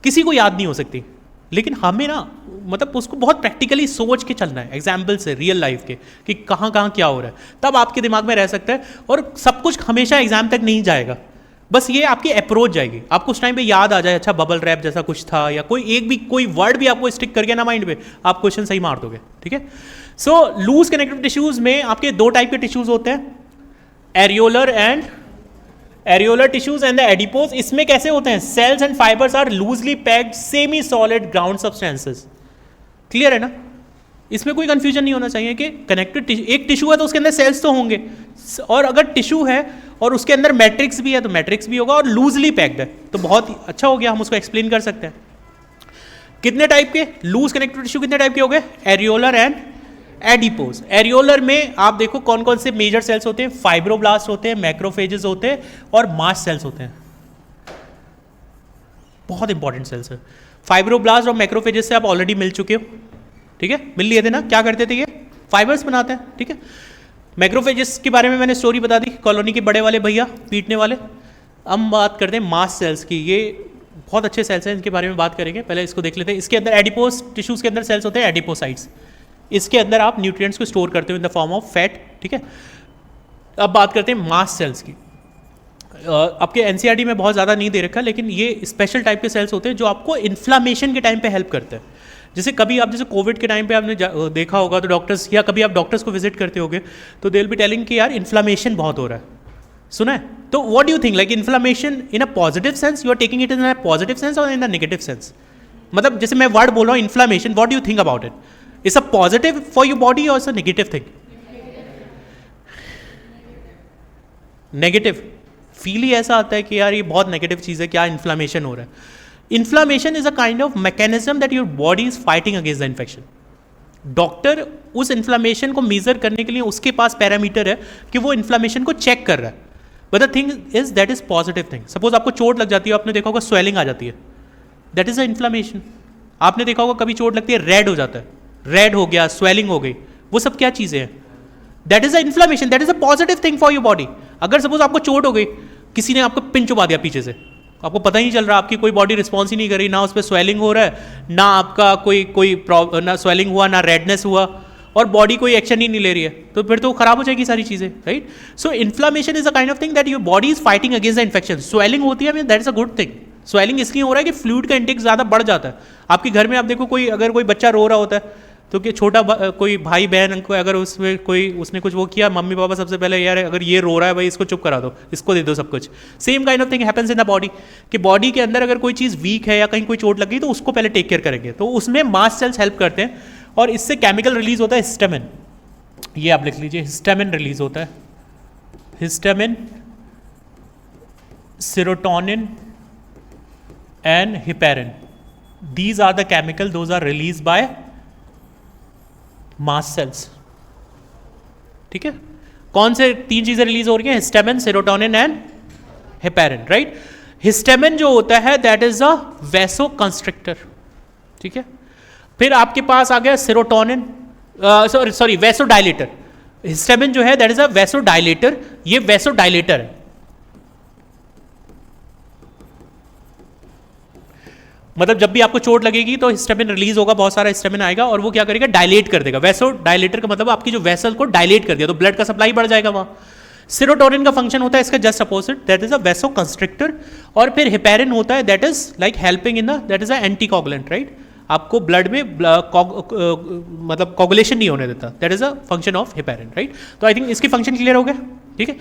किसी को याद नहीं हो सकती, लेकिन हमें ना, मतलब उसको बहुत प्रैक्टिकली सोच के चलना है, एग्जाम्पल से, रियल लाइफ के, कि कहाँ कहाँ क्या हो रहा है, तब आपके दिमाग में रह सकता है। और सब कुछ हमेशा एग्जाम तक नहीं जाएगा, बस ये आपकी अप्रोच जाएगी, आपको उस टाइम पे याद आ जाए, अच्छा बबल रैप जैसा कुछ था, या कोई वर्ड भी आपको स्टिक कर गया ना माइंड पे, आप क्वेश्चन सही मार दोगे, ठीक है। सो लूज कनेक्टिव टिश्यूज में आपके 2 टाइप के टिश्यूज होते हैं, areolar tissues and the adipose. इसमें कैसे होते हैं? Cells and fibres are loosely packed semi solid ground substances. Clear है ना? इसमें कोई कंफ्यूजन नहीं होना चाहिए कि कनेक्टेड एक टिश्यू है तो उसके अंदर सेल्स तो होंगे, और अगर टिश्यू है और उसके अंदर मैट्रिक्स भी है तो मैट्रिक्स भी होगा, और लूजली पैक्ड है तो बहुत अच्छा हो गया, हम उसको एक्सप्लेन कर सकते हैं। कितने टाइप के लूज कनेक्टिव टिश्यू, कितने टाइप के हो गए? Areolar and adipose. एरियोलर में आप देखो कौन कौन से मेजर सेल्स होते हैं, फाइब्रोब्लास्ट होते हैं, मैक्रोफेजेस होते हैं, और मास्ट सेल्स होते हैं, बहुत इंपॉर्टेंट सेल्स है। फाइब्रोब्लास्ट और मैक्रोफेजेस से आप ऑलरेडी मिल चुके हो, ठीक है, मिल लिए थे ना, क्या करते थे ये? फाइबर्स बनाते हैं, ठीक है। मैक्रोफेजेस के बारे में मैंने स्टोरी बता दी, कॉलोनी के बड़े वाले भैया पीटने वाले। अब बात करते हैं मास्ट सेल्स की, ये बहुत अच्छे सेल्स हैं, इनके बारे में बात करेंगे, पहले इसको देख लेते हैं। इसके अंदर एडिपोज टिश्यूज के अंदर सेल्स होते हैं एडिपोसाइट्स, इसके अंदर आप न्यूट्रिएंट्स को स्टोर करते हो in the form of fat, ठीक है। अब बात करते हैं मास्ट सेल्स की। आपके एनसीईआरटी में बहुत ज़्यादा नहीं दे रखा, लेकिन ये स्पेशल टाइप के सेल्स होते हैं जो आपको इन्फ्लामेशन के टाइम पे हेल्प करते हैं। जैसे कभी आप, जैसे कोविड के टाइम पे आपने देखा होगा तो डॉक्टर्स, या कभी आप डॉक्टर्स को विजिट करते होगे तो दे विल बी टेलिंग कि यार इन्फ्लामेशन बहुत हो रहा है, सुना है? तो what do you think, like inflammation in a positive sense, you are taking it in a positive sense और इन अ नेगेटिव सेंस? मतलब जैसे मैं वर्ड बोल रहा हूँ inflammation, what do you think about it? It's a positive for your body और it's a negative thing? Negative feel ही ऐसा आता है कि यार ये बहुत नेगेटिव चीज़ है, क्या इन्फ्लामेशन हो रहा है? Inflammation is a kind of mechanism that your body is fighting against the infection. Doctor उस इन्फ्लामेशन को मेजर करने के लिए उसके पास पैरामीटर है कि वो इन्फ्लामेशन को चेक कर रहा है। But the thing is that is positive thing. Suppose आपको चोट लग जाती है, आपने देखा होगा स्वेलिंग आ जाती है, दैट इज अ इन्फ्लामेशन. आपने देखा होगा कभी चोट लगती है रेड हो जाता है, रेड हो गया, स्वेलिंग हो गई, वो सब क्या चीज़ें हैं? That is a inflammation, that is a positive thing for your body. अगर सपोज आपको चोट हो गई, किसी ने आपको पिन चुबा दिया पीछे से, आपको पता ही नहीं चल रहा, आपकी कोई बॉडी रिस्पॉन्स ही नहीं कर रही, ना उस पर स्वेलिंग हो रहा है, ना आपका कोई ना स्वेलिंग हुआ, ना रेडनेस हुआ, और बॉडी कोई एक्शन ही नहीं ले रही है, तो फिर तो खराब हो जाएगी सारी चीज़ें, right? So inflammation is a kind of thing that your body is fighting against the infection. Swelling होती है, that is a good thing. Swelling इसलिए हो रहा है कि फ्लूइड का इंटेक ज़्यादा बढ़ जाता है. आपके घर में आप देखो, अगर कोई बच्चा रो रहा होता है, तो कि छोटा कोई भाई बहन को अगर उसमें उसने कुछ वो किया, मम्मी पापा सबसे पहले यार अगर ये रो रहा है भाई इसको चुप करा दो, इसको दे दो सब कुछ. Same kind of thing happens in the body, कि बॉडी के अंदर अगर कोई चीज़ वीक है या कहीं कोई चोट लगी तो उसको पहले टेक केयर करेंगे, तो उसमें मास्ट सेल्स हेल्प करते हैं, और इससे केमिकल रिलीज होता है हिस्टामिन. ये आप लिख लीजिए, हिस्टामिन रिलीज होता है. Histamine, serotonin and heparin, these are the chemical, those are release by mast cells. ठीक है, कौन से 3 चीजें रिलीज हो रही हैं? Histamine, serotonin and heparin, right? Histamine जो होता है that is a vaso constrictor. ठीक है, फिर आपके पास आ गया serotonin, sorry vaso dilator. Histamine जो है that is a vaso dilator, ये वैसो डायलेटर है. मतलब जब भी आपको चोट लगेगी तो हिस्टामिन रिलीज होगा, बहुत सारा हिस्टामिन आएगा, और वो क्या करेगा? डायलेट कर देगा. वैसो डायलेटर का मतलब आपकी जो वेसल को डायलेट कर दिया, तो ब्लड का सप्लाई बढ़ जाएगा वहां. सेरोटोनिन का फंक्शन होता है इसका just opposite, that is a vasoconstrictor. और फिर हेपेरिन होता है that is like helping in the, that is a anticoagulant, right? आपको ब्लड में मतलब कोगुलेशन नहीं होने देता, that is a function of heparin, right? तो आई थिंक इसकी फंक्शन क्लियर हो गया. ठीक है,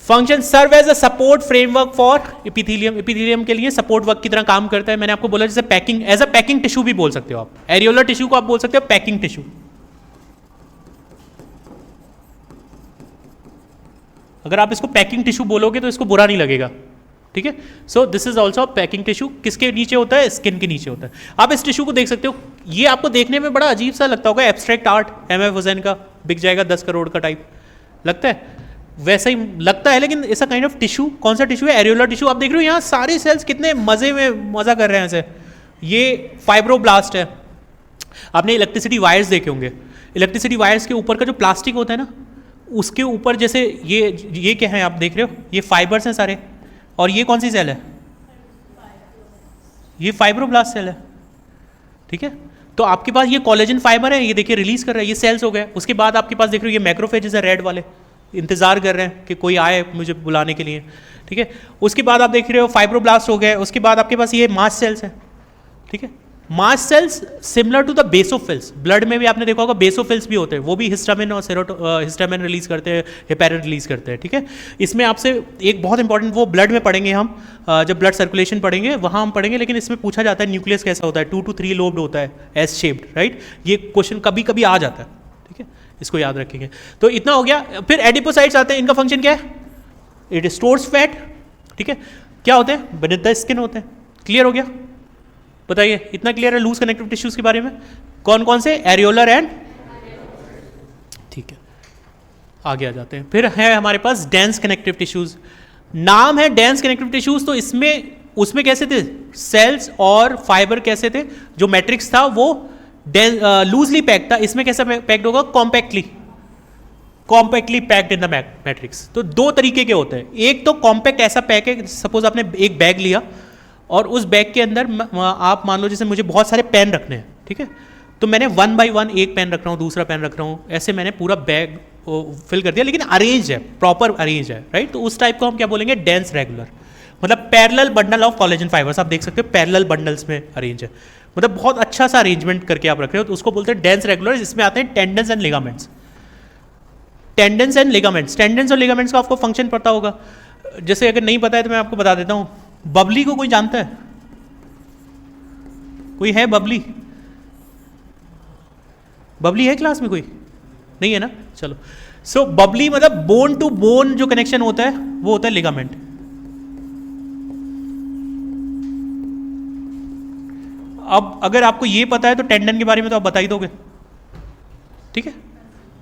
function serve as a support framework for epithelium. Epithelium के लिए सपोर्ट वर्क की तरह काम करता है. मैंने आपको बोला जैसे packing, as a packing tissue भी बोल सकते हो आप. एरियोलर टिश्यू को आप बोल सकते हो पैकिंग टिश्यू. अगर आप इसको पैकिंग टिश्यू बोलोगे तो इसको बुरा नहीं लगेगा. ठीक है, so this is also packing tissue. किसके नीचे होता है? स्किन के नीचे होता है. आप इस टिश्यू को देख सकते हो, ये आपको देखने में बड़ा अजीब सा लगता होगा, एब्स्ट्रैक्ट आर्ट, एम.एफ. हुसैन का बिक जाएगा 10 करोड़ का टाइप लगता है, वैसा ही लगता है, लेकिन ऐसा काइंड ऑफ टिश्यू. कौन सा टिश्यू है? Areolar tissue. आप देख रहे हो यहाँ सारे सेल्स कितने मजा कर रहे हैं ऐसे. ये फाइब्रोब्लास्ट है. आपने इलेक्ट्रिसिटी वायर्स देखे होंगे, इलेक्ट्रिसिटी वायर्स के ऊपर का जो प्लास्टिक होता है ना, उसके ऊपर जैसे ये क्या है आप देख रहे हो, ये फाइबर्स हैं सारे. और ये कौन सी सेल है? ये फाइब्रोब्लास्ट सेल है. ठीक है, तो आपके पास ये कोलेजन फाइबर है, ये देखिए रिलीज कर रहा है, ये सेल्स हो गए. उसके बाद आपके पास देख रहे हो ये मैक्रोफेजेस है रेड वाले, इंतजार कर रहे हैं कि कोई आए मुझे बुलाने के लिए. ठीक है, उसके बाद आप देख रहे हो फाइब्रोब्लास्ट हो गए. उसके बाद आपके पास ये मास्ट सेल्स है. ठीक है, mast cells similar to the basophils. Blood में भी आपने देखा होगा बेसोफिल्स भी होते हैं, वो भी हिस्टामिन और हिस्टामिन रिलीज करते हैं, हेपेरिन रिलीज करते हैं. ठीक है, इसमें आपसे एक बहुत इंपॉर्टेंट, वो ब्लड में पढ़ेंगे हम, जब ब्लड सर्कुलेशन पढ़ेंगे वहाँ हम पढ़ेंगे, लेकिन इसमें पूछा जाता है न्यूक्लियस कैसा होता है, 2 to 3 लोब्ड होता है, एस शेप्ड, राइट? ये क्वेश्चन कभी कभी आ जाता है. ठीक है, इसको याद रखेंगे. तो इतना हो गया. फिर एडिपोसाइट्स आते हैं, इनका फंक्शन क्या है? It stores fat. ठीक है, क्या होते हैं? beneath the स्किन होते हैं. क्लियर हो गया? बताइए, इतना क्लियर है लूज कनेक्टिव टिश्यूज के बारे में? कौन कौन से? एरियोलर एंड, ठीक है, आगे आ जाते हैं. फिर है हमारे पास डेंस कनेक्टिव टिश्यूज. नाम है डेंस कनेक्टिव टिश्यूज, तो उसमें कैसे थे? सेल्स और फाइबर कैसे थे? जो मैट्रिक्स था वो लूजली पैक्ड था. इसमें कैसा पैक्ड होगा? Compactly packed in the matrix. तो 2 तरीके के होते हैं. एक तो कॉम्पैक्ट ऐसा पैक है, सपोज आपने एक बैग लिया और उस बैग के अंदर आप मान लो जैसे मुझे बहुत सारे पेन रखने हैं. ठीक है, तो मैंने 1 by 1 एक पेन रख रहा हूँ, दूसरा पेन रख रहा हूँ, ऐसे मैंने पूरा बैग फिल कर दिया, लेकिन अरेंज है, प्रॉपर अरेंज है, राइट? तो उस टाइप को हम क्या बोलेंगे? Dense regular. मतलब parallel bundle of collagen fibres. आप देख सकते हो पैरेलल बंडल्स में अरेंज है, मतलब बहुत अच्छा सा अरेंजमेंट करके आप रख रहे हो, तो उसको बोलते हैं डेंस रेगुलर. इसमें आते हैं tendons and ligaments. Tendons and ligaments, tendons और लिगामेंट्स का आपको फंक्शन पता होगा. जैसे अगर नहीं पता है तो मैं आपको बता देता हूँ. बबली को कोई जानता है? कोई है बबली? बबली है क्लास में? कोई नहीं है ना? चलो. सो बबली मतलब बोन टू बोन जो कनेक्शन होता है वो होता है लिगामेंट. अब अगर आपको ये पता है तो टेंडन के बारे में तो आप बता ही दोगे. ठीक है,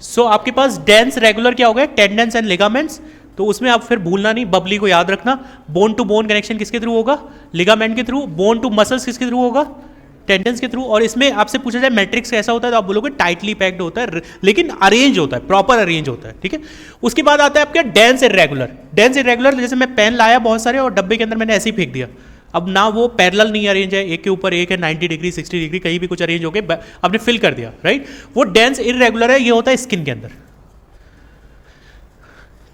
सो आपके पास डेंस रेगुलर क्या हो गया? Tendons and ligaments. तो उसमें आप फिर भूलना नहीं, बबली को याद रखना। बोन टू बोन कनेक्शन किसके थ्रू होगा? लिगामेंट के थ्रू। बोन टू मसल्स किसके थ्रू होगा? टेंडन्स के थ्रू। और इसमें आपसे पूछा जाए मैट्रिक्स कैसा होता है तो आप बोलोगे टाइटली पैक्ड होता है, लेकिन अरेंज होता है, प्रॉपर अरेंज होता है, ठीक है। उसके बाद आता है आपका डेंस इरेगुलर। डेंस इरेगुलर जैसे मैं पेन लाया बहुत सारे और डब्बे के अंदर मैंने ऐसे ही फेंक दिया, अब ना वो पैरेलल नहीं अरेंज है, एक के ऊपर एक है, 90 डिग्री 60 डिग्री कहीं भी कुछ अरेंज हो गए, आपने फिल कर दिया, राइट। वो डेंस इरेगुलर है, ये होता है स्किन के अंदर।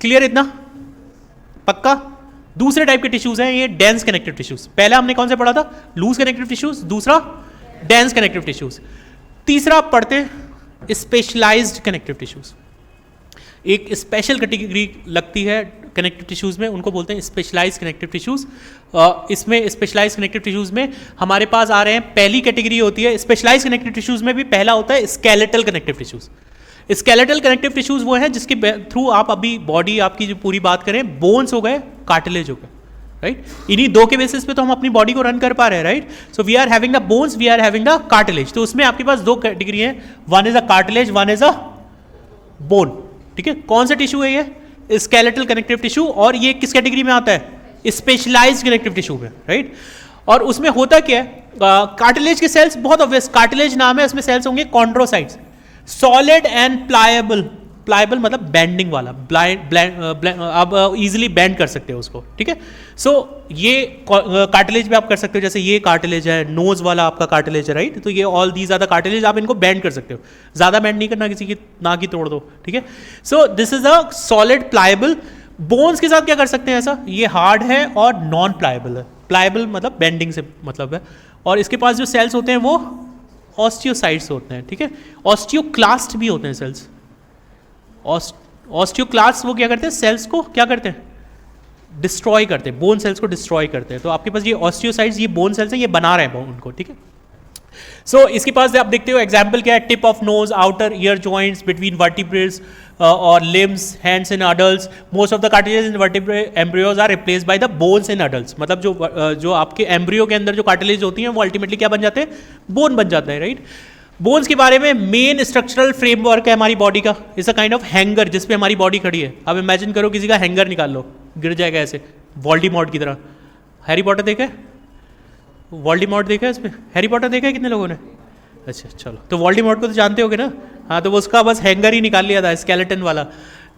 क्लियर इतना? पक्का? दूसरे टाइप के टिश्यूज हैं ये डेंस कनेक्टिव टिश्यूज। पहला हमने कौन से पढ़ा था? लूज कनेक्टिव टिश्यूज, दूसरा डेंस कनेक्टिव टिश्यूज, तीसरा आप पढ़ते हैं स्पेशलाइज्ड कनेक्टिव टिश्यूज। एक स्पेशल कैटेगरी लगती है कनेक्टिव टिश्यूज में, उनको बोलते हैं स्पेशलाइज्ड कनेक्टिव टिश्यूज। इसमें स्पेशलाइज्ड कनेक्टिव टिश्यूज में हमारे पास आ रहे हैं, पहली कैटेगरी होती है स्पेशलाइज्ड कनेक्टिव टिश्यूज में भी पहला होता है skeletal connective tissues. Skeletal connective tissues वो हैं जिसके थ्रू आप अभी बॉडी आपकी जो पूरी बात करें, बोन्स हो गए, कार्टिलेज हो गए, राइट। इन्हीं दो के बेसिस पे तो हम अपनी बॉडी को रन कर पा रहे हैं, right. So we are having the bones, we are having the cartilage. तो उसमें आपके पास दो कैटेगरी है, one is a cartilage, one is a bone, ठीक है। कौन सा टिश्यू है ये? Skeletal connective tissue. और ये किस कैटेगरी में आता है? स्पेशलाइज्ड कनेक्टिव टिश्यू में, राइट। और उसमें होता क्या है, कार्टिलेज के सेल्स बहुत ऑब्वियस, कार्टिलेज नाम है, उसमें सेल्स होंगे chondrocytes, solid and pliable. Pliable मतलब बैंडिंग वाला, आप इजीली बैंड कर सकते हो उसको, ठीक है। सो ये कार्टिलेज भी आप कर सकते हो, जैसे ये कार्टिलेज है, नोज वाला आपका कार्टिलेज है, राइट। तो ये all these are the cartilage, आप इनको बैंड कर सकते हो, ज्यादा बैंड नहीं करना, किसी की ना की तोड़ दो, ठीक है। So this is a solid pliable. Bones के साथ क्या कर सकते हैं ऐसा? ये हार्ड है और नॉन प्लायबल है। प्लायबल मतलब बैंडिंग से मतलब है। और इसके पास जो सेल्स होते हैं वो ऑस्टियोसाइट्स होते हैं, ठीक है। ऑस्टियोक्लास्ट भी होते हैं सेल्स। ऑस्टियोक्लास्ट वो क्या करते हैं? सेल्स को क्या करते हैं? डिस्ट्रॉय करते हैं, बोन सेल्स को डिस्ट्रॉय करते हैं। तो आपके पास ये ऑस्टियोसाइट्स, ये बोन सेल्स हैं, ये बना रहे हैं बोन उनको, ठीक है। सो इसके पास आप देखते हो एग्जाम्पल क्या है? Tip of nose, outer ear joints between vertebrae और limbs, hands in adults. Most of the cartilage in vertebrate embryos are replaced by the bones in adults. मतलब जो आपके एम्ब्रियो के अंदर जो कार्टिलेज होती हैं वो अल्टीमेटली क्या बन जाते हैं? बोन बन जाता है, राइट। बोन्स के बारे में मेन स्ट्रक्चरल फ्रेमवर्क है हमारी बॉडी का, is a kind of hanger जिसपे हमारी बॉडी खड़ी है। अब इमेजिन करो किसी का हैंगर निकाल लो, गिर जाएगा ऐसे, वोल्डेमॉर्ट की तरह। हैरी पॉटर देखा है? वोल्डेमॉर्ट देखा है? इसमें हैरी पॉटर देखा है कितने लोगों ने? अच्छा चलो, तो वोल्डेमॉर्ट को तो जानते होगे ना। हाँ, तो वो उसका बस हैंगर ही निकाल लिया था, स्केलेटन वाला।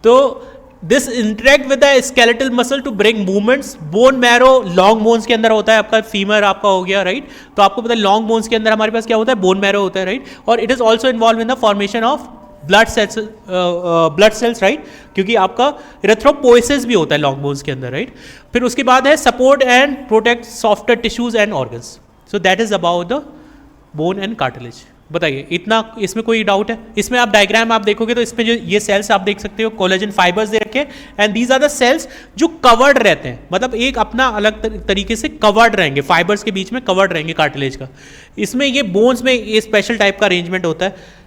तो this interact with the skeletal muscle to bring movements. Bone marrow long bones के अंदर होता है, आपका फीमर आपका हो गया, राइट। तो आपको पता है लॉन्ग बोन्स के अंदर हमारे पास क्या होता है? बोन मैरो होता है, राइट। और it is also involve in the formation of blood cells, right, क्योंकि आपका इरेथ्रोपोइसिस भी होता है लॉन्ग बोन्स के अंदर, राइट। फिर उसके बाद है support and protect softer tissues and organs. So that is about the bone and cartilage. बताइए इतना, इसमें कोई डाउट है? इसमें आप डायग्राम आप देखोगे तो इसमें जो ये सेल्स आप देख सकते हो, कोलेजन फाइबर्स दे रखे, and these are the cells जो कवर्ड रहते हैं, मतलब एक अपना अलग तरीके से कवर्ड रहेंगे, फाइबर्स के बीच में कवर्ड रहेंगे कार्टिलेज का। इसमें ये बोन्स में ये स्पेशल टाइप का अरेंजमेंट होता है,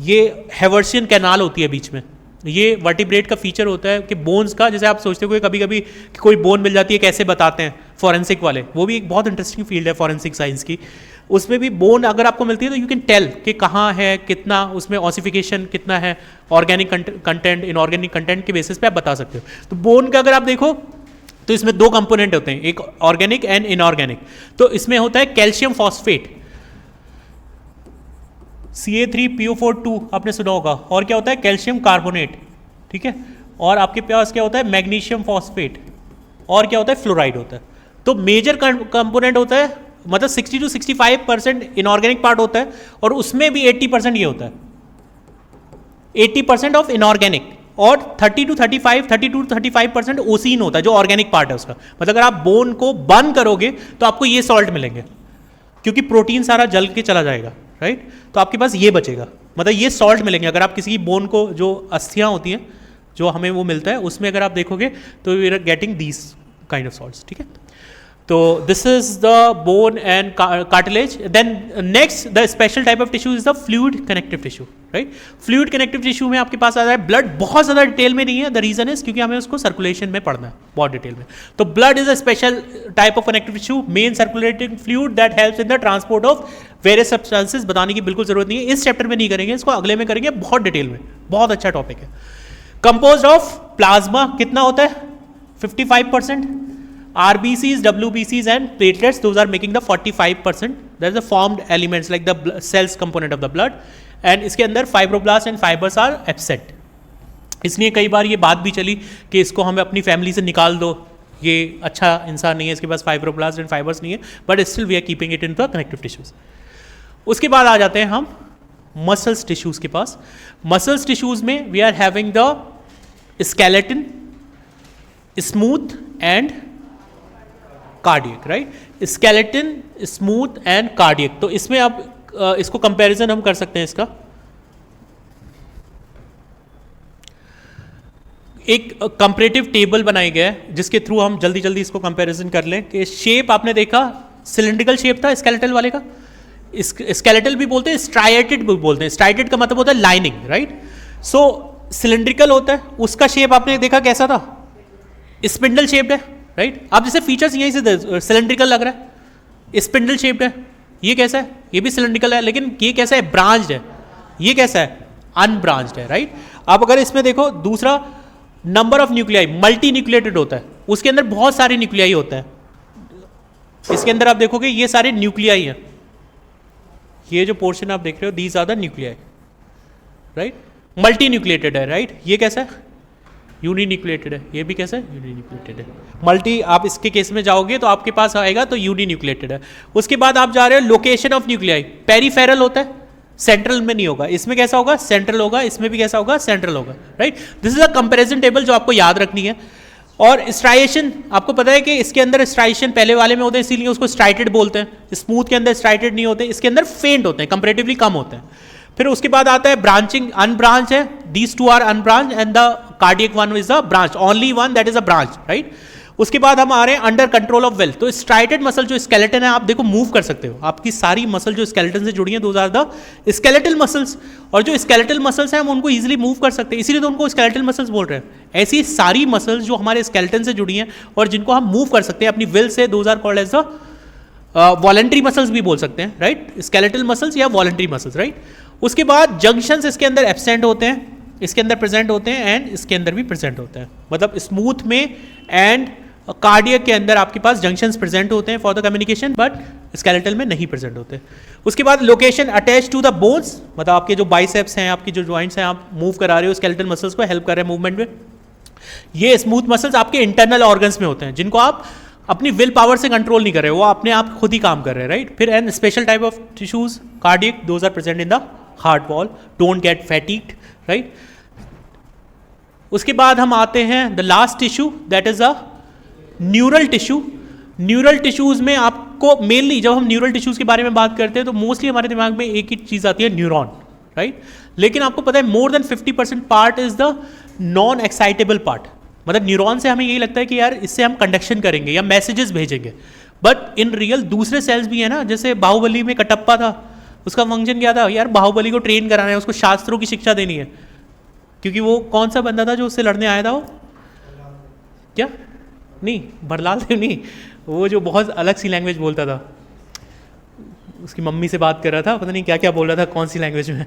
ये हेवर्सियन कैनाल होती है बीच में। ये वर्टिब्रेट का फीचर होता है कि बोन्स का, जैसे आप सोचते हो कभी कभी कि कोई बोन मिल जाती है, कैसे बताते हैं फॉरेंसिक वाले, वो भी एक बहुत इंटरेस्टिंग फील्ड है फॉरेंसिक साइंस की। उसमें भी बोन अगर आपको मिलती है तो यू कैन टेल कि कहाँ है, कितना उसमें ऑसिफिकेशन कितना है, ऑर्गेनिक कंटेंट, इनऑर्गेनिक कंटेंट के बेसिस पे आप बता सकते हो। तो बोन का अगर आप देखो तो इसमें दो कंपोनेंट होते हैं, एक ऑर्गेनिक एंड इनऑर्गेनिक। तो इसमें होता है कैल्शियम फॉस्फेट, Ca3PO4 आपने सुना होगा, और क्या होता है? कैल्शियम कार्बोनेट, ठीक है। और आपके पास क्या होता है? मैग्नीशियम फॉस्फेट, और क्या होता है? फ्लोराइड होता है। तो मेजर कंपोनेंट होता है, मतलब 60 to 65% इनऑर्गेनिक पार्ट होता है, और उसमें भी 80% ये होता है, 80% ऑफ इनऑर्गेनिक, और 32 to 35% ओसीन होता है जो ऑर्गेनिक पार्ट है उसका। मतलब अगर आप बोन को बर्न करोगे तो आपको ये सॉल्ट मिलेंगे, क्योंकि प्रोटीन सारा जल के चला जाएगा, राइट। तो आपके पास ये बचेगा, मतलब ये सॉल्ट मिलेंगे। अगर आप किसी की बोन को, जो अस्थियां होती हैं जो हमें वो मिलता है, उसमें अगर आप देखोगे तो we are getting these kind of salts, ठीक है। तो this is the bone and cartilage. Then next the special type of tissue is the fluid connective tissue, right. Fluid connective tissue में आपके पास आ रहा है ब्लड, बहुत ज़्यादा डिटेल में नहीं है, द रीजन इज क्योंकि हमें उसको सर्कुलेशन में पढ़ना है बहुत डिटेल में। तो blood is a special type of connective tissue, main circulating fluid that helps in the transport of various substances. बताने की बिल्कुल जरूरत नहीं है, इस चैप्टर में नहीं करेंगे, इसको अगले में करेंगे बहुत डिटेल में, बहुत अच्छा टॉपिक है। कंपोज्ड ऑफ प्लाज्मा कितना होता है 55%, RBCs, WBCs and platelets, those are making the 45%. That is the formed elements like the cells component of the blood. And इसके अंदर fibroblast and fibres are absent. इसलिए कई बार ये बात भी चली कि इसको हमें अपनी फैमिली से निकाल दो, ये अच्छा इंसान नहीं है, इसके पास फाइब्रोब्लास्ट एंड फाइबर्स नहीं है, but still we are keeping it in the connective tissues. उसके बाद आ जाते हैं हम मसल्स टिश्यूज के पास. मसल्स टिश्यूज में we are having the skeleton, smooth and cardiac, right. Skeleton, smooth and cardiac. तो इसमें अब इसको कंपैरिजन हम कर सकते हैं. इसका एक कंपैरेटिव टेबल बनाई गया है जिसके थ्रू हम जल्दी जल्दी इसको कंपैरिजन कर लें कि शेप आपने देखा सिलेंड्रिकल शेप था स्केलेटल वाले का. स्केलेटल भी बोलते हैं, स्ट्राइएटेड भी बोलते हैं. स्ट्राइएटेड का मतलब होता है लाइनिंग, राइट. सो सिलेंड्रिकल होता है, उसका शेप आपने देखा कैसा था, स्पिंडल शेप्ड है, राइट. आप जैसे फीचर्स यहीं से सिलेंड्रिकल लग रहा है, स्पिंडल शेप्ड है. ये कैसा है, ये भी सिलेंड्रिकल है, लेकिन ये कैसा है, ब्रांच्ड है. ये कैसा है, अनब्रांच्ड है, राइट. आप अगर इसमें देखो दूसरा number of nuclei, multi nucleated होता है, उसके अंदर बहुत सारे न्यूक्लियाई होते हैं. इसके अंदर आप देखोगे ये सारे न्यूक्लियाई हैं. ये जो पोर्शन आप देख रहे हो these are the nuclei, right. Multinucleated है, राइट. ये कैसा है, यूनिन्यूक्लिएटेड है. ये भी कैसा है, यूनिन्यूक्लिएटेड है. मल्टी आप इसके केस में जाओगे तो आपके पास आएगा तो यूनिन्यूक्लिएटेड है. उसके बाद आप जा रहे हो लोकेशन ऑफ न्यूक्लियाई, पेरीफेरल होता है, सेंट्रल में नहीं होगा. इसमें कैसा होगा, सेंट्रल होगा. इसमें भी कैसा होगा, सेंट्रल होगा, right. This is a comparison table जो आपको याद रखनी है. और स्ट्राइएशन आपको पता है कि इसके अंदर स्ट्राइएशन पहले वाले में होते हैं, इसीलिए उसको स्ट्राइटेड बोलते हैं. स्मूथ के अंदर स्ट्राइटेड नहीं होते, इसके अंदर फेंट होते हैं, कंपैरेटिवली कम होते हैं. फिर उसके बाद आता है ब्रांचिंग, अनब्रांच है. These two are unbranch and the cardiac one is the branch, only one that is a branch, right. उसके बाद हम आ रहे हैं अंडर कंट्रोल ऑफ वेल. तो स्ट्राइटेड मसल जो स्केलेटन है आप देखो मूव कर सकते हो. आपकी सारी मसल जो स्केलेटन से जुड़ी हैं those are the skeletal muscles. और जो स्केलेटल मसल्स हैं हम उनको इजीली मूव कर सकते हैं, इसीलिए तो उनको स्केलेटल मसल्स बोल रहे हैं. ऐसी सारी मसल्स जो हमारे स्केलेटन से जुड़ी हैं और जिनको हम मूव कर सकते हैं अपनी विल से, those are called as the voluntary muscles भी बोल सकते हैं, राइट. स्केलेटल मसल्स या वॉलंटरी मसल्स, राइट. उसके बाद जंक्शंस इसके अंदर एब्सेंट होते हैं, इसके अंदर प्रेजेंट होते हैं एंड इसके अंदर भी प्रेजेंट होते हैं. मतलब स्मूथ में एंड कार्डियक के अंदर आपके पास जंक्शंस प्रेजेंट होते हैं for the communication, but skeletal में नहीं प्रेजेंट होते. उसके बाद location attach to the bones, मतलब आपके जो बाइसेप्स हैं, आपकी जो जॉइंट्स हैं, आप मूव करा रहे हो स्केलेटल मसल्स को, हेल्प कर रहे हैं मूवमेंट में. ये स्मूथ मसल्स आपके इंटरनल ऑर्गन्स में होते हैं जिनको आप अपनी विल पावर से कंट्रोल नहीं कर रहे, वो अपने आप खुद ही काम कर रहे हैं, राइट. फिर and special type of tissues cardiac, those are present in the heart wall, don't get fatigued, right. उसके बाद हम आते हैं the last tissue that is a neural tissue. Neural tissues में आपको मेनली जब हम न्यूरल टिश्यूज के बारे में बात करते हैं तो मोस्टली हमारे दिमाग में एक ही चीज आती है, न्यूरॉन, राइट. लेकिन आपको पता है more than 50% part is the non excitable part. मतलब न्यूरॉन से हमें यही लगता है कि यार इससे हम कंडक्शन करेंगे या मैसेजेस भेजेंगे, बट इन रियल दूसरे सेल्स भी है ना. जैसे बाहुबली में कटप्पा था, उसका फंक्शन क्या था, यार बाहुबली को ट्रेन कराना है, उसको शास्त्रों की शिक्षा देनी है. क्योंकि वो कौन सा बंदा था जो उससे लड़ने आया था, वो क्या नहीं, भरलाल देव नहीं, वो जो बहुत अलग सी लैंग्वेज बोलता था, उसकी मम्मी से बात कर रहा था, पता नहीं क्या क्या बोल रहा था, कौन सी लैंग्वेज में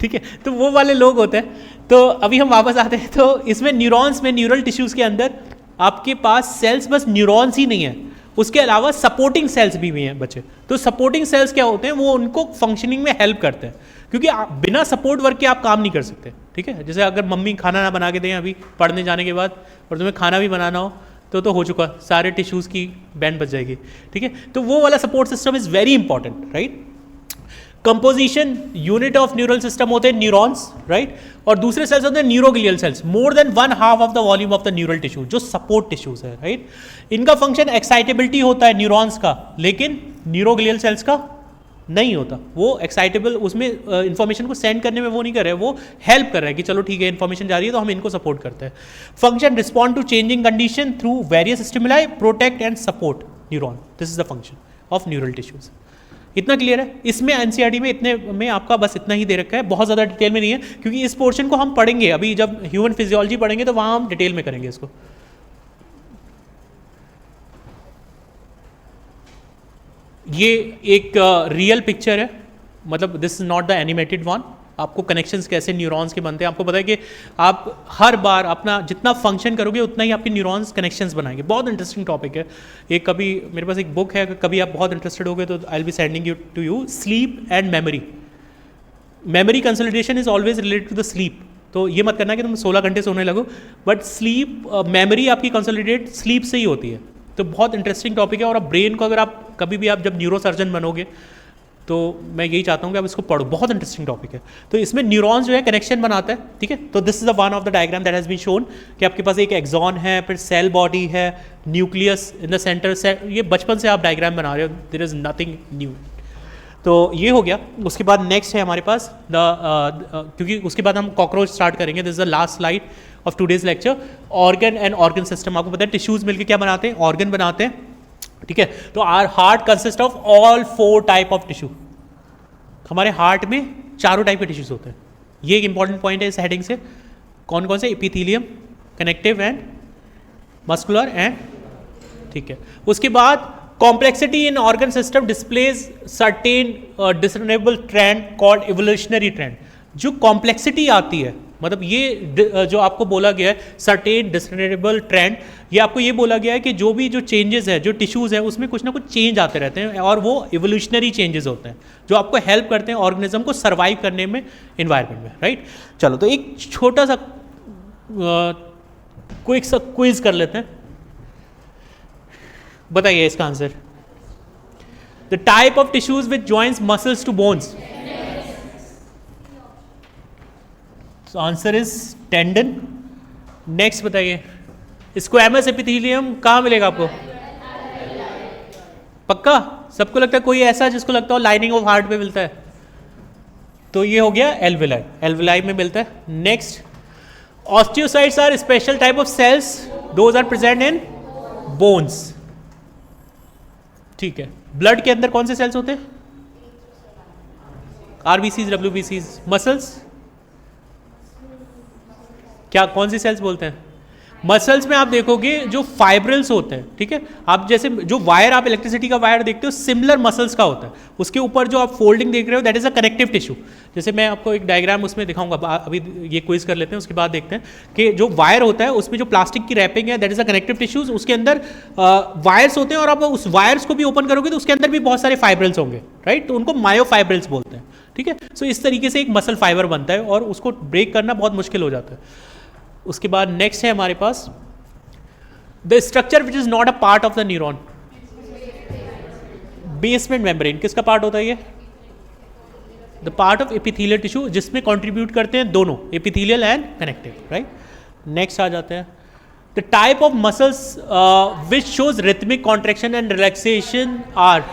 ठीक है. तो वो वाले लोग होते हैं. तो अभी हम वापस आते हैं. तो इसमें न्यूरॉन्स में, न्यूरल टिश्यूज के अंदर आपके पास सेल्स बस न्यूरॉन्स ही नहीं है, उसके अलावा सपोर्टिंग सेल्स भी हैं बच्चे. तो सपोर्टिंग सेल्स क्या होते हैं, वो उनको फंक्शनिंग में हेल्प करते हैं, क्योंकि बिना सपोर्ट वर्क के आप काम नहीं कर सकते, ठीक है. जैसे अगर मम्मी खाना ना बना के दें अभी पढ़ने जाने के बाद, और तुम्हें खाना भी बनाना हो तो हो चुका, सारे टिश्यूज़ की बैंड बच जाएगी, ठीक है. तो वो वाला support system is very important, right. Composition unit of neural system होते हैं न्यूरॉन्स, राइट. और दूसरे सेल्स होते हैं neuroglial sales, more than 1/2 of the volume of the neural tissue, जो सपोर्ट टिश्यूज है, राइट. इनका फंक्शन एक्साइटेबिलिटी होता है न्यूरॉन्स का, लेकिन न्यूरोग्लियल सेल्स का नहीं होता. वो एक्साइटेबल, उसमें इंफॉर्मेशन को सेंड करने में वो नहीं कर रहे, वो हेल्प कर रहा है कि चलो ठीक है इंफॉर्मेशन जा रही है तो हम इनको सपोर्ट करते हैं. Function respond to changing condition through various stimuli, protect and support neuron. This is the function of neural tissues. इतना क्लियर है. इसमें एनसीईआरटी में इतने में आपका बस इतना ही दे रखा है, बहुत ज़्यादा डिटेल में नहीं है, क्योंकि इस पोर्शन को हम पढ़ेंगे अभी जब ह्यूमन फिजियोलॉजी पढ़ेंगे तो वहाँ हम डिटेल में करेंगे इसको. ये एक रियल पिक्चर है, मतलब this is not the animated one, आपको कनेक्शंस कैसे न्यूरॉन्स के बनते हैं, आपको पता है कि आप हर बार अपना जितना फंक्शन करोगे उतना ही आपके न्यूरॉन्स कनेक्शंस बनाएंगे। बहुत इंटरेस्टिंग टॉपिक है। एक कभी मेरे पास एक बुक है, कभी आप बहुत इंटरेस्टेड होगे तो I will be sending you to you, sleep and memory. Memory consolidation is always related to the sleep. तो ये मत करना कि तुम 16 घंटे सोने लगो, बट स्लीप मेमोरी आपकी कंसोलिडेट स्लीप से ही होती है। तो बहुत इंटरेस्टिंग टॉपिक है। और अब ब्रेन को अगर आप कभी भी आप जब न्यूरो सर्जन बनोगे तो मैं यही चाहता हूँ कि आप इसको पढ़ो, बहुत इंटरेस्टिंग टॉपिक है। तो इसमें न्यूरॉन्स जो है कनेक्शन बनाता है, ठीक है। तो this is the one of the diagram that has been shown कि आपके पास एक एक्सॉन है, फिर सेल बॉडी है, न्यूक्लियस इन द सेंटर। ये बचपन से आप डायग्राम बना रहे हो, देयर इज नथिंग न्यू। तो ये हो गया। उसके बाद नेक्स्ट है हमारे पास क्योंकि उसके बाद हम कॉकरोच स्टार्ट करेंगे। This is the last slide of today's lecture. Organ and organ system, आपको पता है टिश्यूज मिलकर क्या बनाते हैं, ऑर्गन बनाते हैं, ठीक है। तो our heart consist of all 4 type of tissue. हमारे हार्ट में 4 टाइप के टिश्यूज होते हैं। ये एक इंपॉर्टेंट पॉइंट है इस हेडिंग से। कौन कौन से, epithelium, connective and muscular and, ठीक है। उसके बाद complexity in organ system displays certain discernible trend called evolutionary trend. जो कॉम्प्लेक्सिटी आती है, मतलब ये जो आपको बोला गया है सर्टेन डिसर्नेबल ट्रेंड, ये आपको ये बोला गया है कि जो भी जो चेंजेस है, जो टिश्यूज है, उसमें कुछ ना कुछ चेंज आते रहते हैं और वो इवोल्यूशनरी चेंजेस होते हैं जो आपको हेल्प करते हैं ऑर्गेनिज्म को सर्वाइव करने में इन्वायरमेंट में, राइट। चलो तो एक छोटा सा क्विक सा क्विज कर लेते हैं। बताइए इसका answer. The type of tissues which joins muscles to bones, answer is tendon. Next बताइए, स्क्वैमस एपिथेलियम कहाँ मिलेगा आपको? पक्का सबको लगता है? कोई ऐसा जिसको लगता हो लाइनिंग ऑफ हार्ट पे मिलता है? तो ये हो गया एल्वेलाई, एल्वेलाई में मिलता है। Next, osteocytes are special type of cells, those are present in bones, ठीक है। ब्लड के अंदर कौन से सेल्स होते हैं? आरबीसीज, डब्ल्यूबीसीज। मसल्स क्या, कौन सी सेल्स बोलते हैं? मसल्स में आप देखोगे जो फाइब्रिल्स होते हैं, ठीक है। आप जैसे जो वायर, आप इलेक्ट्रिसिटी का वायर देखते हो, सिमिलर मसल्स का होता है। उसके ऊपर जो आप फोल्डिंग देख रहे हो that is a connective tissue. जैसे मैं आपको एक डायग्राम उसमें दिखाऊंगा, अभी ये क्विज कर लेते हैं, उसके बाद देखते हैं कि जो वायर होता है उसमें जो प्लास्टिक की रैपिंग है that is a connective tissues. उसके अंदर वायर्स होते हैं और आप उस वायर्स को भी ओपन करोगे तो उसके अंदर भी बहुत सारे फाइब्रिल्स होंगे, राइट। तो उनको मायोफाइब्रिल्स बोलते हैं, ठीक है। सो इस तरीके से एक मसल फाइबर बनता है और उसको ब्रेक करना बहुत मुश्किल हो जाता है। उसके बाद नेक्स्ट है हमारे पास the structure which is not a part of the neuron, basement membrane. किसका पार्ट होता है ये? The part of epithelial tissue, जिसमें कंट्रीब्यूट करते हैं दोनों, epithelial and connective, right. Next आ जाते हैं the type of muscles which shows rhythmic contraction and relaxation are,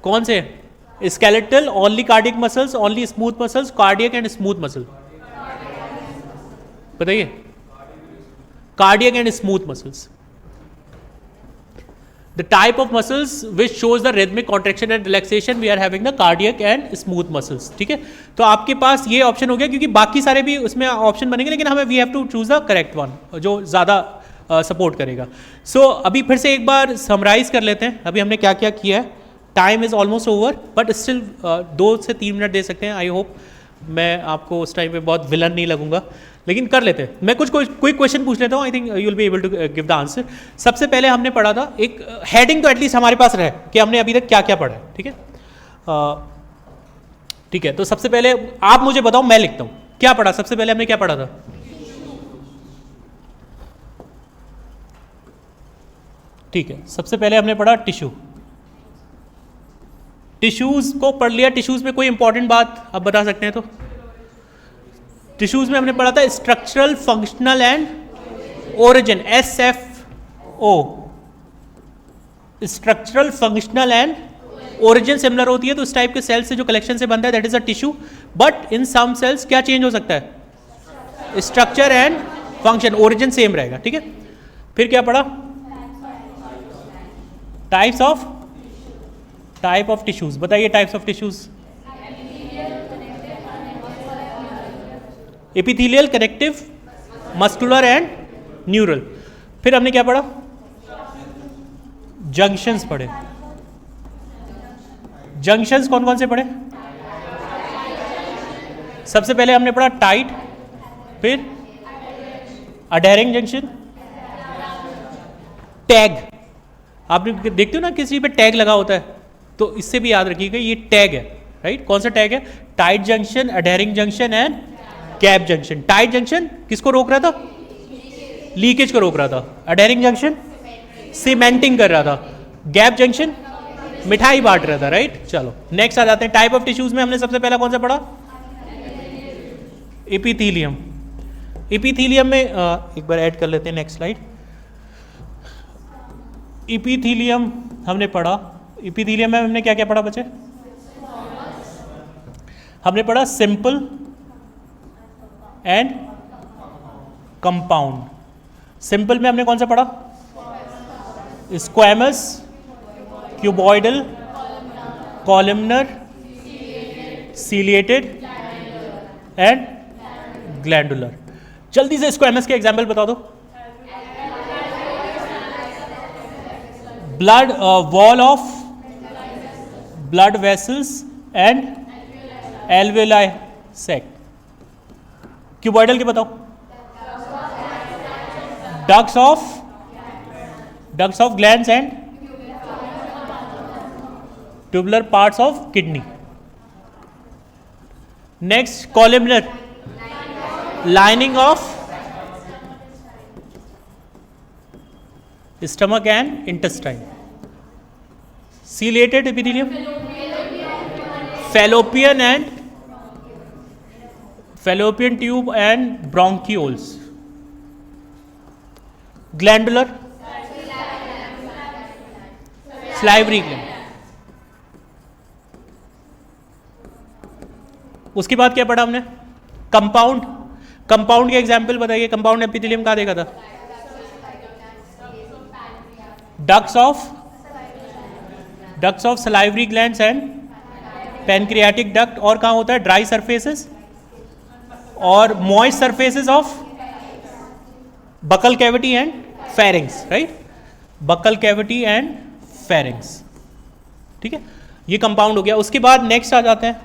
कौन से? Skeletal, only cardiac muscles, only smooth muscles, cardiac and smooth muscle. बताइए, cardiac and smooth muscles. The type of muscles which shows the rhythmic contraction and relaxation, we are having the cardiac and smooth muscles, ठीक है। तो आपके पास ये option हो गया, क्योंकि बाकी सारे भी उसमें ऑप्शन बनेंगे, लेकिन हमें we have to choose the correct one जो ज़्यादा सपोर्ट करेगा। सो अभी फिर से एक बार समराइज कर लेते हैं अभी हमने क्या क्या किया है। Time is almost over, but still 2 से 3 मिनट दे सकते हैं। आई होप मैं आपको उस टाइम पे बहुत विलन नहीं लगूंगा, लेकिन कर लेते हैं। मैं कुछ कोई क्वेश्चन पूछ लेता हूँ, I think you will be able to give the answer. सबसे पहले हमने पढ़ा था, एक हेडिंग तो एटलीस्ट हमारे पास रहे कि हमने अभी तक क्या क्या पढ़ा है, ठीक है। ठीक है, तो सबसे पहले आप मुझे बताओ, मैं लिखता हूँ क्या पढ़ा। सबसे पहले हमने क्या पढ़ा था? ठीक है, सबसे पहले हमने पढ़ा टिश्यू। टिश्यूज को पढ़ लिया। टिश्यूज में कोई इंपॉर्टेंट बात आप बता सकते हैं तो? टिश्यूज में हमने पढ़ा था structural, functional and origin, SFO। Structural, functional and origin similar होती है, तो इस टाइप के सेल्स से जो कलेक्शन से बनता है that is a tissue. But in some cells क्या चेंज हो सकता है? Structure and function, origin same रहेगा, ठीक है। फिर क्या पढ़ा? Type of tissues. बताइए types of tissues. Epithelial, connective, muscular and neural. फिर हमने क्या पढ़ा? जंक्शंस पढ़े। जंक्शंस कौन कौन से पढ़े? सबसे पहले हमने पढ़ा टाइट, फिर अडहेरिंग जंक्शन, टैग। आप देखते हो ना किसी पे टैग लगा होता है, तो इससे भी याद रखिएगा ये टैग है, राइट। कौन सा टैग है? Tight junction, adhering junction and gap junction. Tight junction किसको रोक रहा था? लीकेज को रोक रहा था। अडहेरिंग जंक्शन सीमेंटिंग कर रहा था। गैप जंक्शन मिठाई बांट रहा था, राइट। चलो नेक्स्ट आ जाते हैं। टाइप ऑफ टिश्यूज में हमने सबसे पहला कौन सा पढ़ा? एपिथेलियम। एपिथेलियम में एक बार ऐड कर लेते हैं नेक्स्ट स्लाइड। एपिथेलियम हमने पढ़ा। एपिथेलियम में हमने क्या क्या पढ़ा बच्चे? हमने पढ़ा सिंपल एंड कंपाउंड। सिंपल में हमने कौन सा पढ़ा? Squamous, cuboidal, columnar, ciliated and glandular. जल्दी से स्क्वैमस के एग्जाम्पल बता दो। Blood wall of blood vessels and alveoli sac. Cuboidal के बताओ। Ducts of glands and tubular parts of kidney. Next columnar, lining of stomach and intestine. Ciliated epithelium, fallopian tube and bronchioles. Glandular, salivary gland. उसके बाद क्या पढ़ा हमने? Compound. Compound के example बताइए। Compound epithelium कहाँ देखा था? Ducts of salivary glands and pancreatic duct. और कहाँ होता है? ड्राई सरफेसेस और moist surfaces of buccal cavity and pharynx, right. Buccal cavity and pharynx, ठीक है। ये कंपाउंड हो गया। उसके बाद नेक्स्ट आ जाते हैं।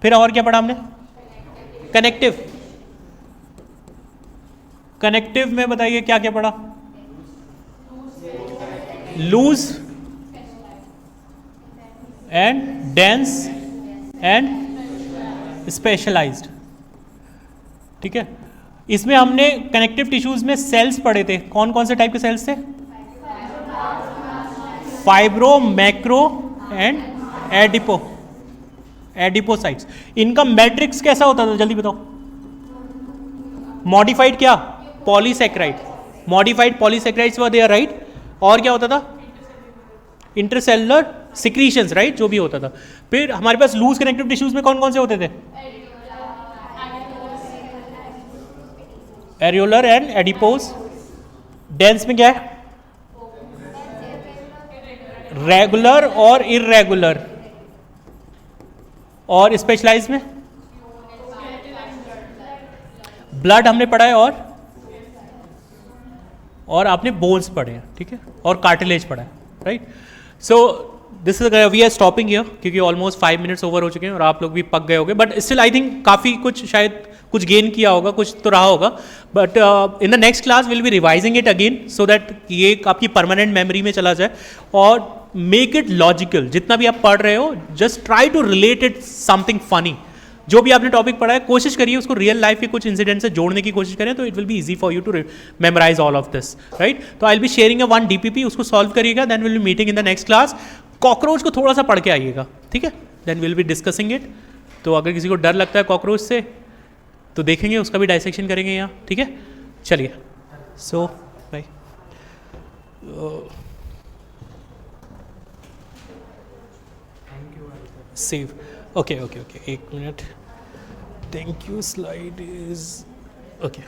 फिर और क्या पढ़ा हमने? कनेक्टिव। कनेक्टिव में बताइए क्या क्या पढ़ा? Loose and dense and specialised, ठीक है। इसमें हमने कनेक्टिव टिश्यूज में सेल्स पढ़े थे। कौन कौन से टाइप के सेल्स थे? Fibro, macro and adipocytes. इनका मैट्रिक्स कैसा होता था? जल्दी बताओ। मॉडिफाइड क्या? Polysaccharide. Modified polysaccharides were there, right. और क्या होता था? इंटरसेलुलर सिक्रीशंस, राइट, जो भी होता था। फिर हमारे पास लूज कनेक्टिव टिश्यूज में कौन कौन से होते थे? Areolar and adipose. डेंस में क्या है? रेगुलर और इर्रेगुलर। और स्पेशलाइज में ब्लड हमने पढ़ा है, और आपने बोन्स पढ़े हैं, ठीक है, और कार्टिलेज पढ़ा है, right. So this is we are stopping here क्योंकि ऑलमोस्ट 5 मिनट्स ओवर हो चुके हैं और आप लोग भी पक गए होंगे। बट स्टिल आई थिंक काफ़ी कुछ शायद कुछ गेन किया होगा, कुछ तो रहा होगा। But in the next class will be revising it again so that ये आपकी परमानेंट मेमोरी में चला जाए। और मेक इट लॉजिकल। जितना भी आप पढ़ रहे हो just try to relate it something funny. जो भी आपने टॉपिक पढ़ा है कोशिश करिए उसको रियल लाइफ के कुछ इंसिडेंट से जोड़ने की कोशिश करें, तो it will be easy for you to memorise all of this, right. तो I will be sharing a 1 DPP, उसको सॉल्व करिएगा, then will be meeting in the next class. Cockroach को थोड़ा सा पढ़ के आइएगा, ठीक है, then will be discussing it. तो अगर किसी को डर लगता है कॉकरोच से तो देखेंगे, उसका भी डाइसेक्शन करेंगे यहाँ, ठीक है। चलिए, सो बाय। सेव, ओके, एक minute. Thank you, slide is okay.